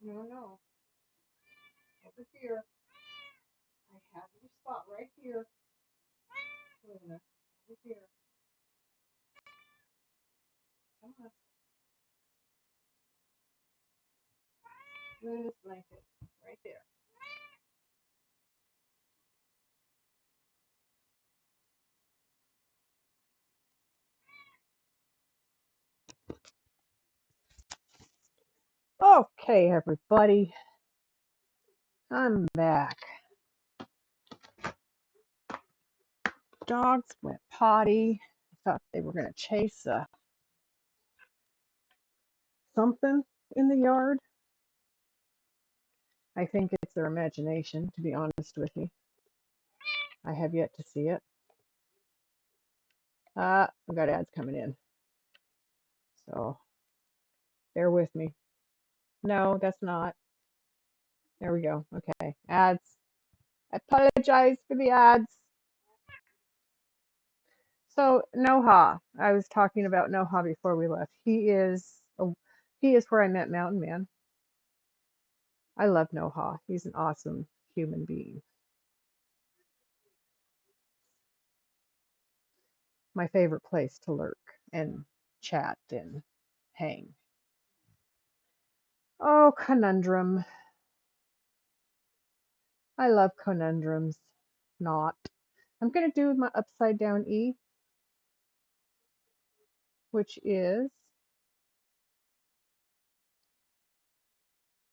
No, no. Over here. I have your spot right here. Luna. Over here. Come on. Luna's blanket. Right there. Okay, everybody. I'm back. Dogs went potty. Thought they were going to chase something in the yard. I think it's their imagination, to be honest with you. I have yet to see it. I've got ads coming in. So bear with me. No, that's not. There we go. Okay. Ads. I apologize for the ads. So Noha, I was talking about Noha before we left. He is where I met Mountain Man. I love Noha. He's an awesome human being. My favorite place to lurk and chat and hang. Oh, conundrum. I love conundrums. Not. I'm going to do my upside down E, which is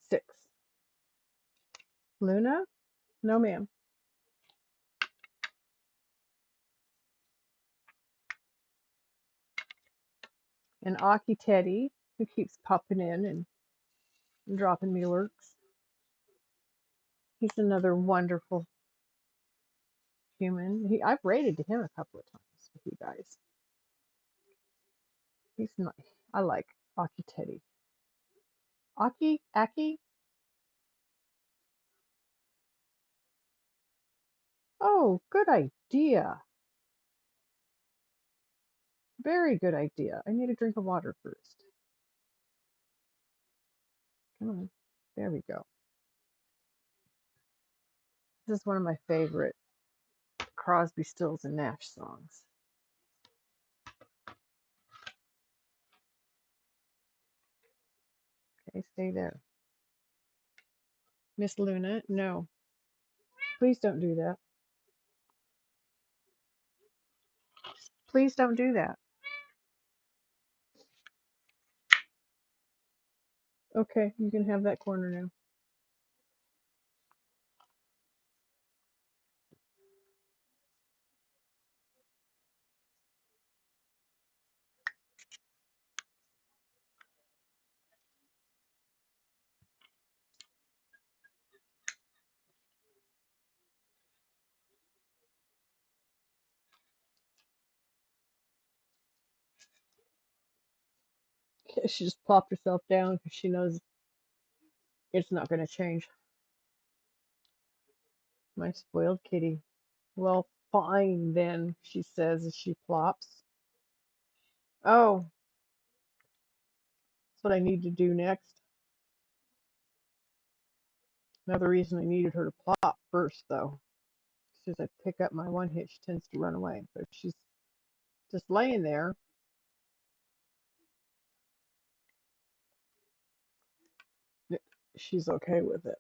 6. Luna? No, ma'am. And Aki Teddy, who keeps popping in and dropping me lurks. He's another wonderful human. I've rated to him a couple of times with you guys. He's nice. I like Aki Teddy. Aki? Oh, good idea. Very good idea. I need a drink of water first. Come on. There we go. This is one of my favorite Crosby, Stills, and Nash songs. Okay, stay there. Miss Luna, no. Please don't do that. Please don't do that. Okay, you can have that corner now. She just plopped herself down because she knows it's not going to change. My spoiled kitty. Well, fine then, she says as she plops. Oh, that's what I need to do next. Another reason I needed her to plop first, though. As soon as I pick up my one hit, she tends to run away. But if she's just laying there, she's okay with it.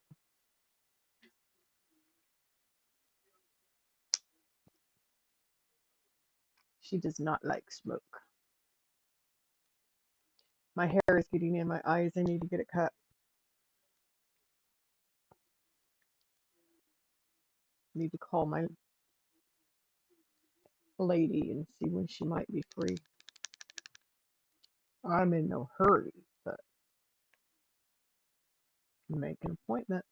She does not like smoke. My hair is getting in my eyes. I need to get it cut. I need to call my lady and see when she might be free. I'm in no hurry, but make an appointment.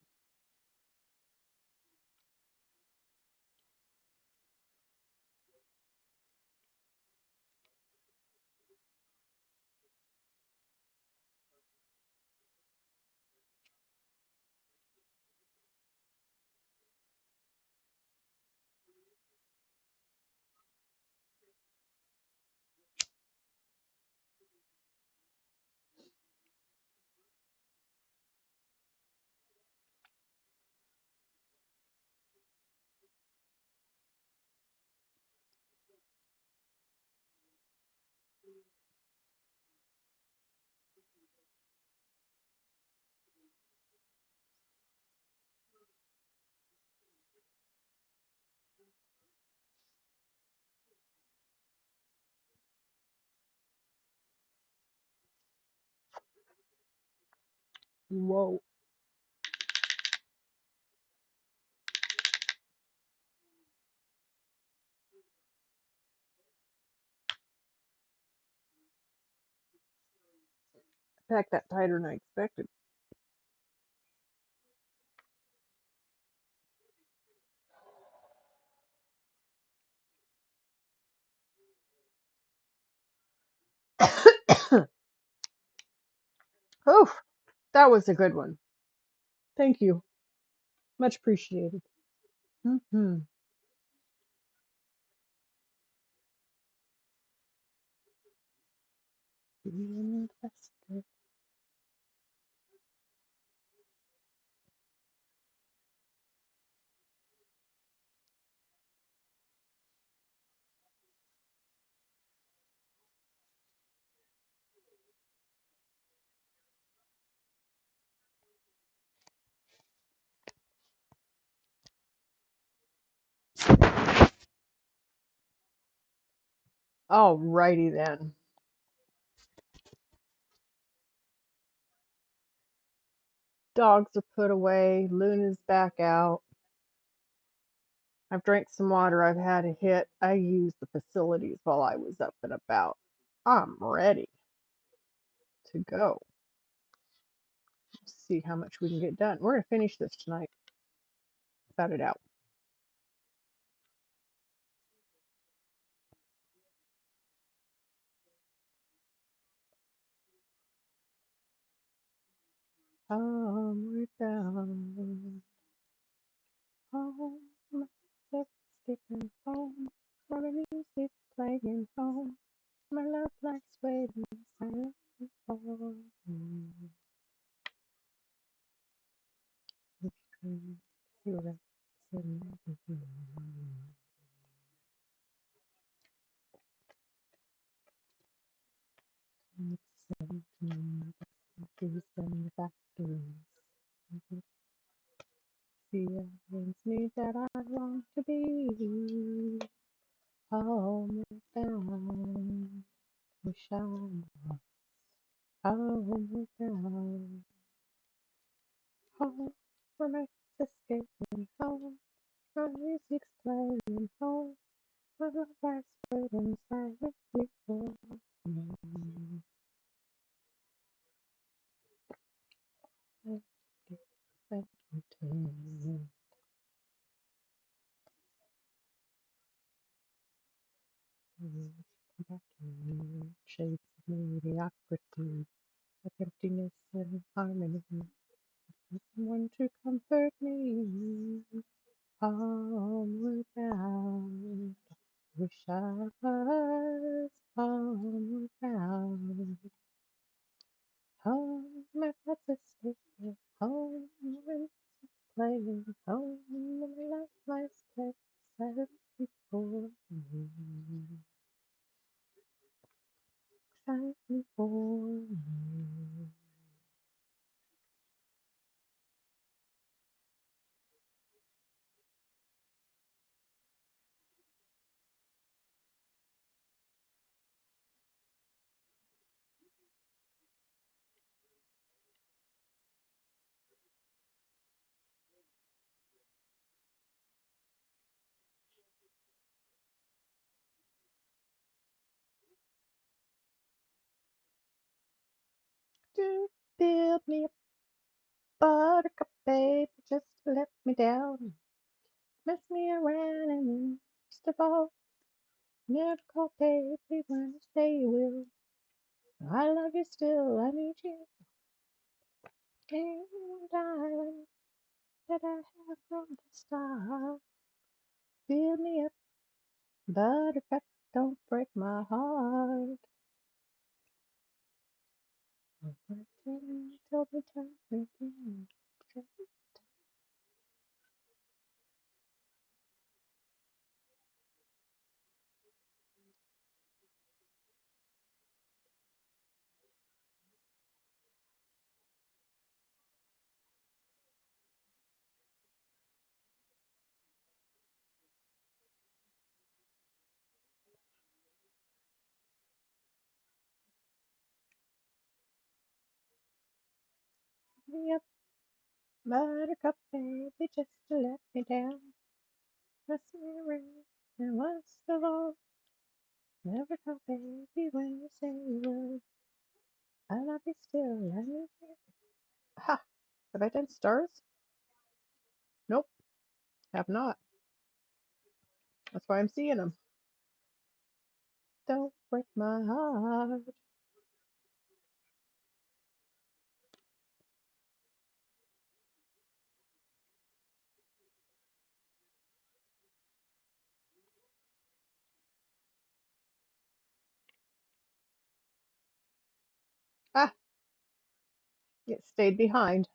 Whoa. Packed that tighter than I expected. Oof, that was a good one. Thank you. Much appreciated. Hmm. Alrighty then. Dogs are put away. Luna's back out. I've drank some water. I've had a hit. I used the facilities while I was up and about. I'm ready to go. See how much we can get done. We're going to finish this tonight. Got it out. Homeward bound. Home. Just skipping home. While the music's playing home. My love lies waiting silently for me. It's true. Feel that sudden it's 17. Factories and the factories. Feelings me that I long to be homeward bound. Wish I was homeward bound. Home where my escaping home. My music's playing home. My life's waiting silently for me. Thank you, back to you. Shades of mediocrity, of emptiness and harmony. Someone to comfort me. Homeward bound. Wish I was homeward bound. Home, my heart's escaping. Home, when it's playing. Home, my life lies playing silently for me. Silently for me. Do build me a buttercup, baby, just to let me down. Mess me around and then, most of all, never call baby when you say you will. I love you still, I need you. And darling, that I have from the start. Build me up, buttercup, don't break my heart. Tell me, tell me, tell me. Build me up, buttercup, baby, just to let me down. Mess me around, and worst of all, never call baby when you say you will. I love you still, I need you. Ha! Have I done stars? Nope, have not. That's why I'm seeing them. Don't break my heart. Ah, it stayed behind.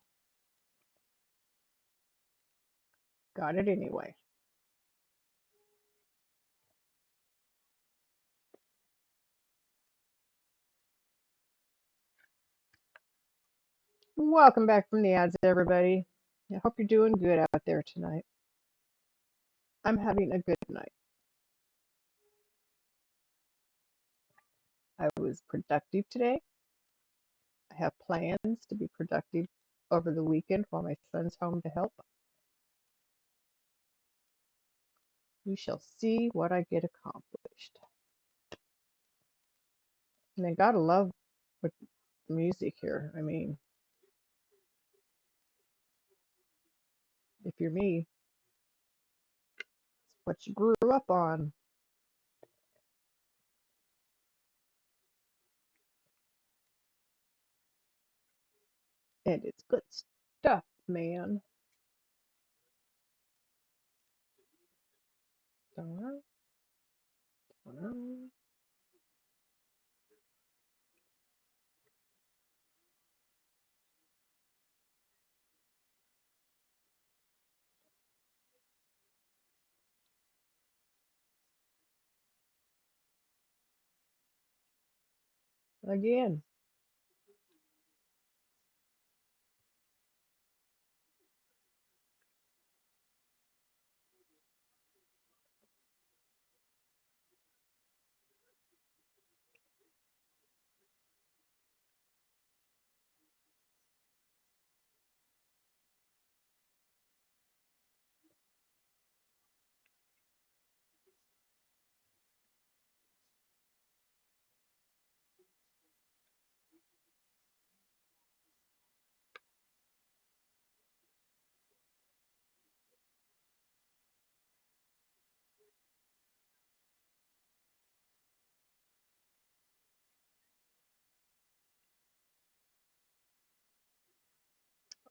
Got it anyway. Welcome back from the ads, everybody. I hope you're doing good out there tonight. I'm having a good night. I was productive today. I have plans to be productive over the weekend while my son's home to help. We shall see what I get accomplished. And I gotta love what the music here. I mean, if you're me, it's what you grew up on. And it's good stuff, man. Darn, darn. Again.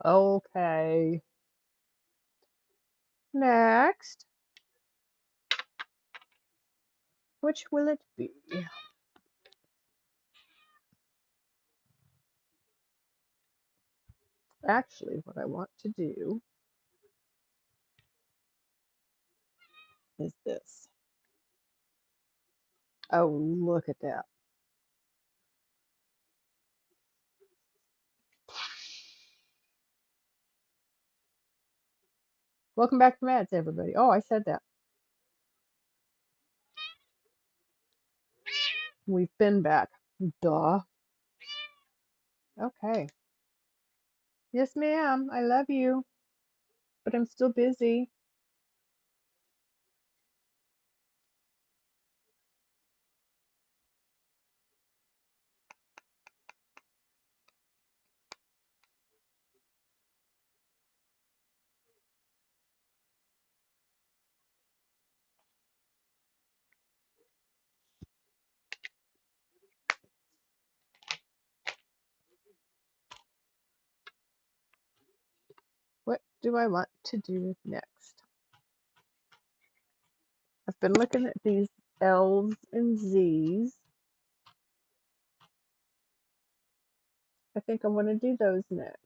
Okay. Next. Which will it be? Actually, what I want to do is this. Oh, look at that. Welcome back from ads, everybody. Oh, I said that. We've been back. Duh. Okay. Yes, ma'am. I love you, but I'm still busy. do I want to do next? I've been looking at these L's and Z's. I think I want to do those next.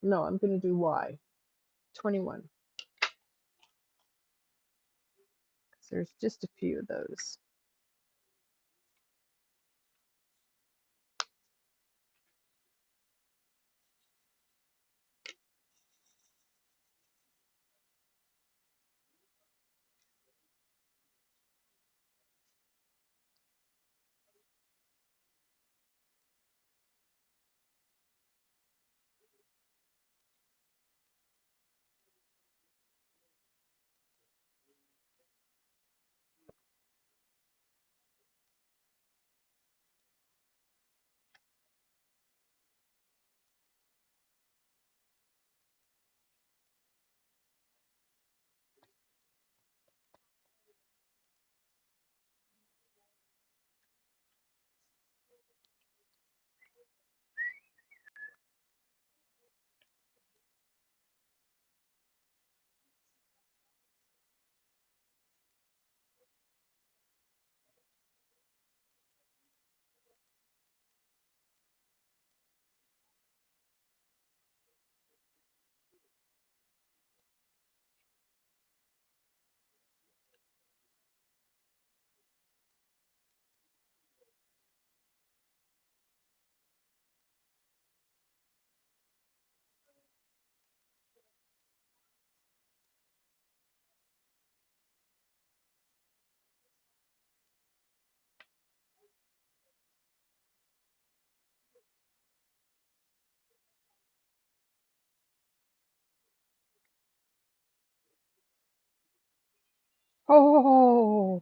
No, I'm going to do Y, 21. 'Cause there's just a few of those. Oh,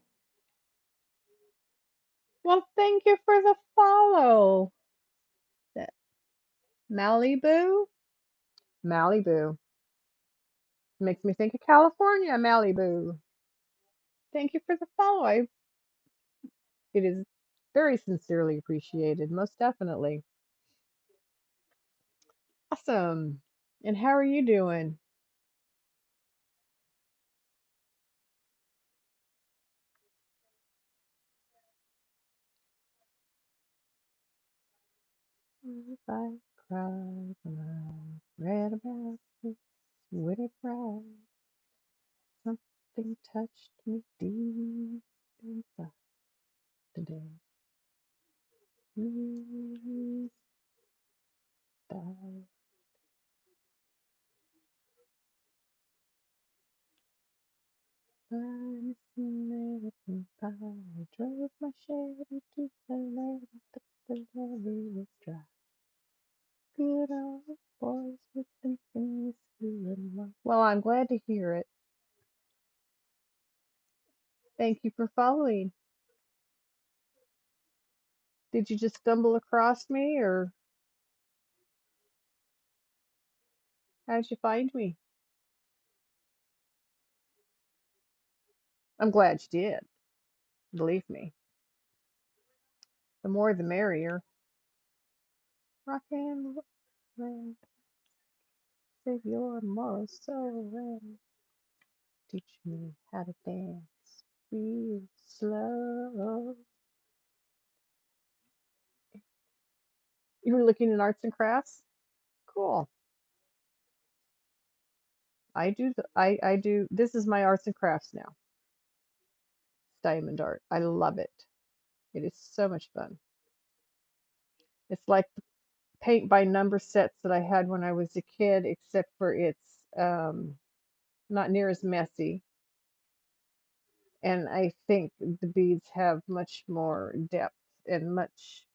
well, thank you for the follow. That Malibu? Malibu. Makes me think of California, Malibu. Thank you for the follow. It is very sincerely appreciated, most definitely. Awesome. And how are you doing? If I cried when I read about this wicked pride, something touched me deep inside today. Please die. By American Pie, drove my Chevy to the lake, but the levee was dry. Good old boys were thinking whiskey and wine. Well, I'm glad to hear it. Thank you for following. Did you just stumble across me, or how'd you find me? I'm glad you did. Believe me, the more the merrier. Rock and roll, save your moral soul. Teach me how to dance real slow. You were looking at arts and crafts? Cool. I do this is my arts and crafts now. Diamond art. I love it. It is so much fun. It's like the paint by number sets that I had when I was a kid, except for it's not near as messy. And I think the beads have much more depth and much.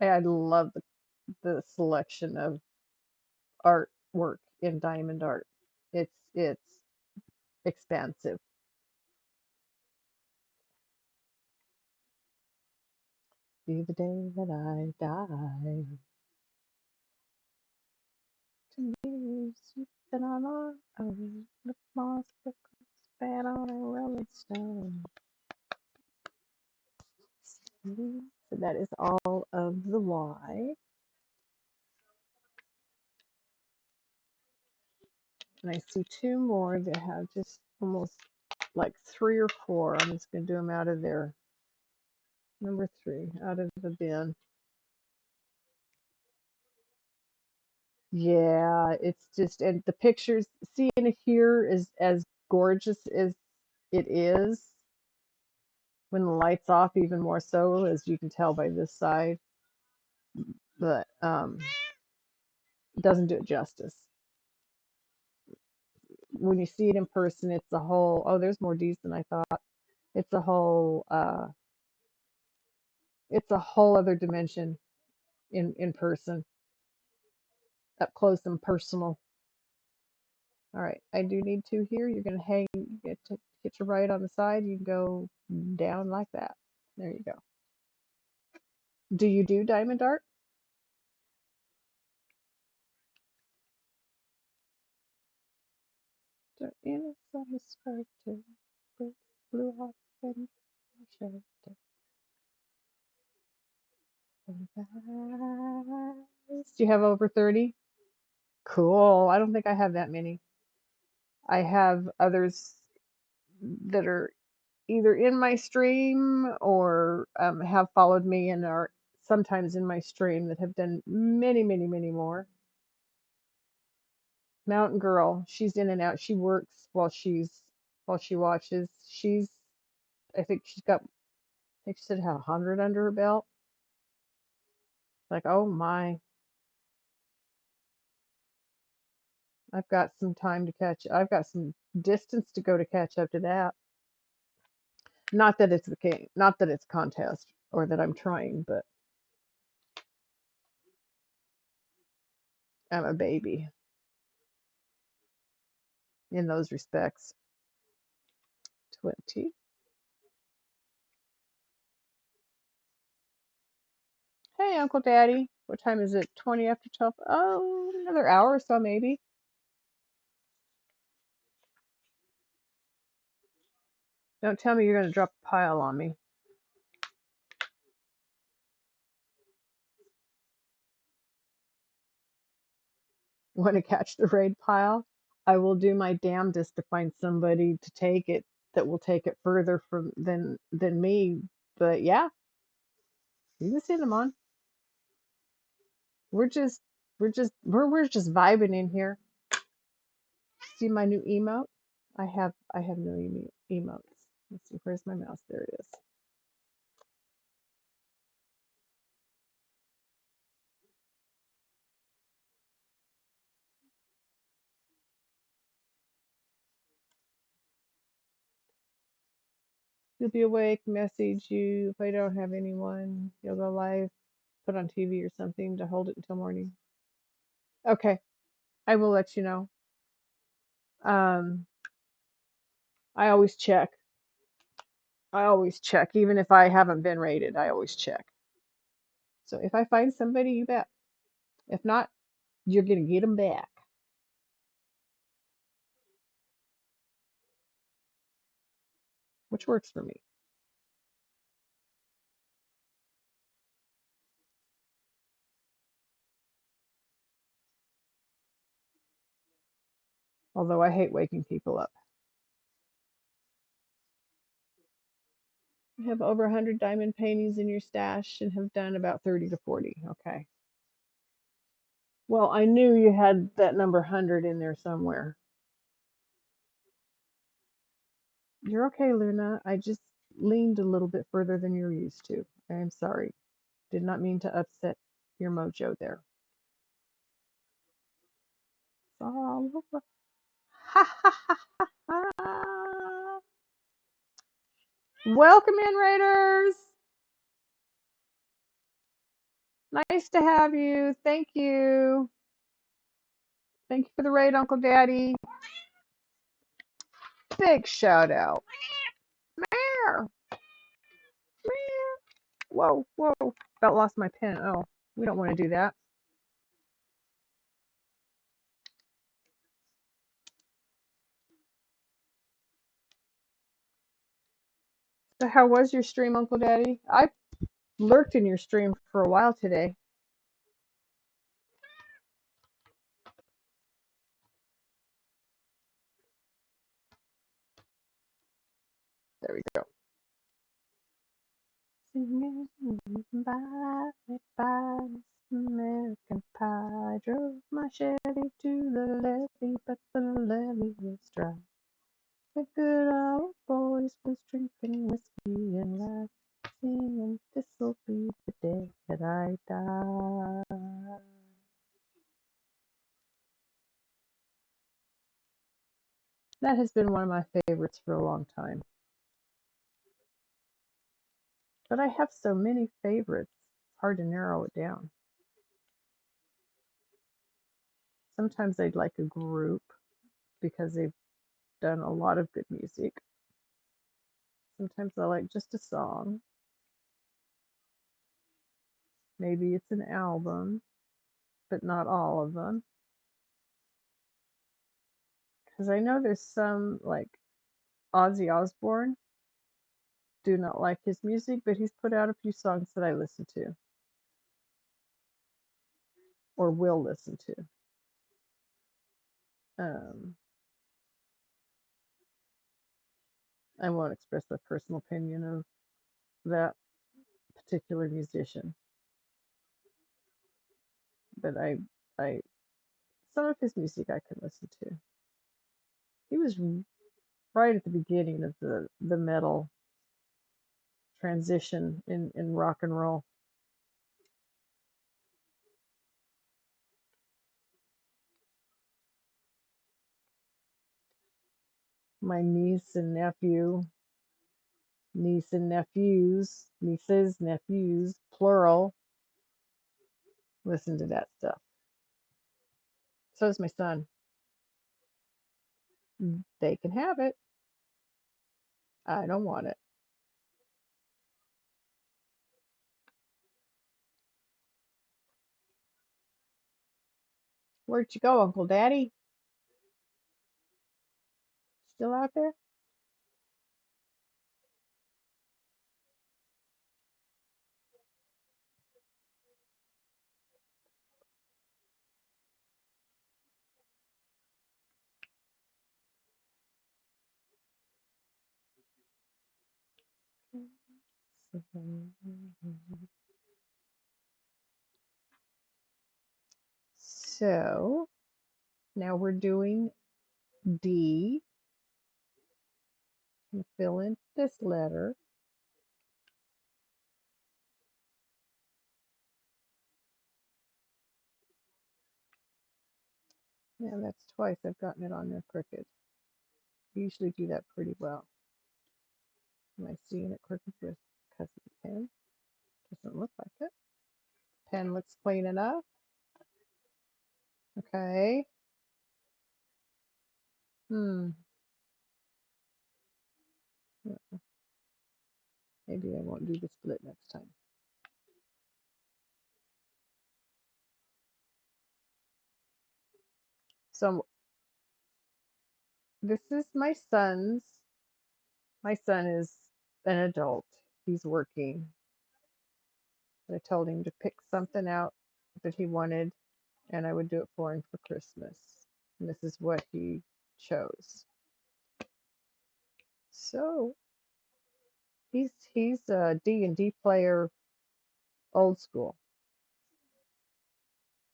I love the selection of artwork in diamond art. It's expansive. Be the day that I die. To me, sleeping on our own, the moss spat on a rolling stone. So that is all of the Y. see two more that have just almost like 3 or 4. I'm just going to do them out of there. Number 3, out of the bin. Yeah, it's just, and the pictures, seeing it here is as gorgeous as it is. When the light's off, even more so, as you can tell by this side. But it doesn't do it justice. When you see it in person, it's a whole, oh, there's more D's than I thought. It's a whole, it's a whole other dimension in person, up close and personal. All right, I do need 2 here. You're gonna hang, get your right on the side. You can go down like that. There you go. Do you do diamond art? The inside skirt, blue heart and shelter. Do you have over 30? Cool. I don't think I have that many. I have others that are either in my stream or have followed me and are sometimes in my stream that have done many, many, many more. Mountain Girl, she's in and out. She works while she watches. I think she said had 100 under her belt. Like, oh my, I've got some time to catch. I've got some distance to go to catch up to that. Not that it's the case, not that it's a contest or that I'm trying, but I'm a baby in those respects. 20. Hey, Uncle Daddy. What time is it? 20 after 12. Oh, another hour or so, maybe. Don't tell me you're going to drop a pile on me. Want to catch the raid pile? I will do my damnedest to find somebody to take it that will take it further from than me. But yeah, you can send them on. We're just we're just vibing in here. See my new emote? I have no emotes. Let's see, where's my mouse? There it is. You'll be awake, message you. If I don't have anyone, you'll go live, put on TV or something to hold it until morning. Okay, I will let you know. Um, I always check. I always check, even if I haven't been rated. I always check. So if I find somebody, you bet. If not, you're gonna get them back, which works for me. Although I hate waking people up. You have over 100 diamond paintings in your stash and have done about 30 to 40. Okay. Well, I knew you had that number 100 in there somewhere. You're okay, Luna. I just leaned a little bit further than you're used to. I am sorry. Did not mean to upset your mojo there. All over. Ha ha ha ha ha. Welcome in, Raiders. Nice to have you. Thank you. Thank you for the raid, Uncle Daddy. Big shout out. Meow. Meow. Whoa, whoa. About lost my pen. Oh, we don't want to do that. So how was your stream, Uncle Daddy? I lurked in your stream for a while today. There we go. Singing bye bye, American Pie. Drove my Chevy to the levee, but the levee was dry. The good old boys was drinking whiskey and rye, singing, "This'll be the day that I die." That has been one of my favorites for a long time. But I have so many favorites, it's hard to narrow it down. Sometimes I'd like a group because they've done a lot of good music. Sometimes I like just a song. Maybe it's an album, but not all of them. Because I know there's some, like Ozzy Osbourne, do not like his music, but he's put out a few songs that I listen to or will listen to. I won't express a personal opinion of that particular musician, but I, some of his music I can listen to. He was right at the beginning of the metal transition in rock and roll. My niece and nephews, nieces, nephews, plural, listen to that stuff. So does my son. They can have it. I don't want it. Where'd you go, Uncle Daddy? Still out there? So now we're doing D. And fill in this letter. Yeah, that's twice I've gotten it on there crooked. I usually do that pretty well. Am I seeing it crooked with because of the pen? Doesn't look like it. Pen looks clean enough. Okay. Hmm. Maybe I won't do the split next time. So this is my son's. My son is an adult. He's working. I told him to pick something out that he wanted, and I would do it for him for Christmas. And this is what he chose. So he's a D&D player, old school.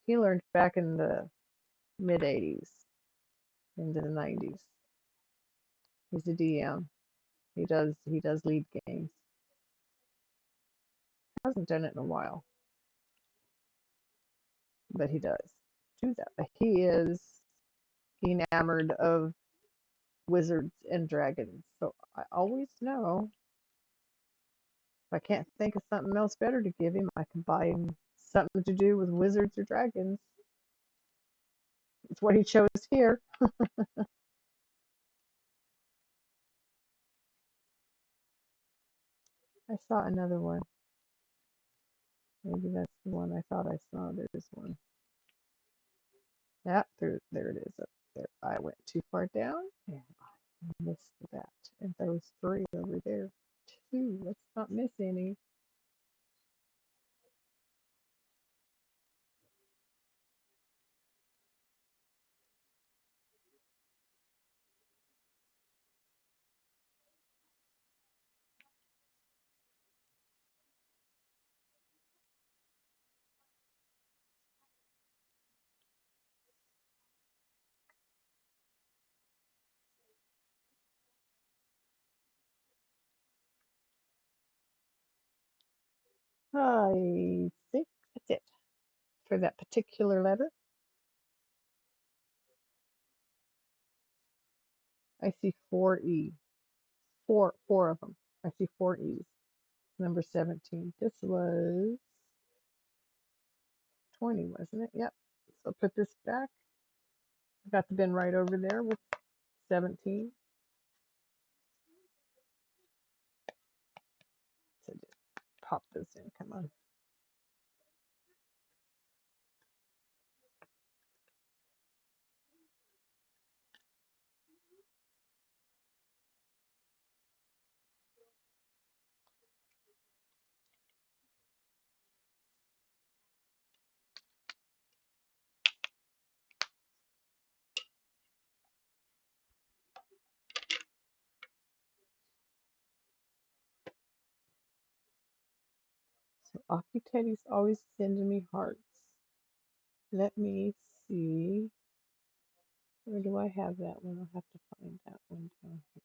He learned back in the mid '80s into the '90s. He's a DM. He does lead games. Hasn't done it in a while, but he does do that. But he is enamored of wizards and dragons. So I always know if I can't think of something else better to give him, I can buy him something to do with wizards or dragons. It's what he chose here. I saw another one. Maybe that's the one I thought I saw. There's one. Yeah, there it is up there. I went too far down and I missed that. And those three over there. Two. Let's not miss any. I think that's it for that particular letter. I see four E. Four of them. I see four E's. Number 17. This was 20, wasn't it? Yep. So put this back. I got the bin right over there with 17. So just pop those in. Come on. So Akiteti's always sending me hearts. Let me see. Where do I have that one? I'll have to find that one down here.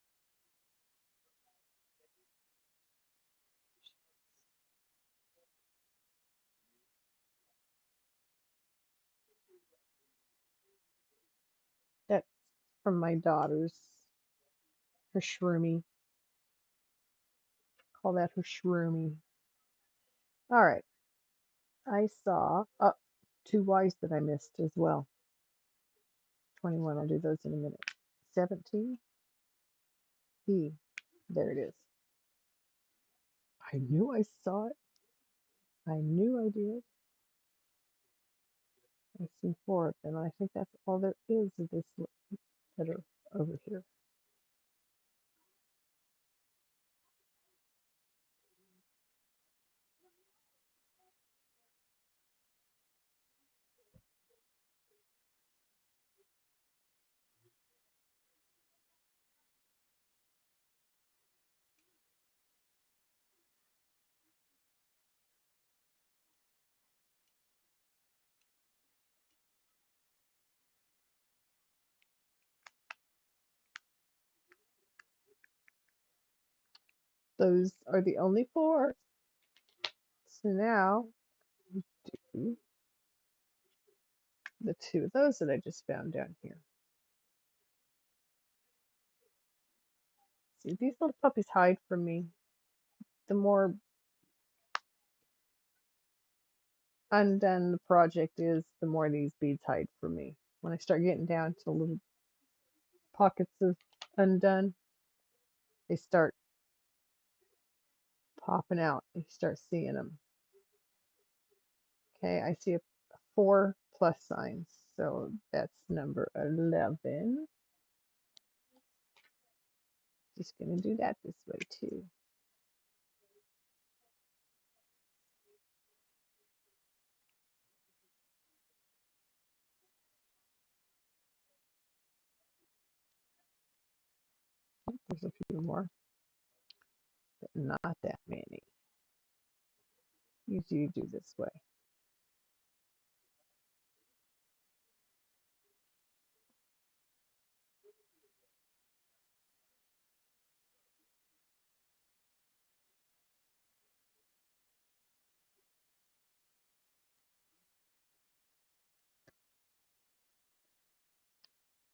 That's from my daughter's. Her shroomy. Call that her shroomy. All right. I saw two Y's that I missed as well. 21. I'll do those in a minute. 17. E. There it is. I knew I saw it. I knew I did. I've seen four of them. I think that's all there is of this letter over here. Those are the only four. So now do the two of those that I just found down here. See, these little puppies hide from me. The more undone the project is, the more these beads hide from me. When I start getting down to little pockets of undone, they start popping out. You start seeing them. Okay, I see a 4 plus signs, so that's number 11. Just gonna do that this way too. There's a few more, but not that many. Usually you do this way.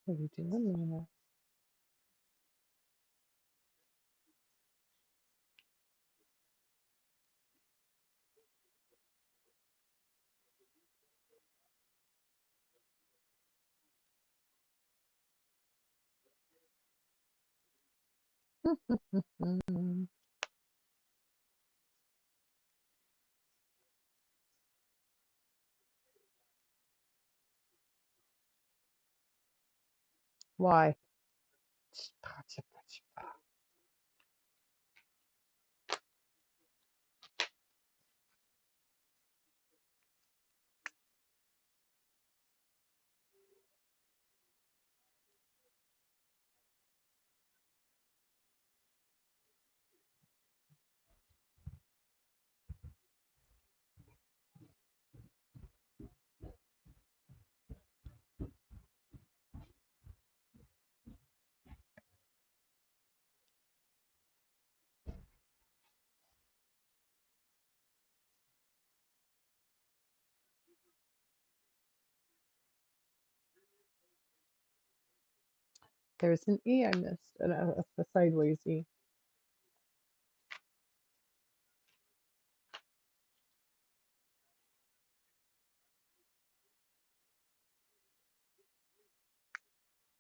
What are you doing, Luna? Why? There's an E I missed, and a sideways E.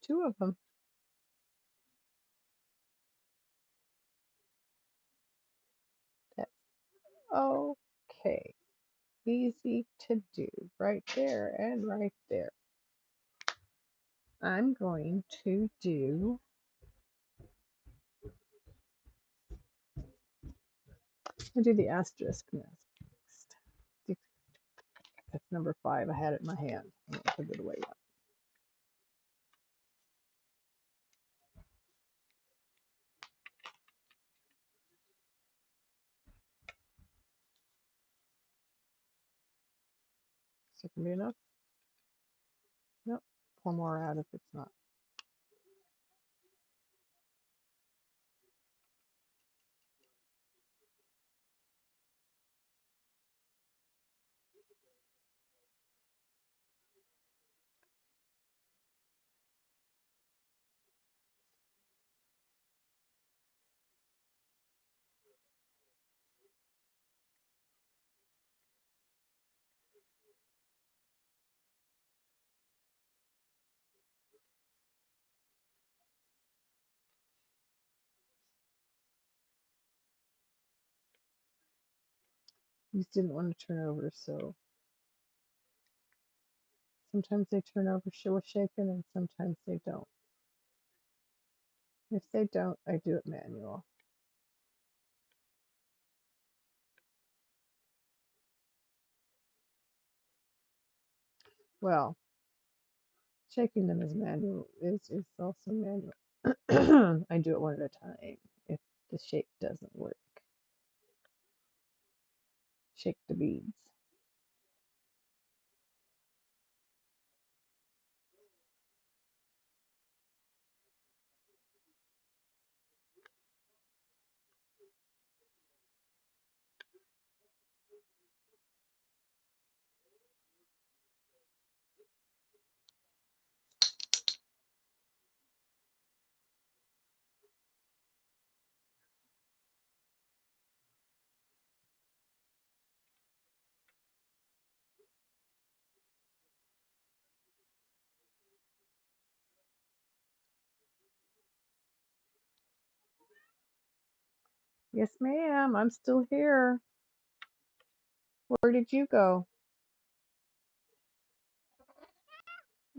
Two of them. That's okay. Easy to do. Right there and right there. I'm going to do, I'll do the asterisk next. That's number 5. I had it in my hand. I'm going to put it away. Is it going to be enough? Nope. Pour more out if it's not. You just didn't want to turn over, so sometimes they turn over with shaken and sometimes they don't. If they don't, I do it manual. Well, shaking them is manual is also manual. I do it one at a time if the shake doesn't work. Shake the beads. Yes, ma'am. I'm still here. Where did you go?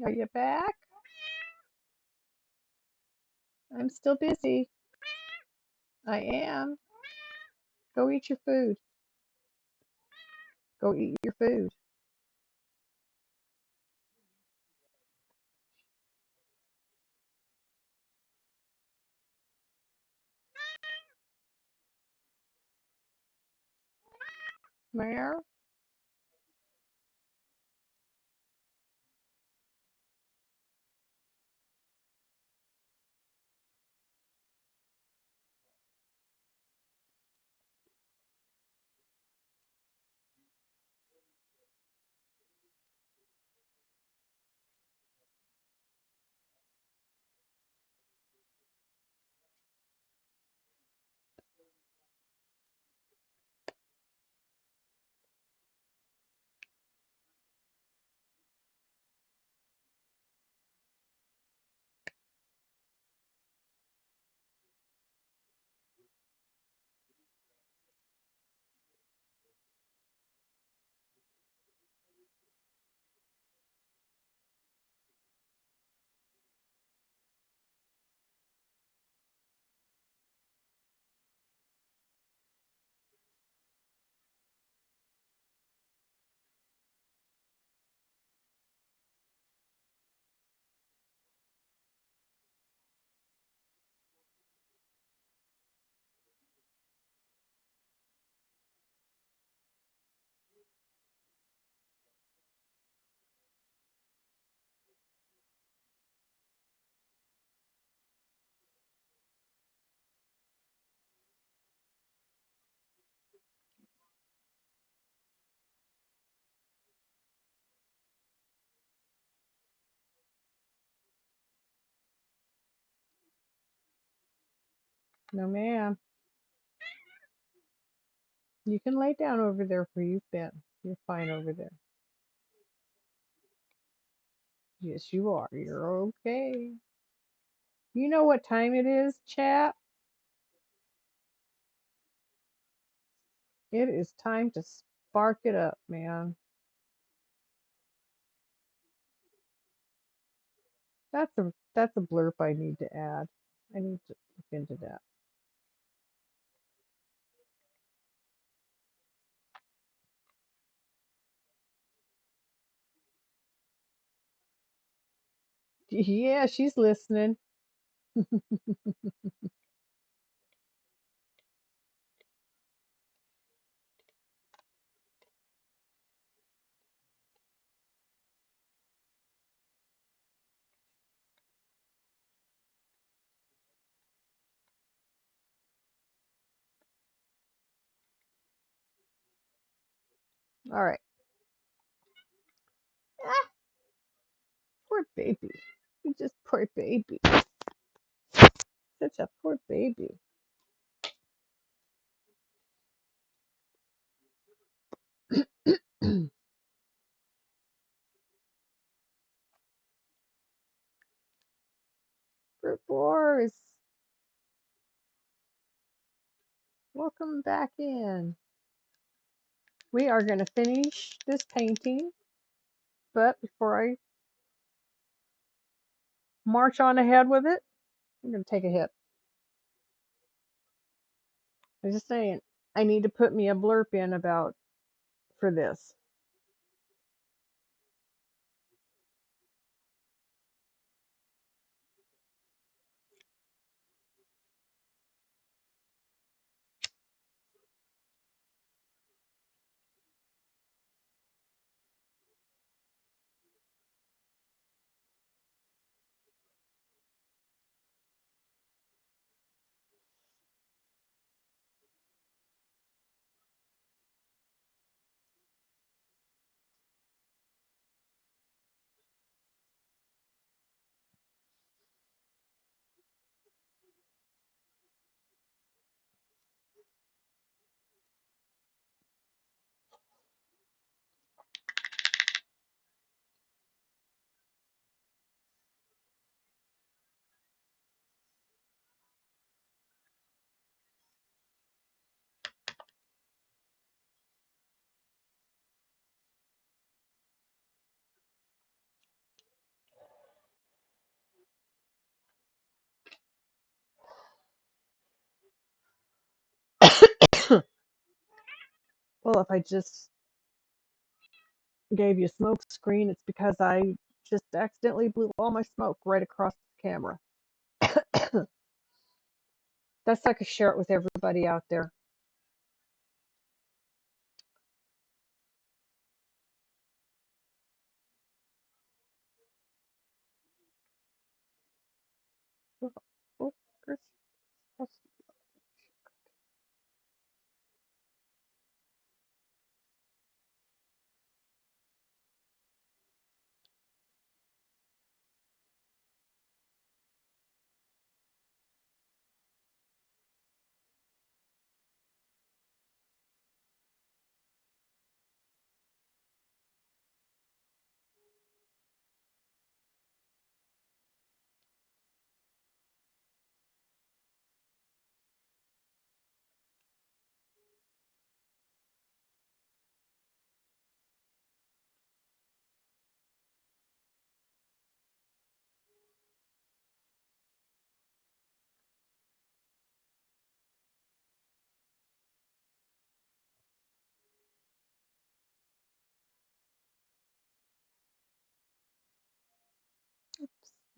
Are you back? I'm still busy. I am. Go eat your food. Go eat your food. Where? No, ma'am. You can lay down over there where you've been. You're fine over there. Yes, you are. You're okay. You know what time it is, chat? It is time to spark it up, man. That's a blurb I need to add. I need to look into that. Yeah, she's listening. All right. Ah, poor baby. You just poor baby. Such a poor baby. Brute Force, welcome back in. We are going to finish this painting, but before I march on ahead with it, I'm going to take a hit. I'm just saying, I need to put me a blurb in about for this. Well, if I just gave you a smoke screen, it's because I just accidentally blew all my smoke right across the camera. That's so I could share it with everybody out there. Oh, oh, Chris,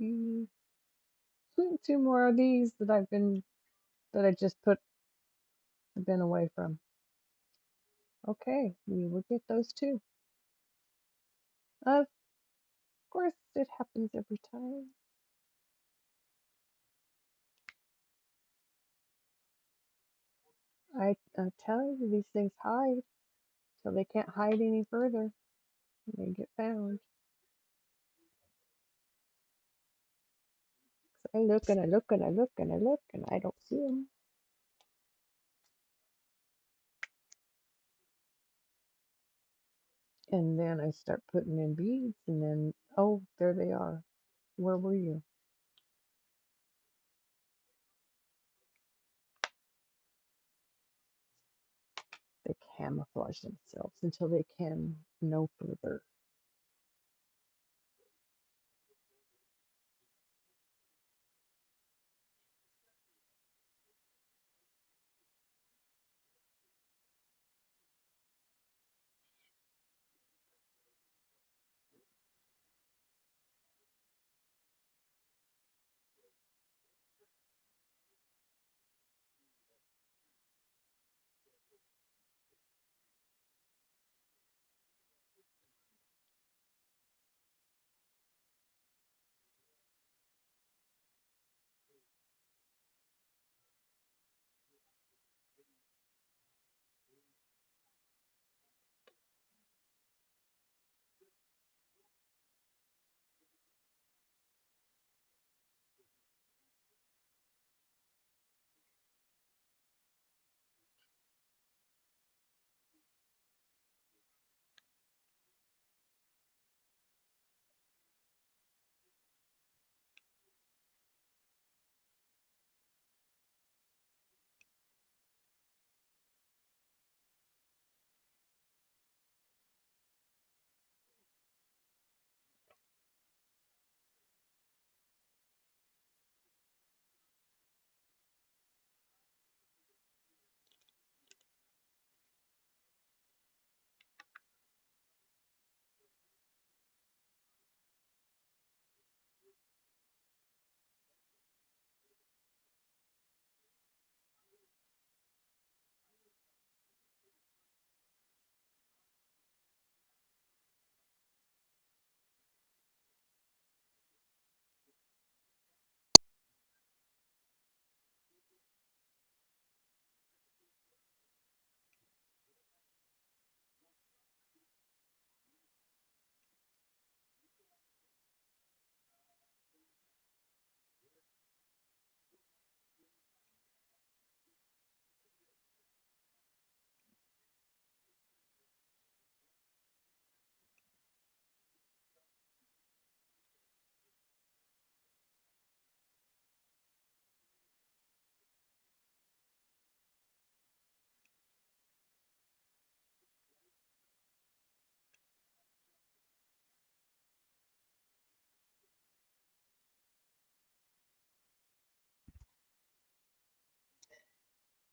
mm, two more of these that I just put the bin away from. Okay, we will get those too. Of course, it happens every time. I tell you, these things hide till they can't hide any further. And they get found. So I look and I look and I look and I look and I don't see them. And then I start putting in beads, and then, oh, there they are. Where were you? They camouflage themselves until they can no further.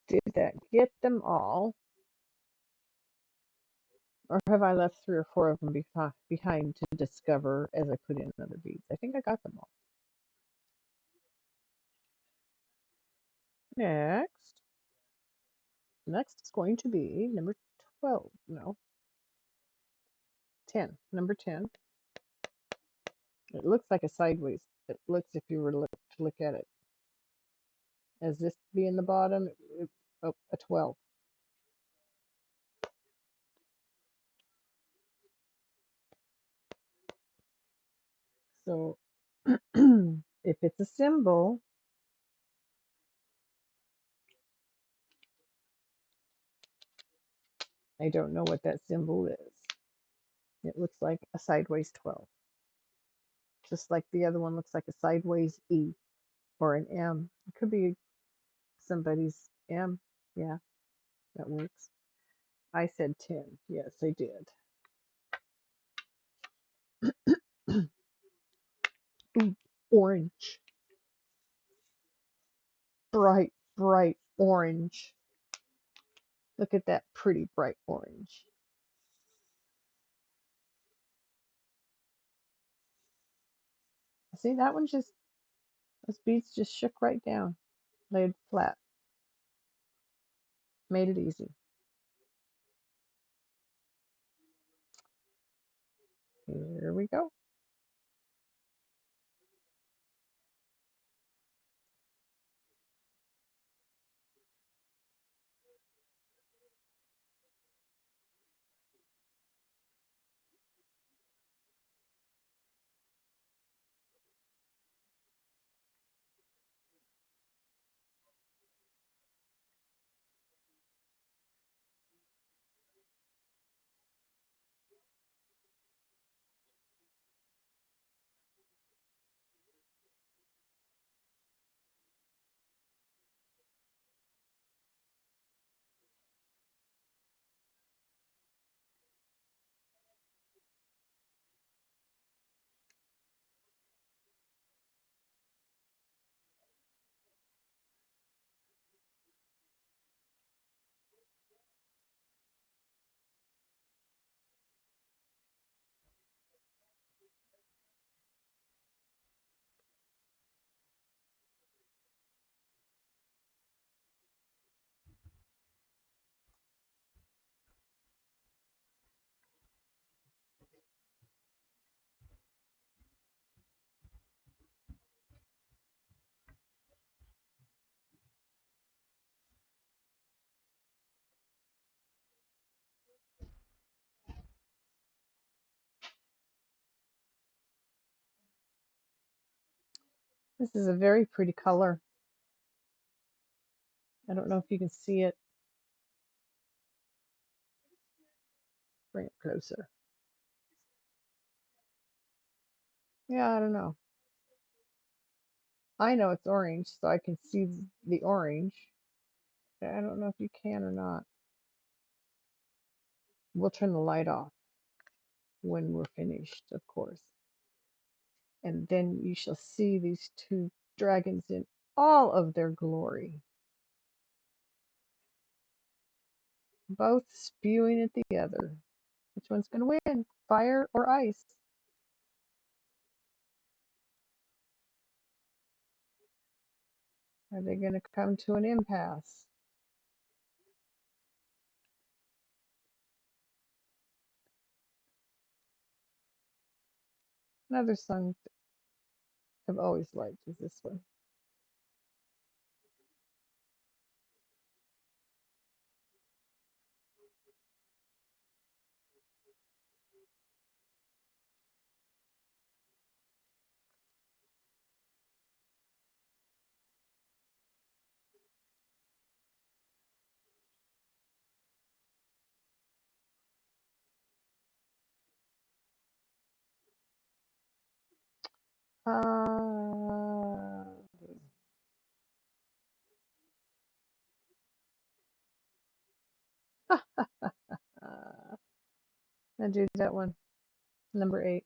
Did that get them all? Or have I left 3 or 4 of them behind to discover as I put in other beads? I think I got them all. Next. Next is going to be number 12. No, 10. Number 10. It looks like a sideways. It looks, if you were to look at it, as this being the bottom, oh, a 12. So if it's a symbol, I don't know what that symbol is. It looks like a sideways 12. Just like the other one looks like a sideways E or an M. It could be somebody's M. Yeah, that works. I said 10. Yes, I did. Ooh, orange. Bright, bright orange. Look at that pretty bright orange. See, that one just, those beads just shook right down, laid flat, made it easy. Here we go. This is a very pretty color. I don't know if you can see it. Bring it closer. Yeah, I don't know. I know it's orange, so I can see the orange. I don't know if you can or not. We'll turn the light off when we're finished, of course. And then you shall see these two dragons in all of their glory, both spewing at the other. Which one's going to win, fire or ice? Are they going to come to an impasse? Another song I've always liked is this one. Uh, I do that one. Number 8.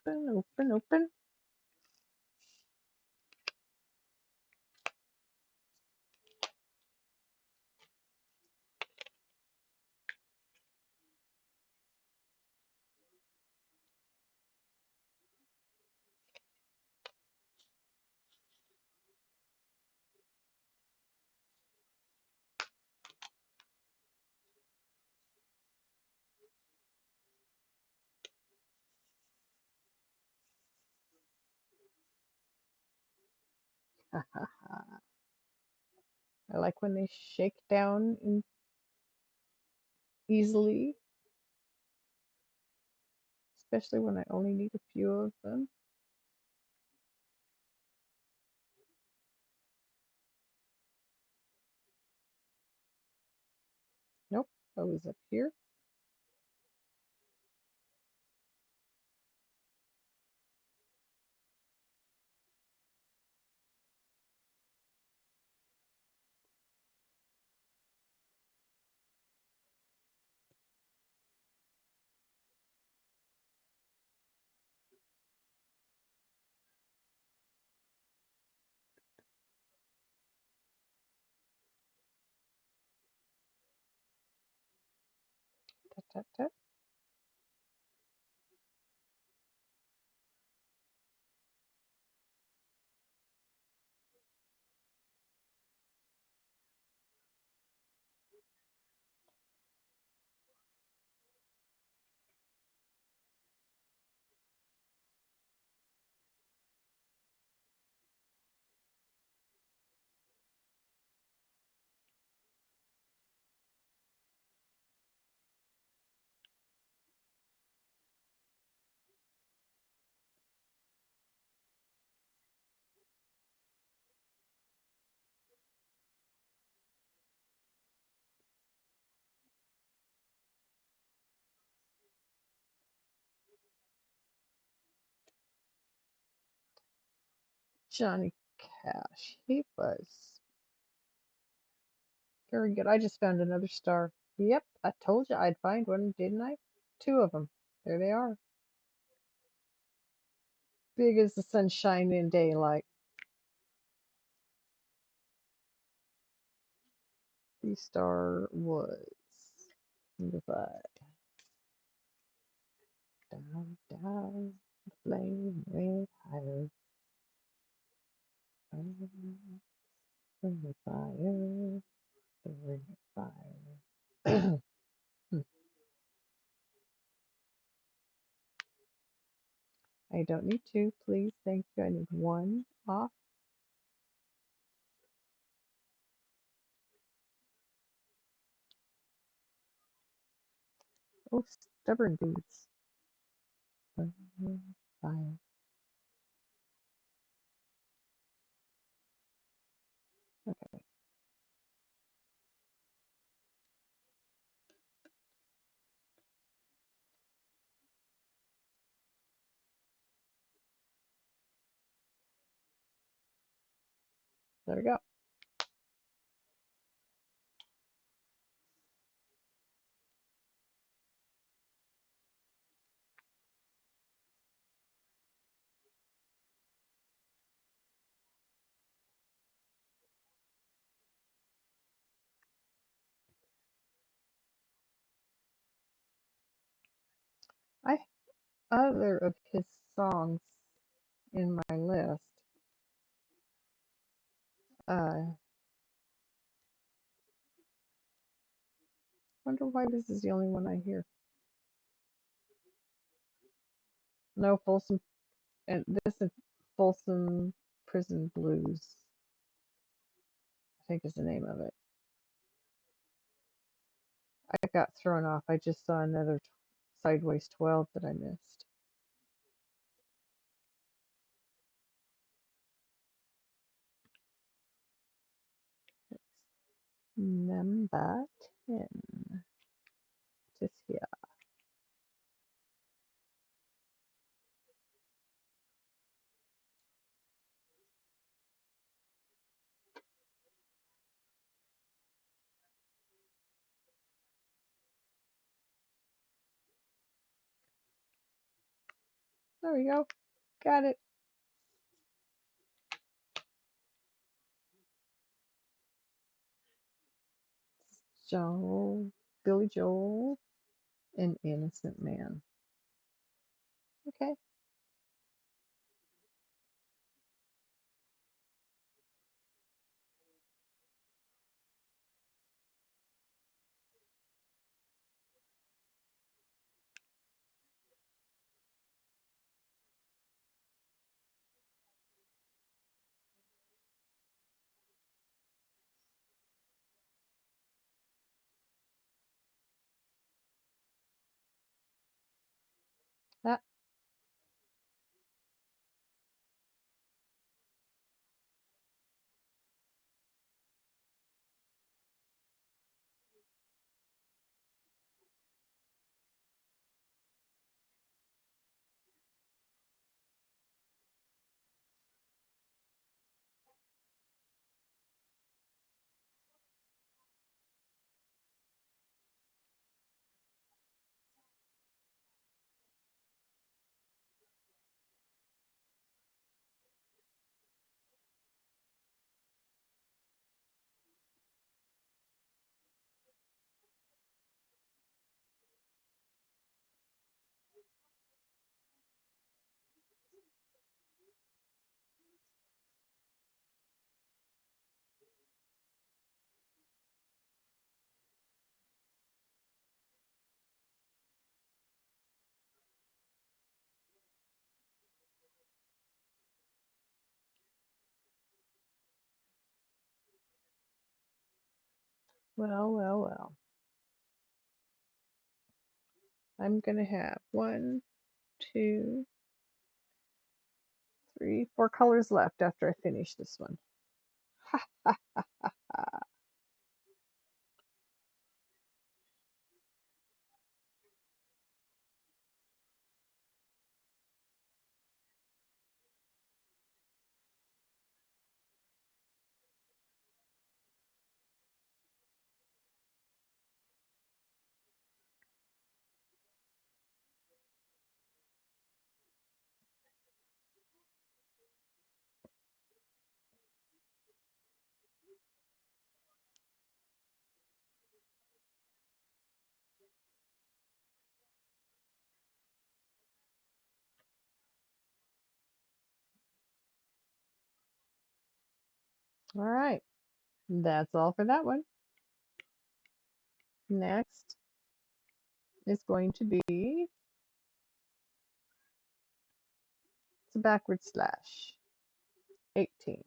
Open, open, open. I like when they shake down easily, especially when I only need a few of them. Nope, I was up here. Tap, tap, tap. Johnny Cash. He was very good. I just found another star. Yep, I told you I'd find one, didn't I? 2 of them. There they are. Big as the sunshine in daylight. The star was number 5. Down, down, the flame went higher. From the fire. Three, five. I don't need two, please. Thank you. I need one off. Oh, stubborn beads. One, five. Okay, there we go. I have other of his songs in my list. Wonder why this is the only one I hear. No, Folsom, and this is Folsom Prison Blues, I think is the name of it. I got thrown off. I just saw another Sideways 12 that I missed. Number 10. Just here. There we go. Got it. Joel, Billy Joel, an innocent man. Okay. That. Well, well, well. I'm gonna have one, two, three, four colors left after I finish this one. All right. That's all for that one. Next is going to be, it's a backward slash, 18.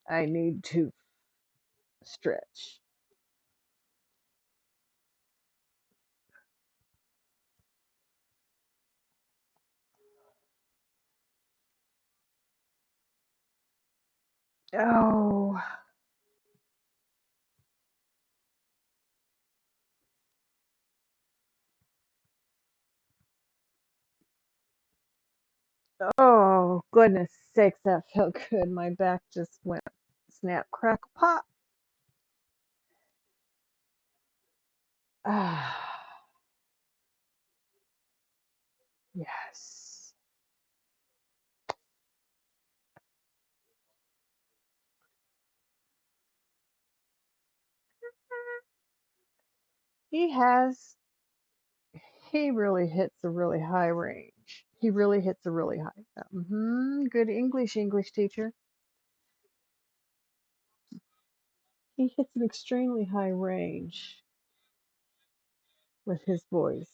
I need to stretch. Oh, oh, goodness sakes, that felt good. My back just went snap, crackle, pop. Ah, yes. He has, he really hits a really high range. He really hits a really high. Good English teacher. He hits an extremely high range with his voice.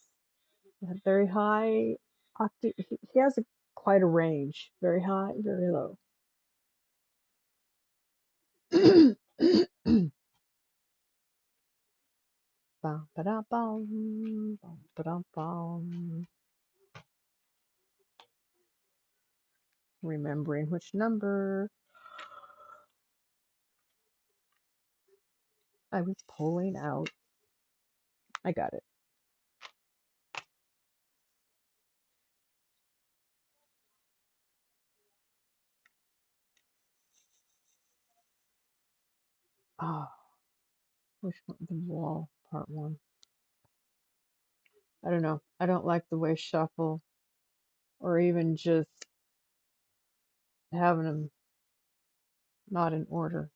Very high octave. He has quite a range. Very high, very low. Bum, ba-dum, bum, bum, ba-dum, bum. Remembering which number I was pulling out. I got it. Oh, which one? The wall, part one. I don't know. I don't like the way shuffle or even just having them not in order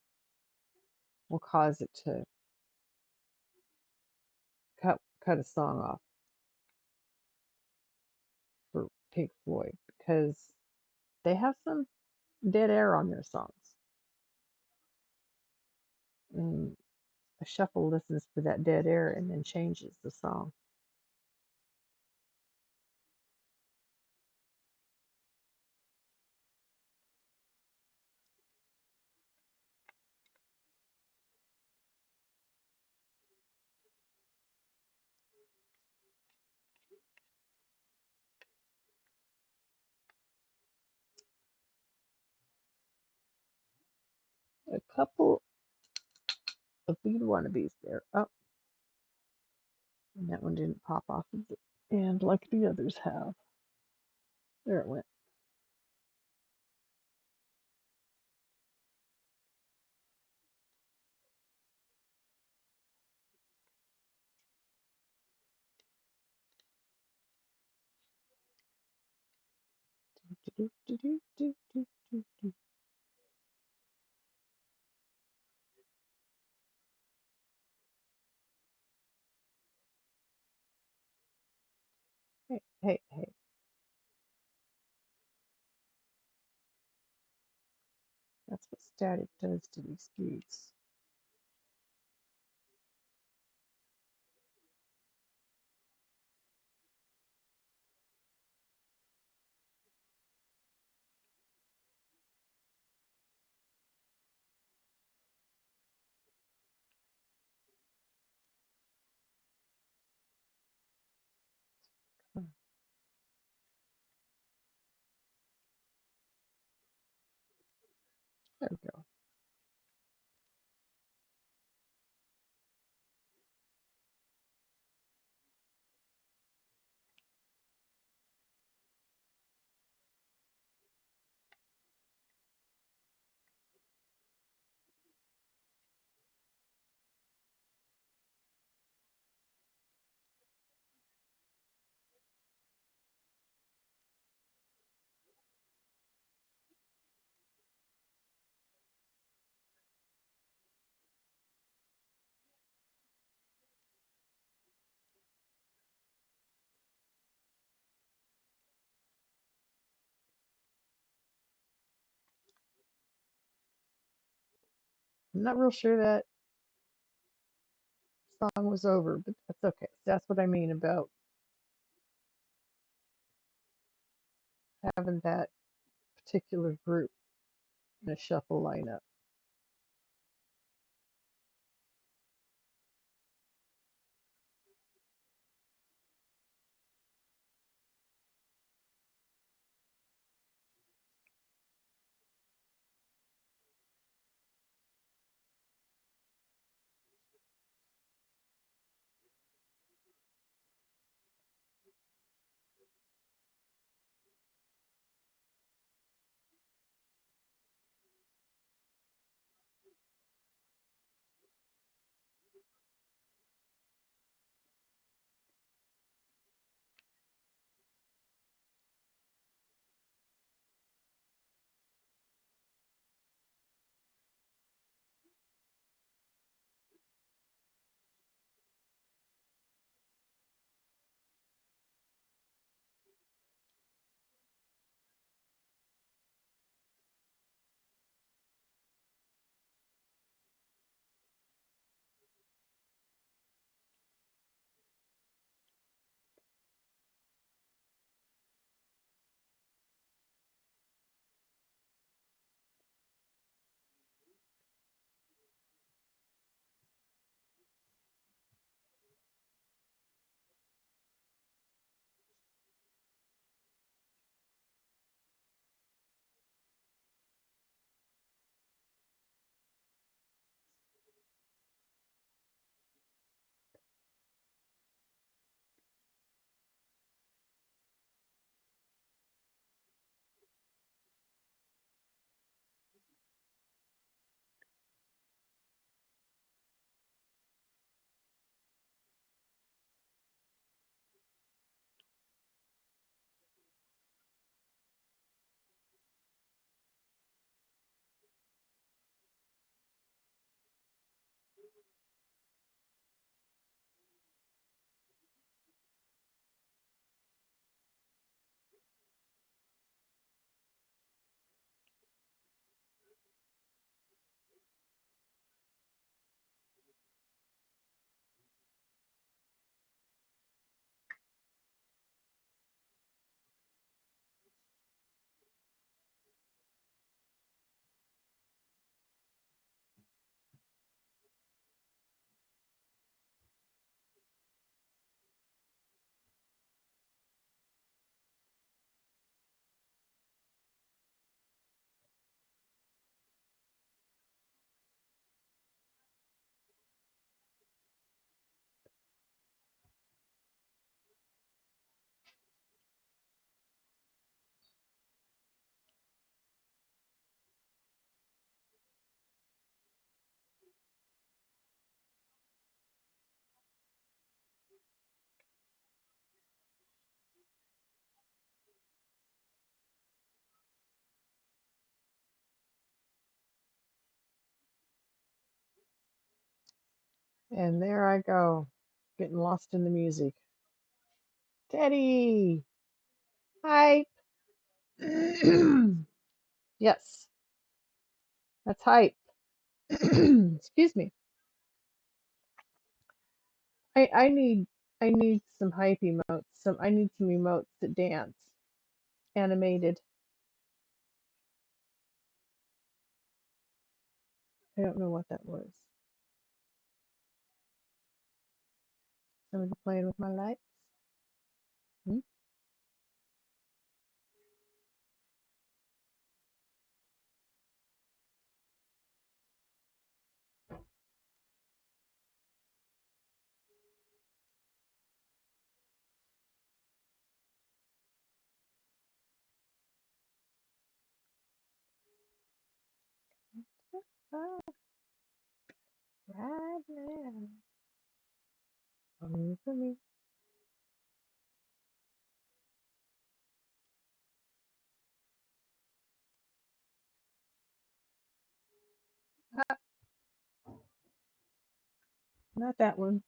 will cause it to cut a song off for Pink Floyd because they have some dead air on their songs. And a shuffle listens for that dead air and then changes the song. A couple of Bead Wannabes there. Oh, and that one didn't pop off of it. And like the others have. There it went. Hey, hey, hey. That's what static does to these beads. There we go. I'm not real sure that song was over, but that's okay. That's what I mean about having that particular group in a shuffle lineup. And there I go, getting lost in the music. Teddy! Hi! Yes, that's hype. Excuse me. I need some hype emotes. I need some emotes that dance. Animated. I don't know what that was. Somebody playing with my lights? Hmm? Ah, right now. Only for me. Ah, not that one.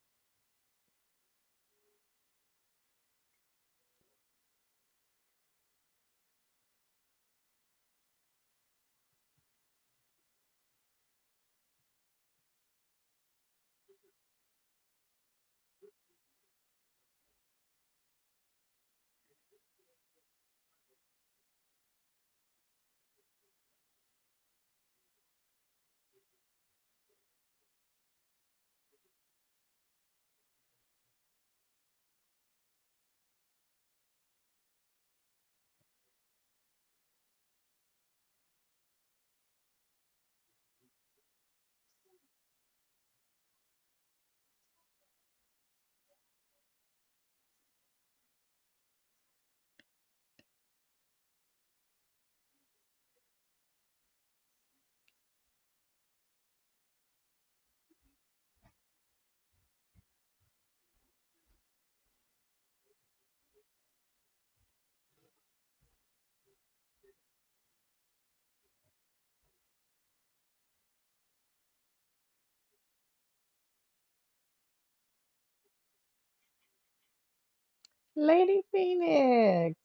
Lady Phoenix,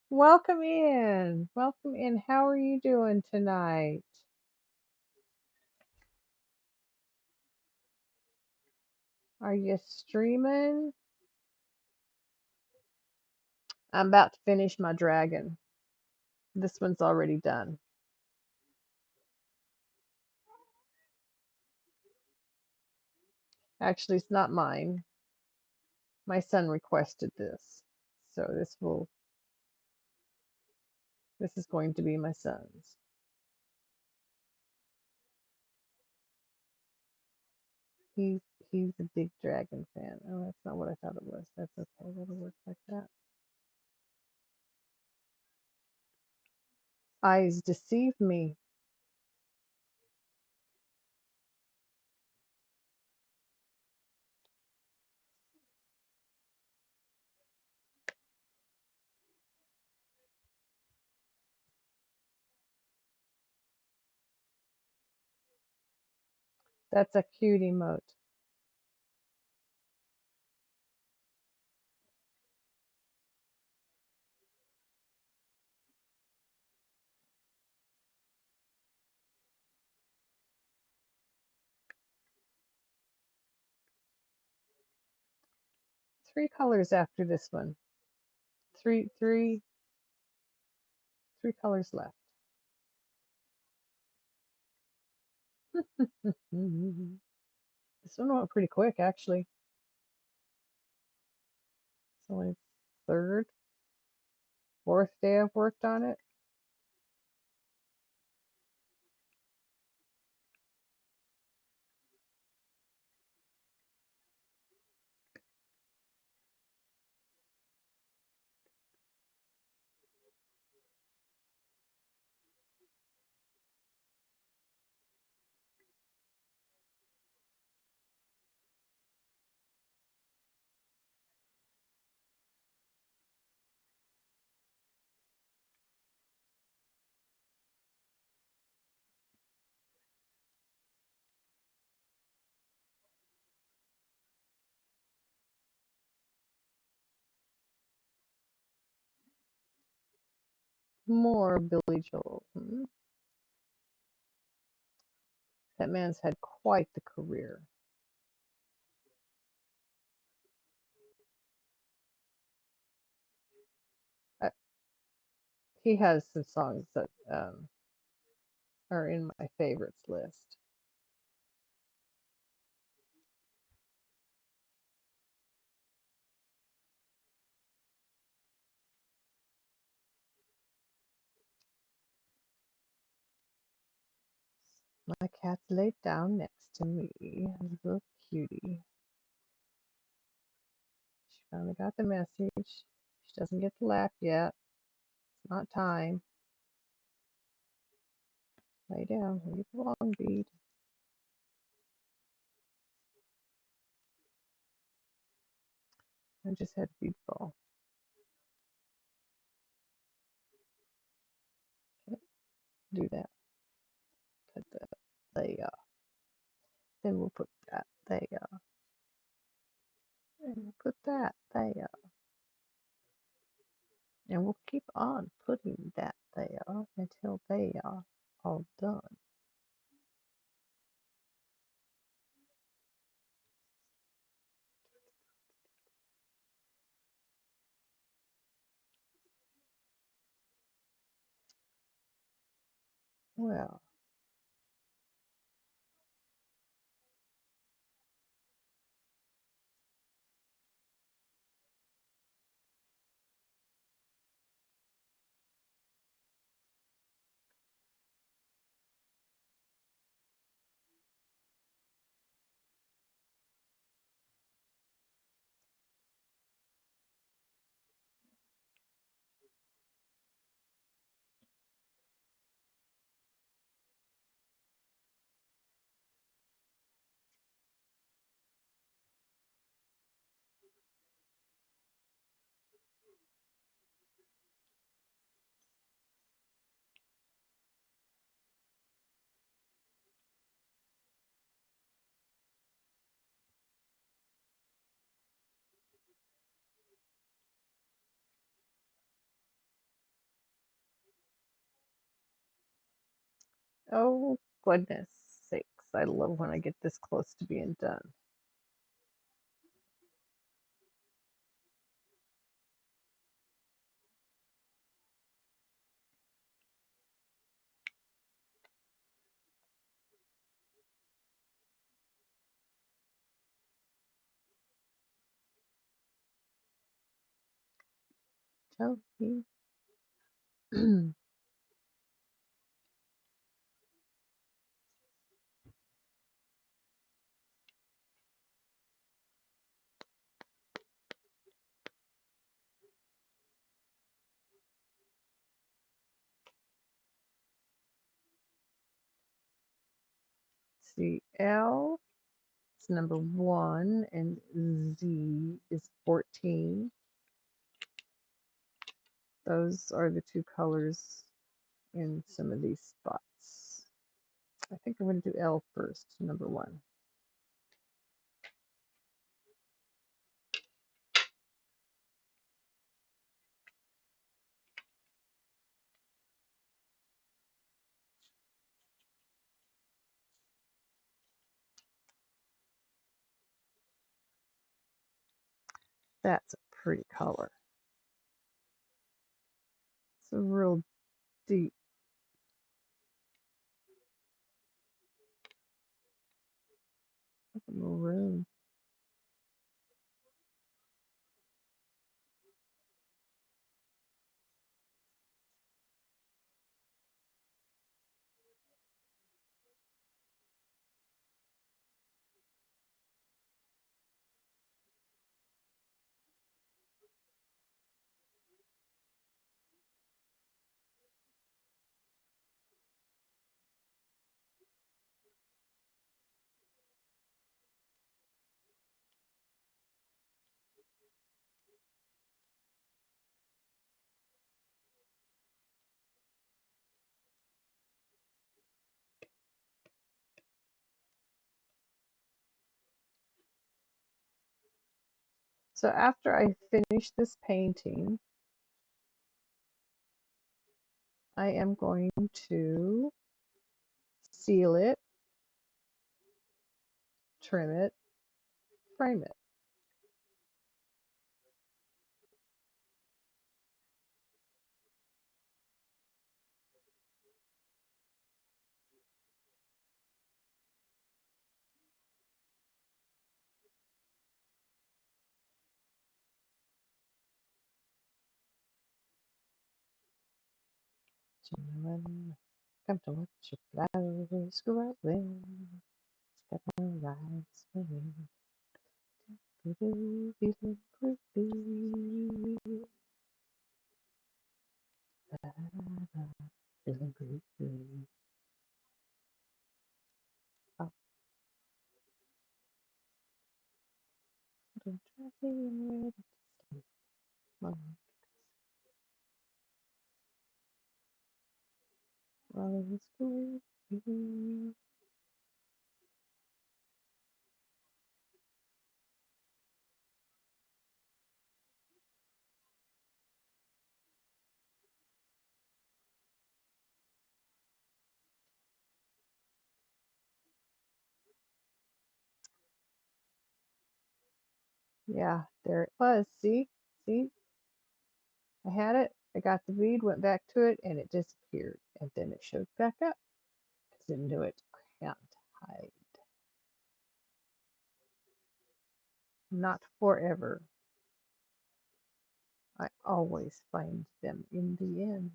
welcome in. Welcome in. How are you doing tonight? Are you streaming? I'm about to finish my dragon. This one's already done. Actually, it's not mine. My son requested this. So this is going to be my son's. He's he's a big dragon fan. Oh, that's not what I thought it was. That's okay. That'll work like that. Eyes deceive me. That's a cute emote. 3 colors after this one. Three colors left. This one went pretty quick, actually. It's only third, fourth day I've worked on it. More Billy Joel. That man's had quite the career. Uh, he has some songs that are in my favorites list. My cat's laid down next to me. A little cutie. She finally got the message. She doesn't get to laugh yet. It's not time. Lay down where you belong, Bede. I just had a bead ball. Okay, do that. Put that there. Then we'll put that there. And we'll put that there. And we'll keep on putting that there until they are all done. Well, Oh, goodness sakes. I love when I get this close to being done. Tell me. See, L is number 1 and Z is 14. Those are the two colors in some of these spots. I think I'm going to do L first, number 1. That's a pretty color. It's a real deep maroon. So after I finish this painting, I am going to seal it, trim it, frame it. Gentlemen, come to watch your flowers grow in. Step on rice for me. Feeling groovy. Feeling groovy. Oh, don't try feeling ready to sleep. Mama, while it's groovy. Yeah, there it was. See, I had it. I got the bead, went back to it, and it disappeared. And then it showed back up. Didn't do it. Can't hide. Not forever. I always find them in the end.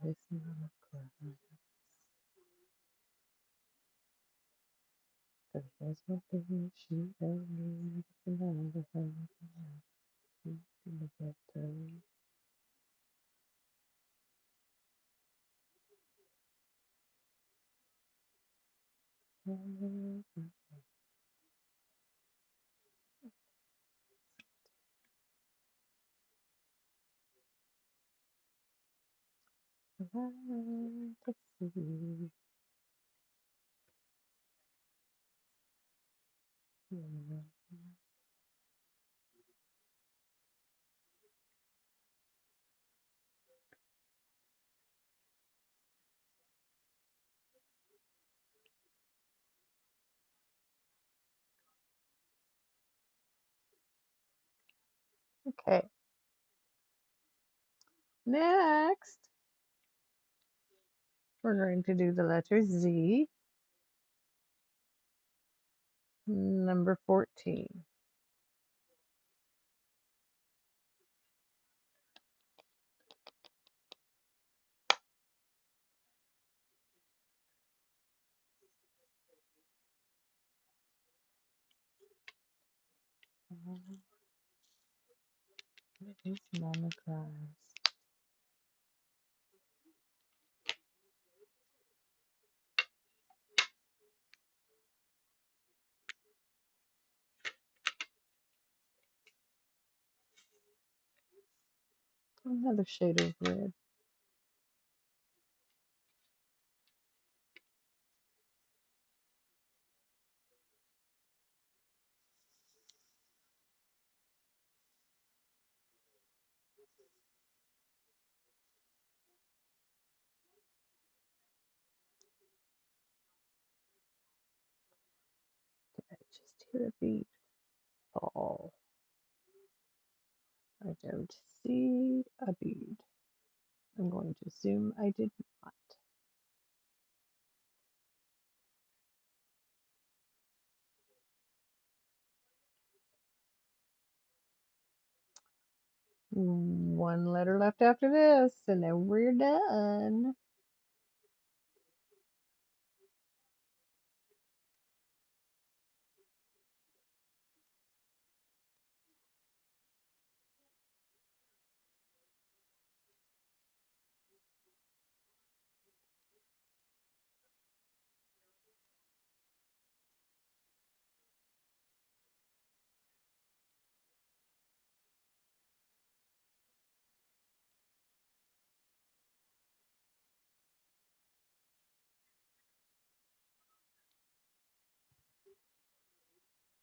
Listen on cry, 'cause there's one thing she don't need. It's another thing in the better. To see. Okay, next we're going to do the letter Z, number 14. What is Mama Cries? Another shade of red. I just hear a bead fall. I don't see a bead. I'm going to assume I did not. One letter left after this, and then we're done.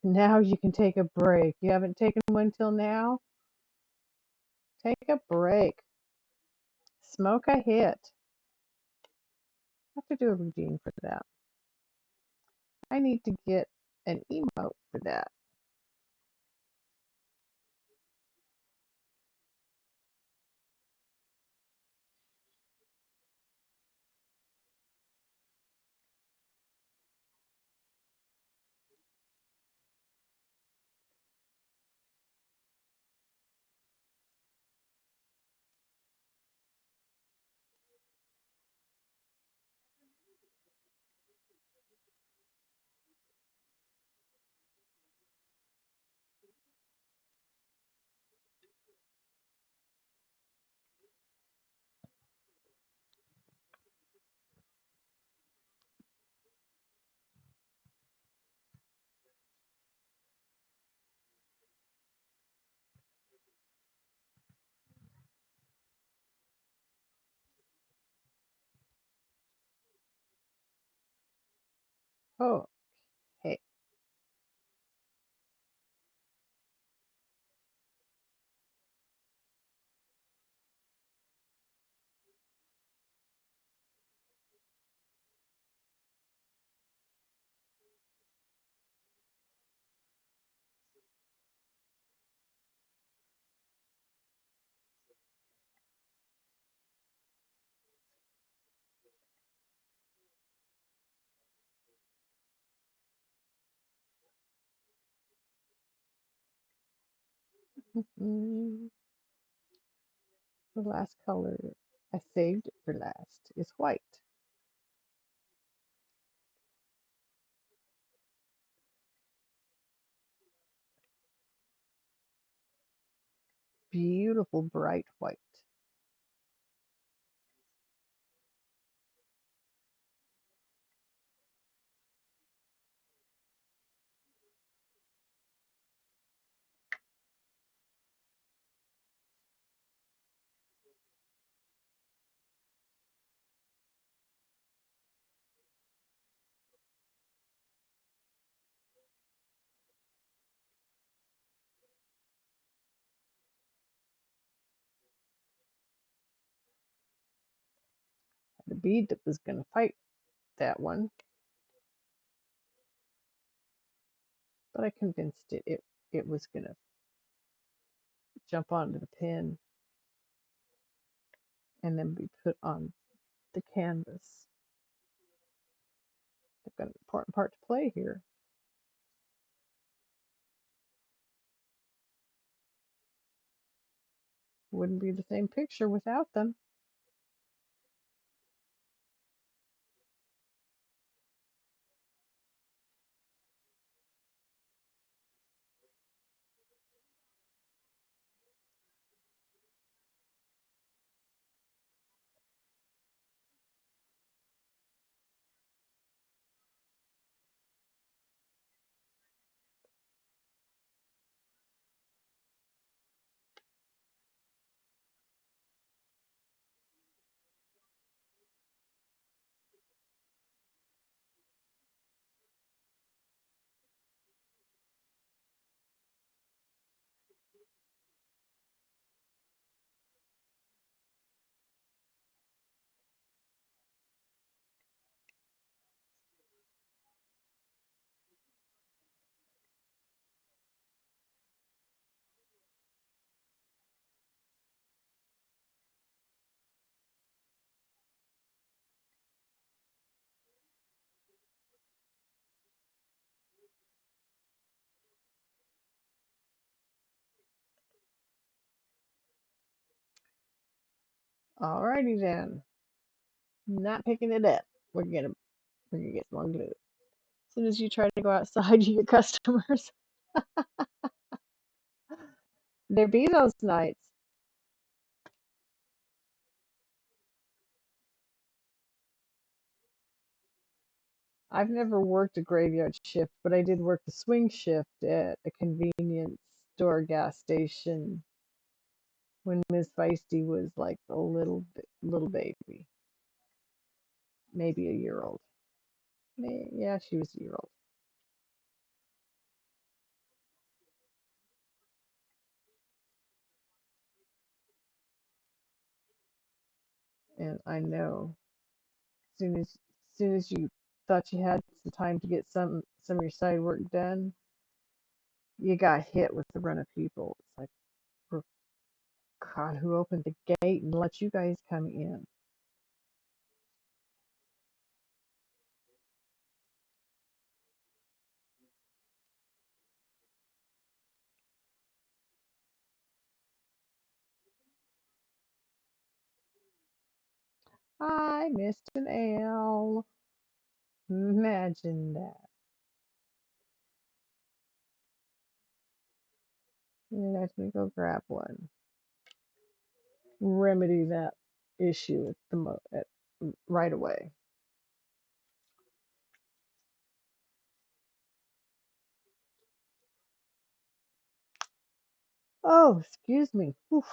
Now you can take a break. You haven't taken one till now? Take a break. Smoke a hit. I have to do a routine for that. I need to get an emote for that. Oh, hey. Mm, the last color I saved for last is white. Beautiful bright white. The bead that was going to fight that one, but I convinced it was going to jump onto the pin and then be put on the canvas. They've got an important part to play here. Wouldn't be the same picture without them. Alrighty then. Not picking it up. We're gonna get more glue. As soon as you try to go outside, you get customers. There be those nights. I've never worked a graveyard shift, but I did work the swing shift at a convenience store gas station when Miss Feisty was like a little baby, maybe a year old. Yeah, she was a year old. And I know as soon as you thought you had the time to get some of your side work done, you got hit with the run of people. It's like, "For God, who opened the gate and let you guys come in?" I missed an L. Imagine that. Let me go grab one. Remedy that issue right away. Oh, excuse me. Oof,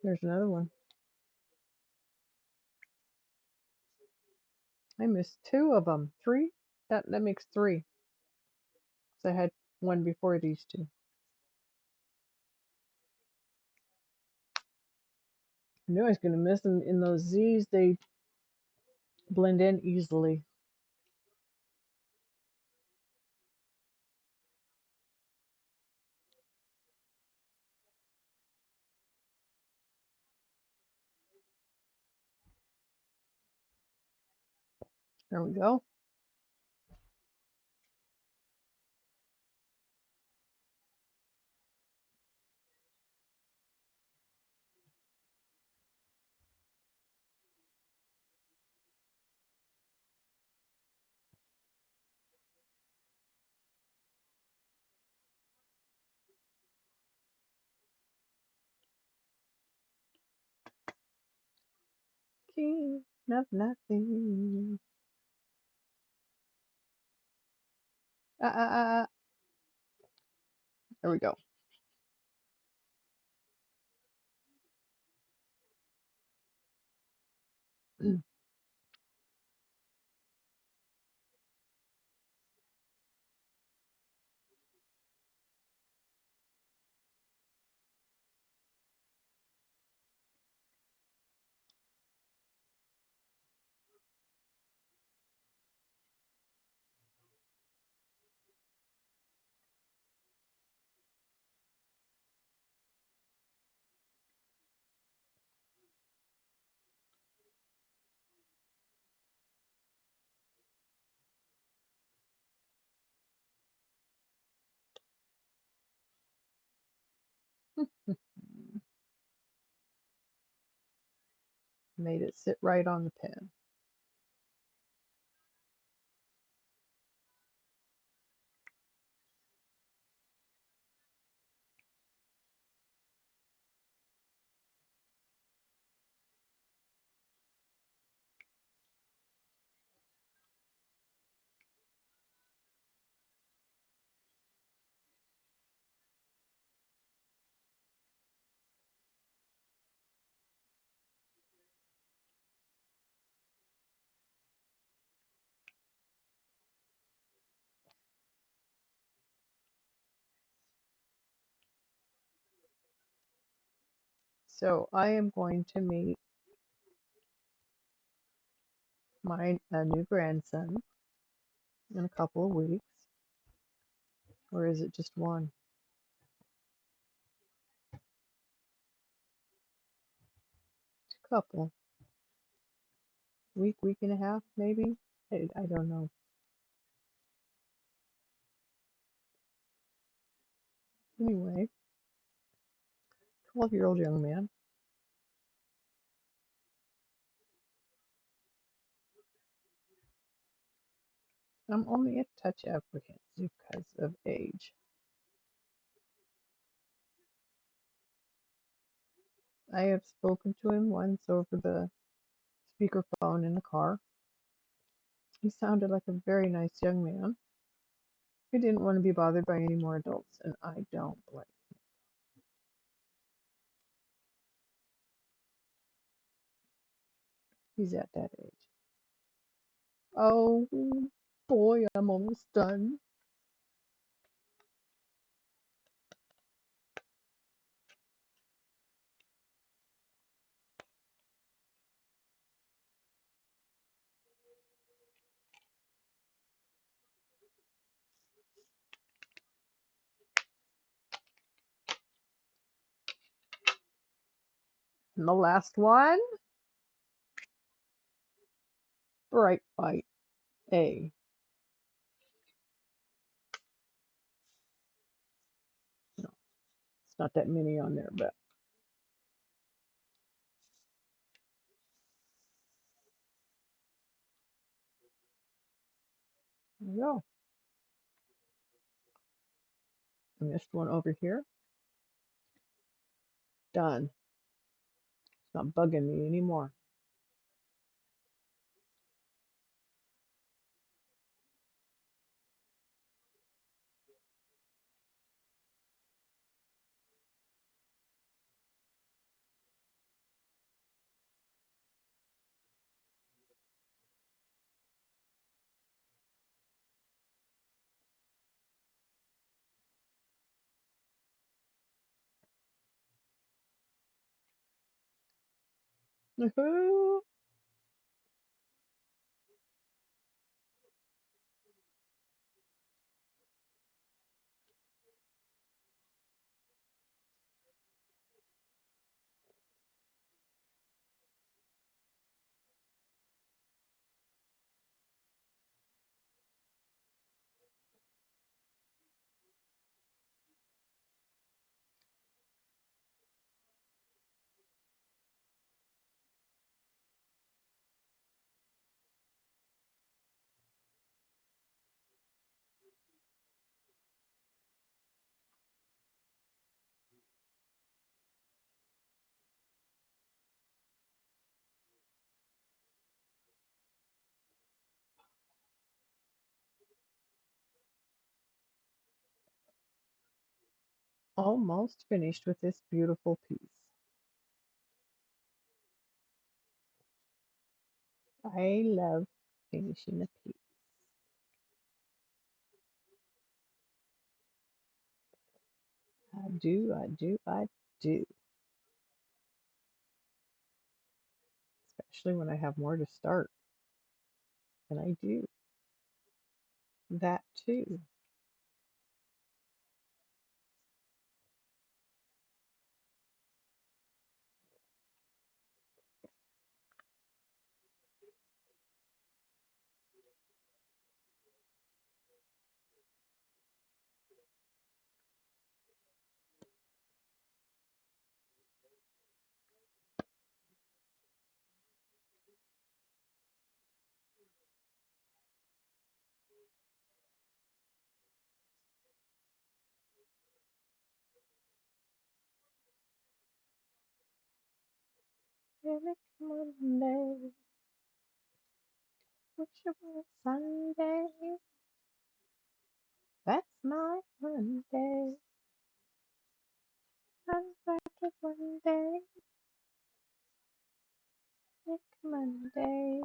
there's another one. I missed two of them. Three? That makes three. 'Cause I had one before these two. I knew I was going to miss them in those Z's. They blend in easily. There we go. King of nothing. Ah, ah, ah. There we go. Made it sit right on the pen. So I am going to meet my new grandson in a couple of weeks, or is it just one? Couple. Week and a half, maybe? I don't know. Anyway, 12-year-old young man. I'm only a touch apprehensive because of age. I have spoken to him once over the speakerphone in the car. He sounded like a very nice young man. He didn't want to be bothered by any more adults, and I don't blame. He's at that age. Oh boy, I'm almost done. And the last one, Bright Bite A. No, it's not that many on there, but there you go. I missed one over here. Done. It's not bugging me anymore. Woohoo! Almost finished with this beautiful piece. I love finishing a piece. I do, I do, I do. Especially when I have more to start. And I do. That too. Manic Monday. Wish it was Sunday. That's my Monday. I'm back at one day. Manic Monday.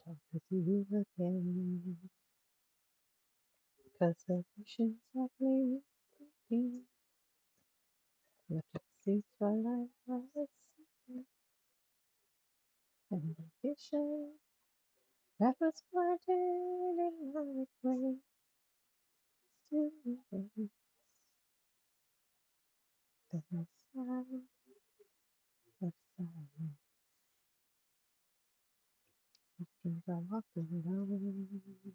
Talk with you again. Cause the visions of me left its seats while I was sleeping. And the vision that was planted in my brain still remains. The sound of silence. Systems I walked alone.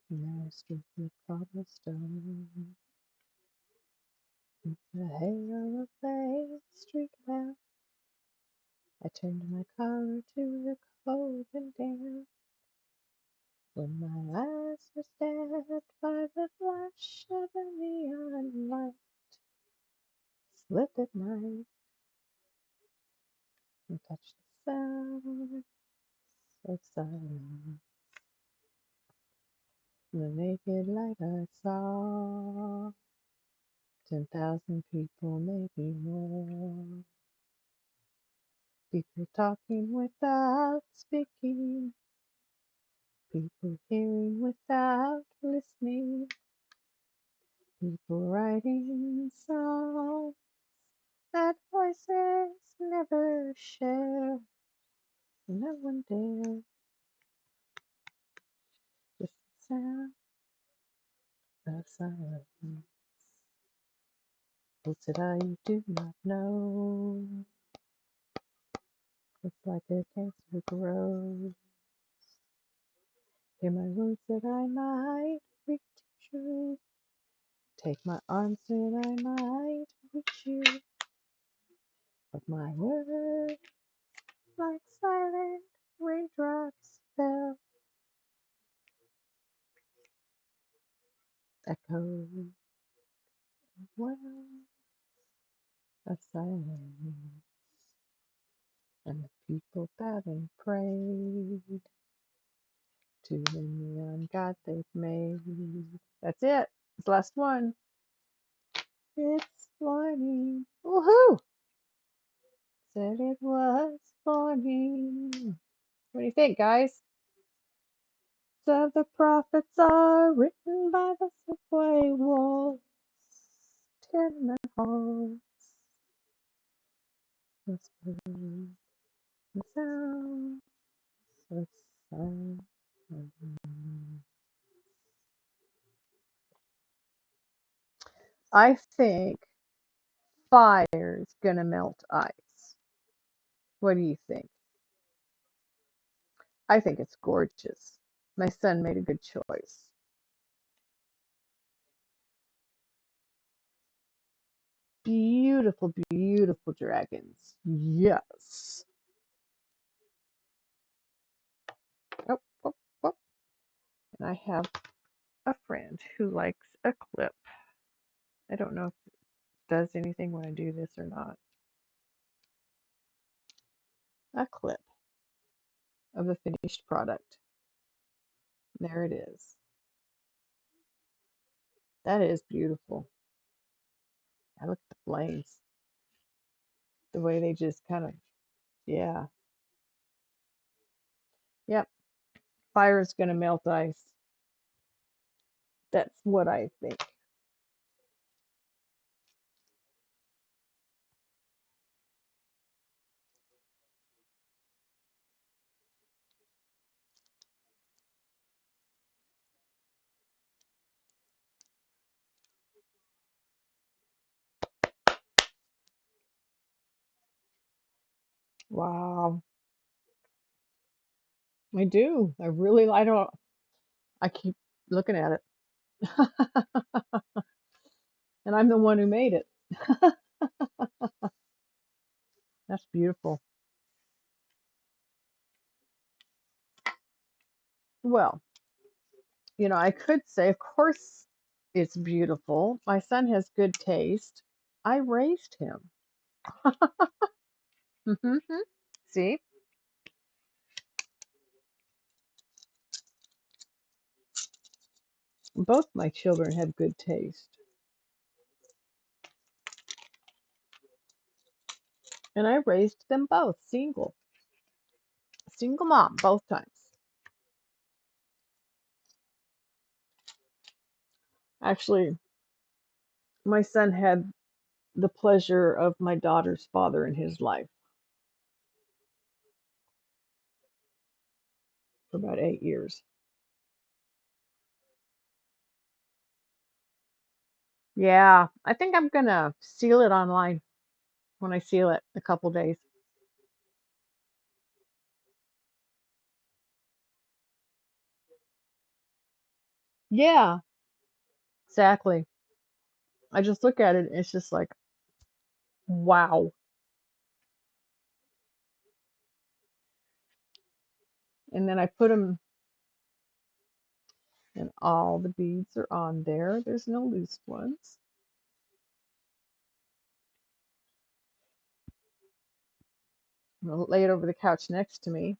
Narrow streets of cobblestone. With the halo of a street lamp, I turned my car to the cold and damp. When my eyes were stabbed by the flash of a neon light, slipped at night and touched the sound of silence. The naked light I saw, 10,000 people, maybe more. People talking without speaking, people hearing without listening, people writing songs that voices never share. No one dare, just the sound of silence. What's it I do not know? It's like a cancer grows. Hear my words that I might reach you. Take my arms that I might reach you. But my words, like silent raindrops, fell, echoing well of silence. And the people bowed and prayed to the neon god they've made. That's it. It's the last one. It's morning. Woohoo! Said it was morning. What do you think, guys? of the prophets are written by the subway walls. Tenement halls. Whispering the sound of silence. I think fire's gonna melt ice. What do you think? I think it's gorgeous. My son made a good choice. Beautiful, beautiful dragons. Yes. Oh, oh, oh. And I have a friend who likes a clip. I don't know if it does anything when I do this or not. A clip of the finished product. There it is. That is beautiful. I look at the flames. The way they just kind of, yeah. Yep. Fire is going to melt ice. That's what I think. Wow. I do. I don't, I keep looking at it. And I'm the one who made it. That's beautiful. Well, I could say, of course, it's beautiful. My son has good taste. I raised him. See, both my children have good taste. And I raised them both single mom, both times. Actually, my son had the pleasure of my daughter's father in his life for about 8 years. Yeah, I think I'm gonna seal it online when I seal it in a couple days. Yeah, exactly. I just look at it and it's just like, wow. And then I put them, and all the beads are on there. There's no loose ones. I'll lay it over the couch next to me,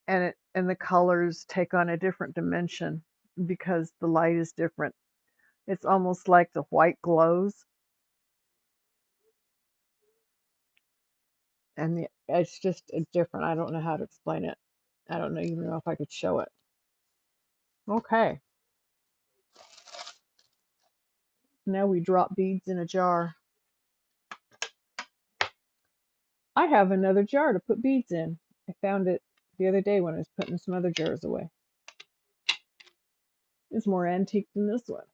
and the colors take on a different dimension because the light is different. It's almost like the white glows, and it's just different. I don't know how to explain it. I don't even know if I could show it. Okay, now we drop beads in a jar. I have another jar to put beads in. I found it the other day when I was putting some other jars away. It's more antique than this one.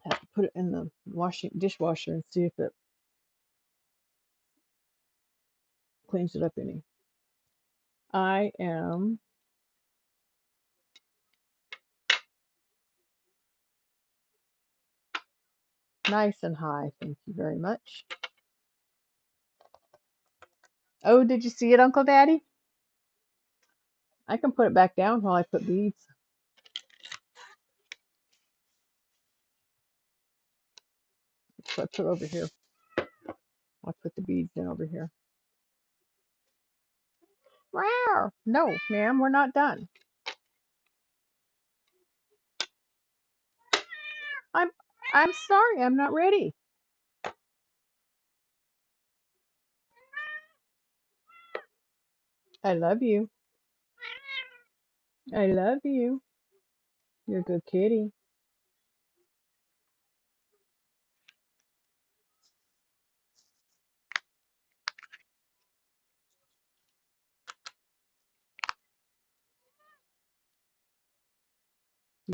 I have to put it in the dishwasher and see if it cleans it up any. I am nice and high. Thank you very much. Oh, did you see it, Uncle Daddy? I can put it back down while I put beads. So I put it over here. I'll put the beads in over here. Rawr. No, ma'am, we're not done. I'm I'm sorry, I'm not ready. I love you. I love you. You're a good kitty.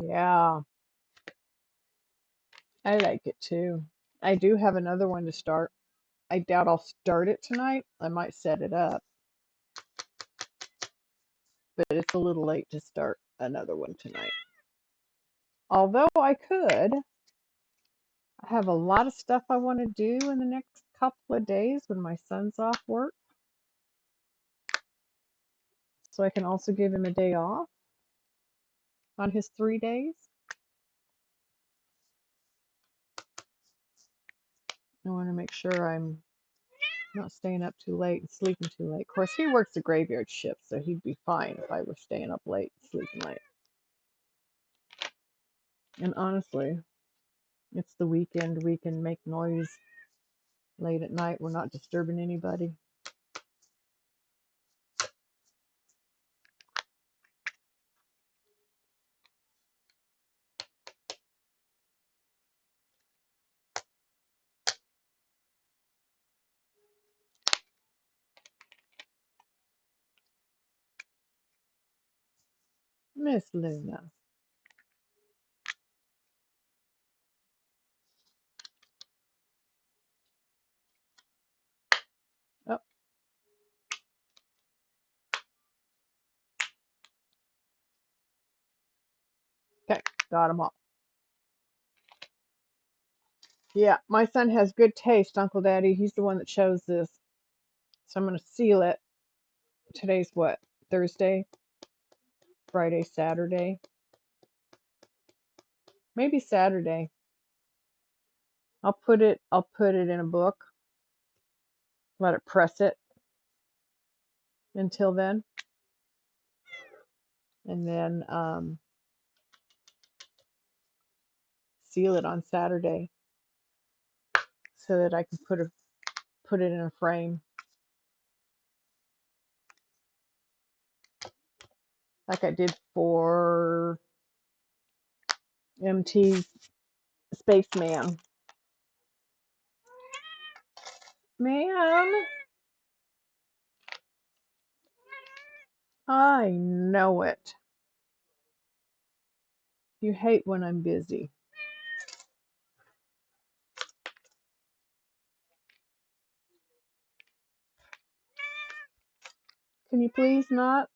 Yeah, I like it too. I do have another one to start. I doubt I'll start it tonight. I might set it up, but it's a little late to start another one tonight. Although I could, I have a lot of stuff I want to do in the next couple of days when my son's off work. So I can also give him a day off on his 3 days. I want to make sure I'm not staying up too late and sleeping too late. Of course, he works a graveyard shift, so he'd be fine if I were staying up late, sleeping late. And honestly, it's the weekend. We can make noise late at night. We're not disturbing anybody. Miss Luna. Oh, okay. Got him all. Yeah, my son has good taste, Uncle Daddy. He's the one that chose this. So I'm going to seal it. Today's what? Thursday, Friday, Saturday. Maybe Saturday. I'll put it in a book. Let it press it until then. And then seal it on Saturday so that I can put it in a frame like I did for MT's Spaceman. Ma'am, I know it. You hate when I'm busy. Can you please not?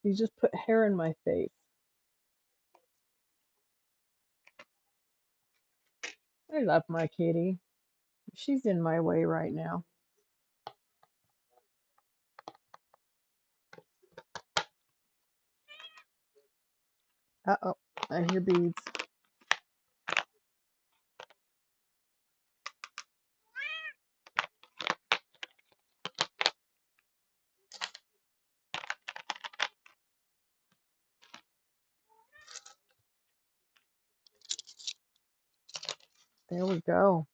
You just put hair in my face. I love my kitty. She's in my way right now. Uh-oh, I hear beads. There we go.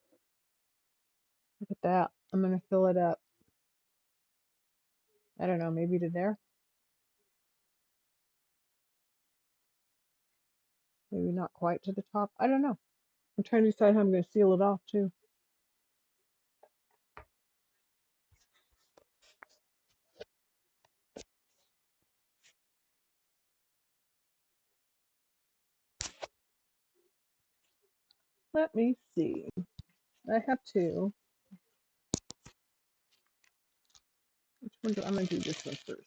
Look at that. I'm going to fill it up. I don't know, maybe to there? Maybe not quite to the top. I don't know. I'm trying to decide how I'm going to seal it off, too. Let me see. I have two. Which one I'm going to do this one first.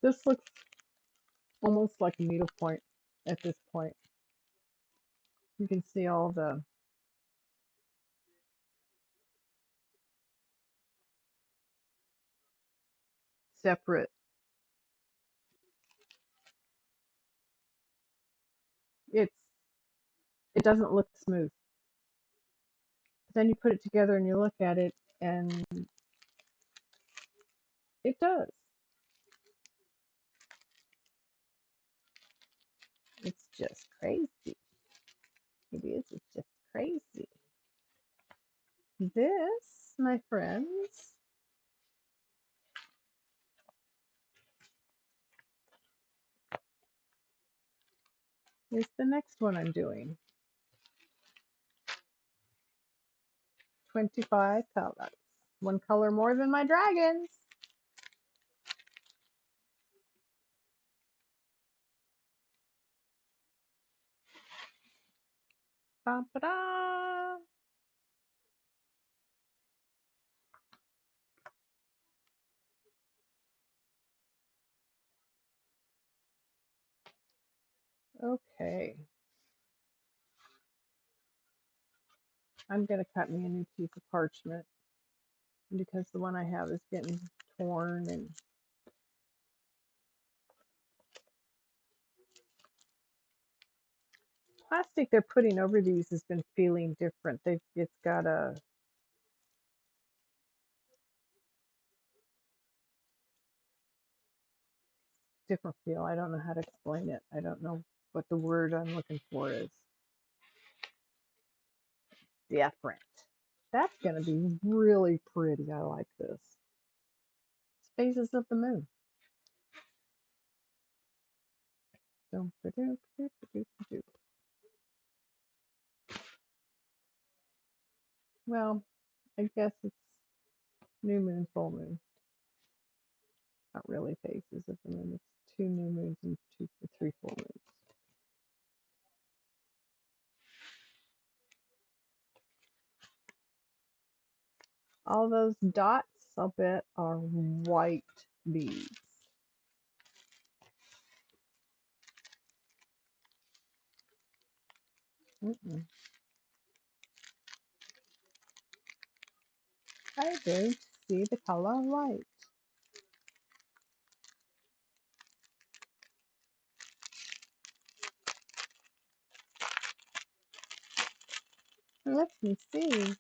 This looks almost like a needle point at this point. You can see all the separate. It's it doesn't look smooth. But then you put it together and you look at it, and it does. It's just crazy. It is. It's just crazy. This, my friends, is the next one I'm doing. 25 colors. One color more than my dragons. Ba-ba-da. Okay. I'm going to cut me a new piece of parchment because the one I have is getting torn, and plastic they're putting over these has been feeling different. It's got a different feel. I don't know how to explain it. I don't know what the word I'm looking for is. Different. That's going to be really pretty. I like this. It's Phases of the Moon. Well, I guess it's new moon, full moon. Not really phases of the moon. It's 2 new moons and 3 full moons. All those dots, I'll bet, are white beads. Mm-mm. I don't see the color white. Let me see.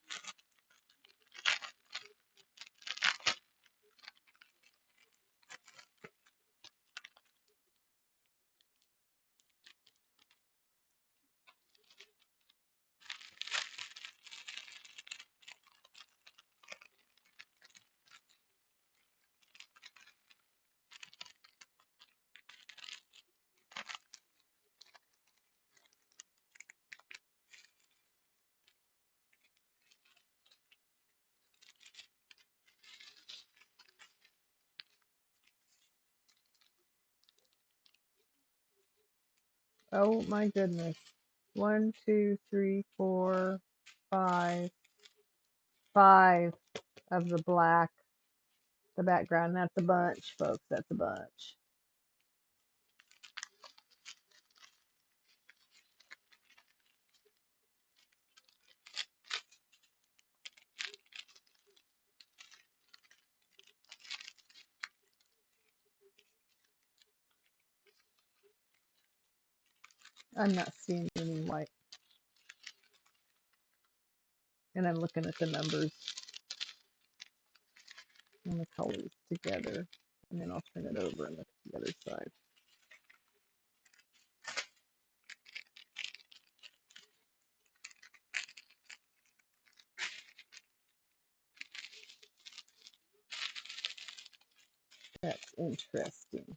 Oh my goodness. 1, 2, 3, 4, 5. 5 of the black, the background. That's a bunch, folks. That's a bunch. I'm not seeing any white. And I'm looking at the numbers and the colors together. And then I'll turn it over and look at the other side. That's interesting.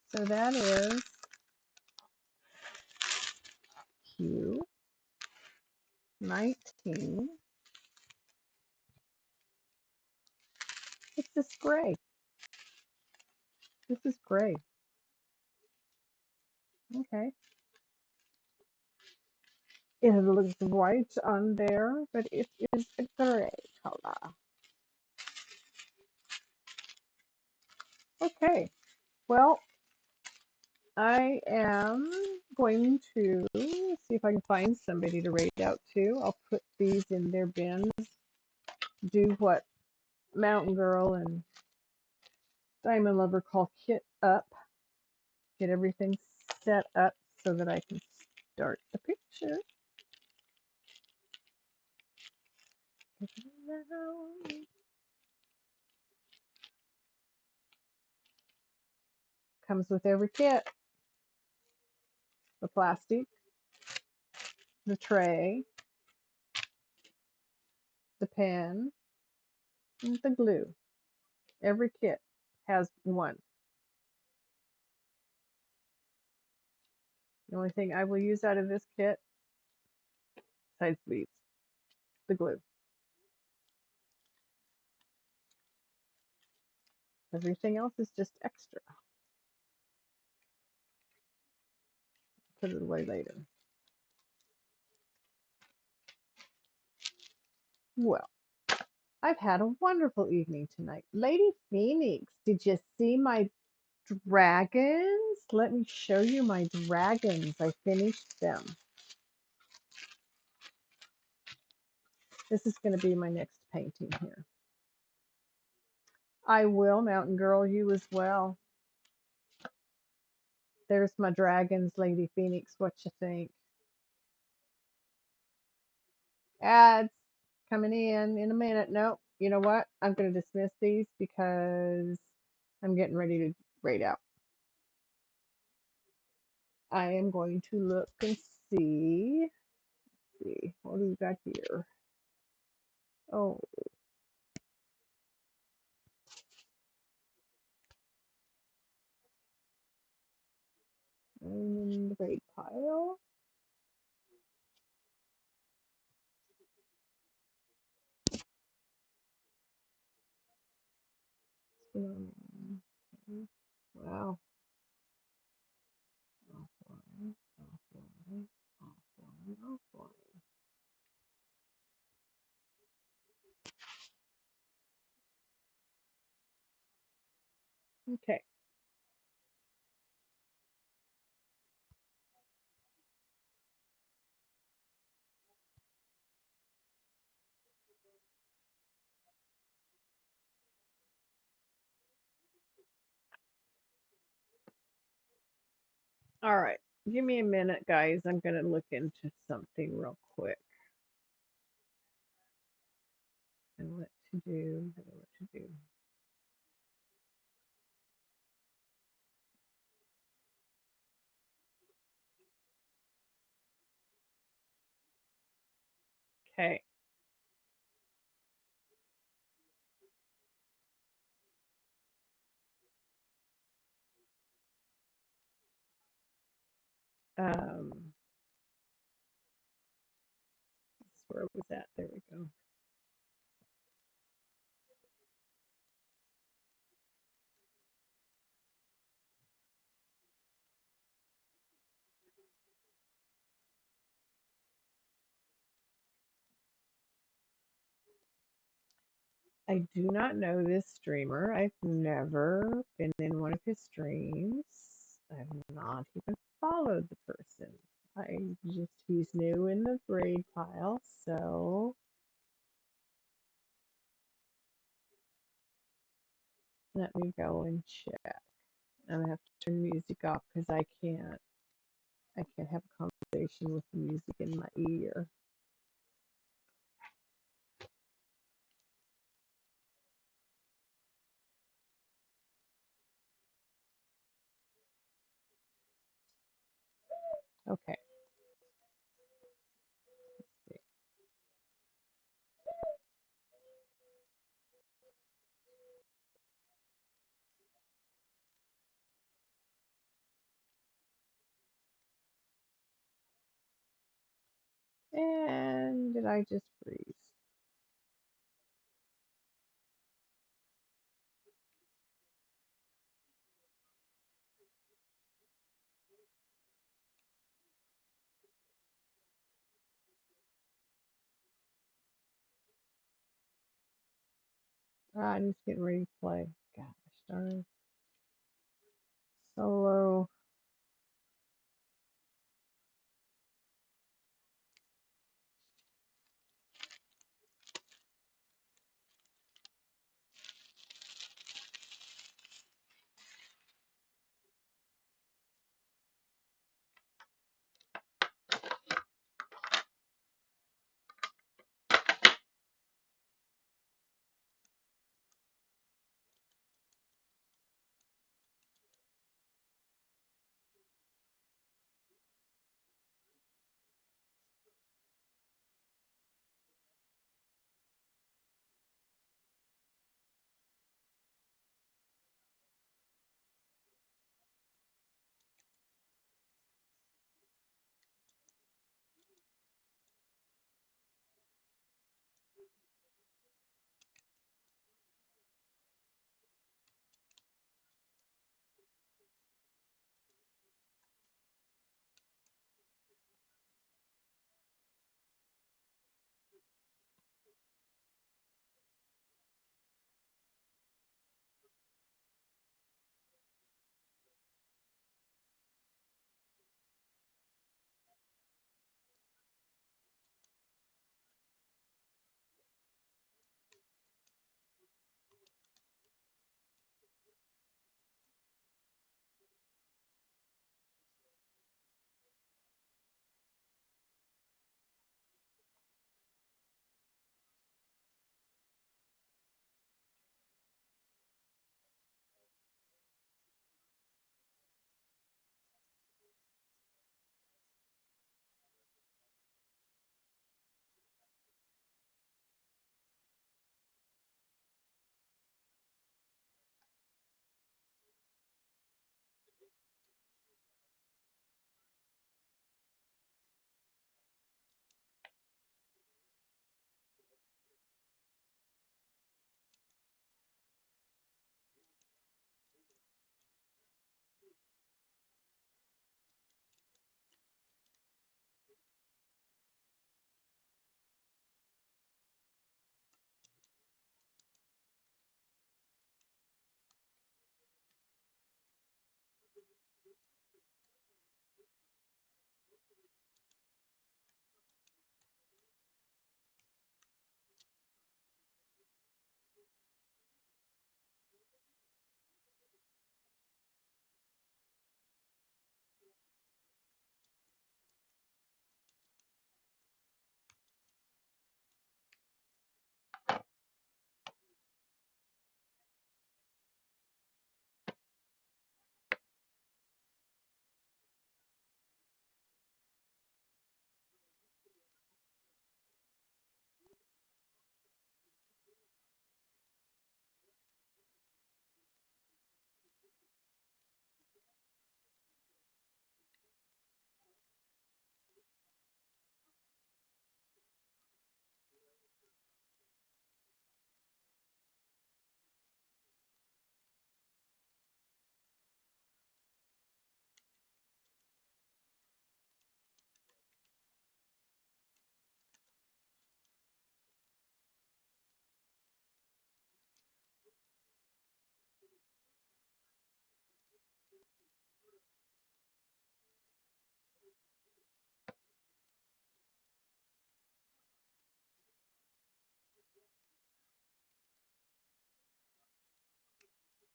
So that is Q19. It's this gray. This is gray. Okay. It looks white on there, but it is a gray color. Okay. Well, I am going to see if I can find somebody to raid out to. I'll put these in their bins, do what Mountain Girl and Diamond Lover call Kit up, get everything set up so that I can start the picture. Comes with every kit, the plastic, the tray, the pen, and the glue. Every kit has one. The only thing I will use out of this kit, besides these, the glue. Everything else is just extra. Put it away later. Well, I've had a wonderful evening tonight. Lady Phoenix, did you see my dragons? Let me show you my dragons. I finished them. This is going to be my next painting here. I will, Mountain Girl, you as well. There's my dragons, Lady Phoenix. What you think? Ads coming in a minute. Nope. You know what? I'm going to dismiss these because I'm getting ready to raid out. I am going to look and see. Let's see. What do we got here? Oh, in the raid pile. Wow. Offline, offline, offline, offline. Okay. All right. Give me a minute, guys. I'm going to look into something real quick. And what to do. What to do. Okay. That's where it was at. There we go. I do not know this streamer. I've never been in one of his streams. I've not even followed the person. He's new in the raid pile, so let me go and check. I'm gonna have to turn music off because I can't have a conversation with the music in my ear. Okay. And did I just freeze? I'm just getting ready to play. Gosh darn. Solo.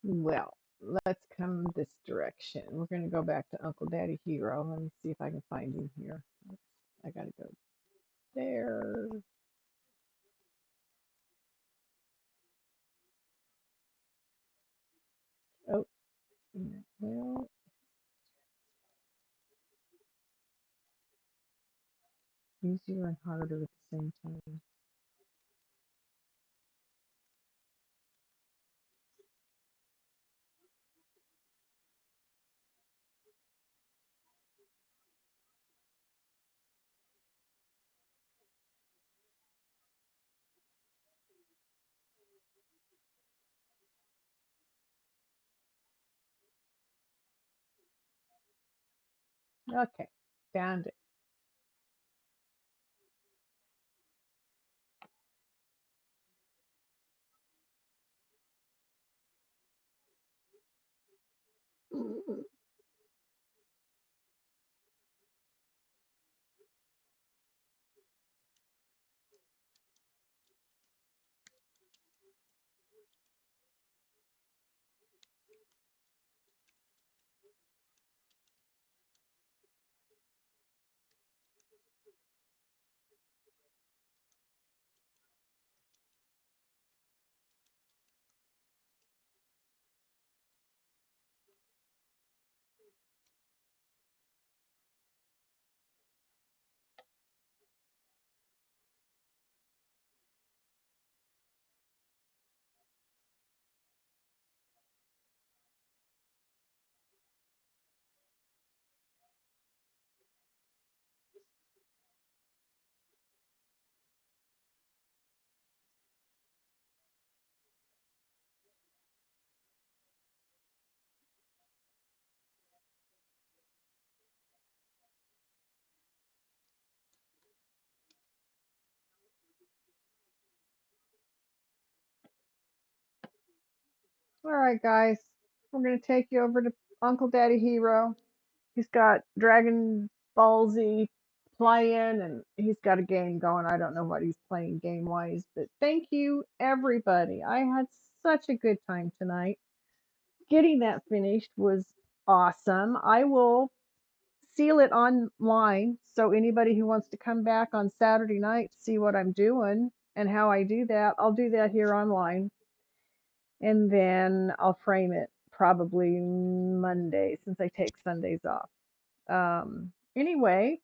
Well, let's come this direction. We're going to go back to Uncle Daddy Hero. Let me see if I can find him here. Oops, I got to go there. Oh, well, easier and harder at the same time. Okay, found it. All right, guys, we're going to take you over to Uncle Daddy Hero. He's got Dragon Ball Z playing and he's got a game going. I don't know what he's playing game wise, but thank you, everybody. I had such a good time tonight. Getting that finished was awesome. I will seal it online so anybody who wants to come back on Saturday night to see what I'm doing and how I do that, I'll do that here online. And then I'll frame it probably Monday since I take Sundays off. Anyway,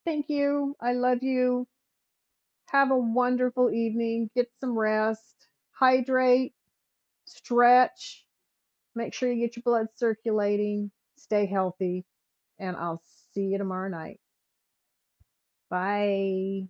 thank you. I love you. Have a wonderful evening. Get some rest. Hydrate, stretch. Make sure you get your blood circulating. Stay healthy. And I'll see you tomorrow night. Bye.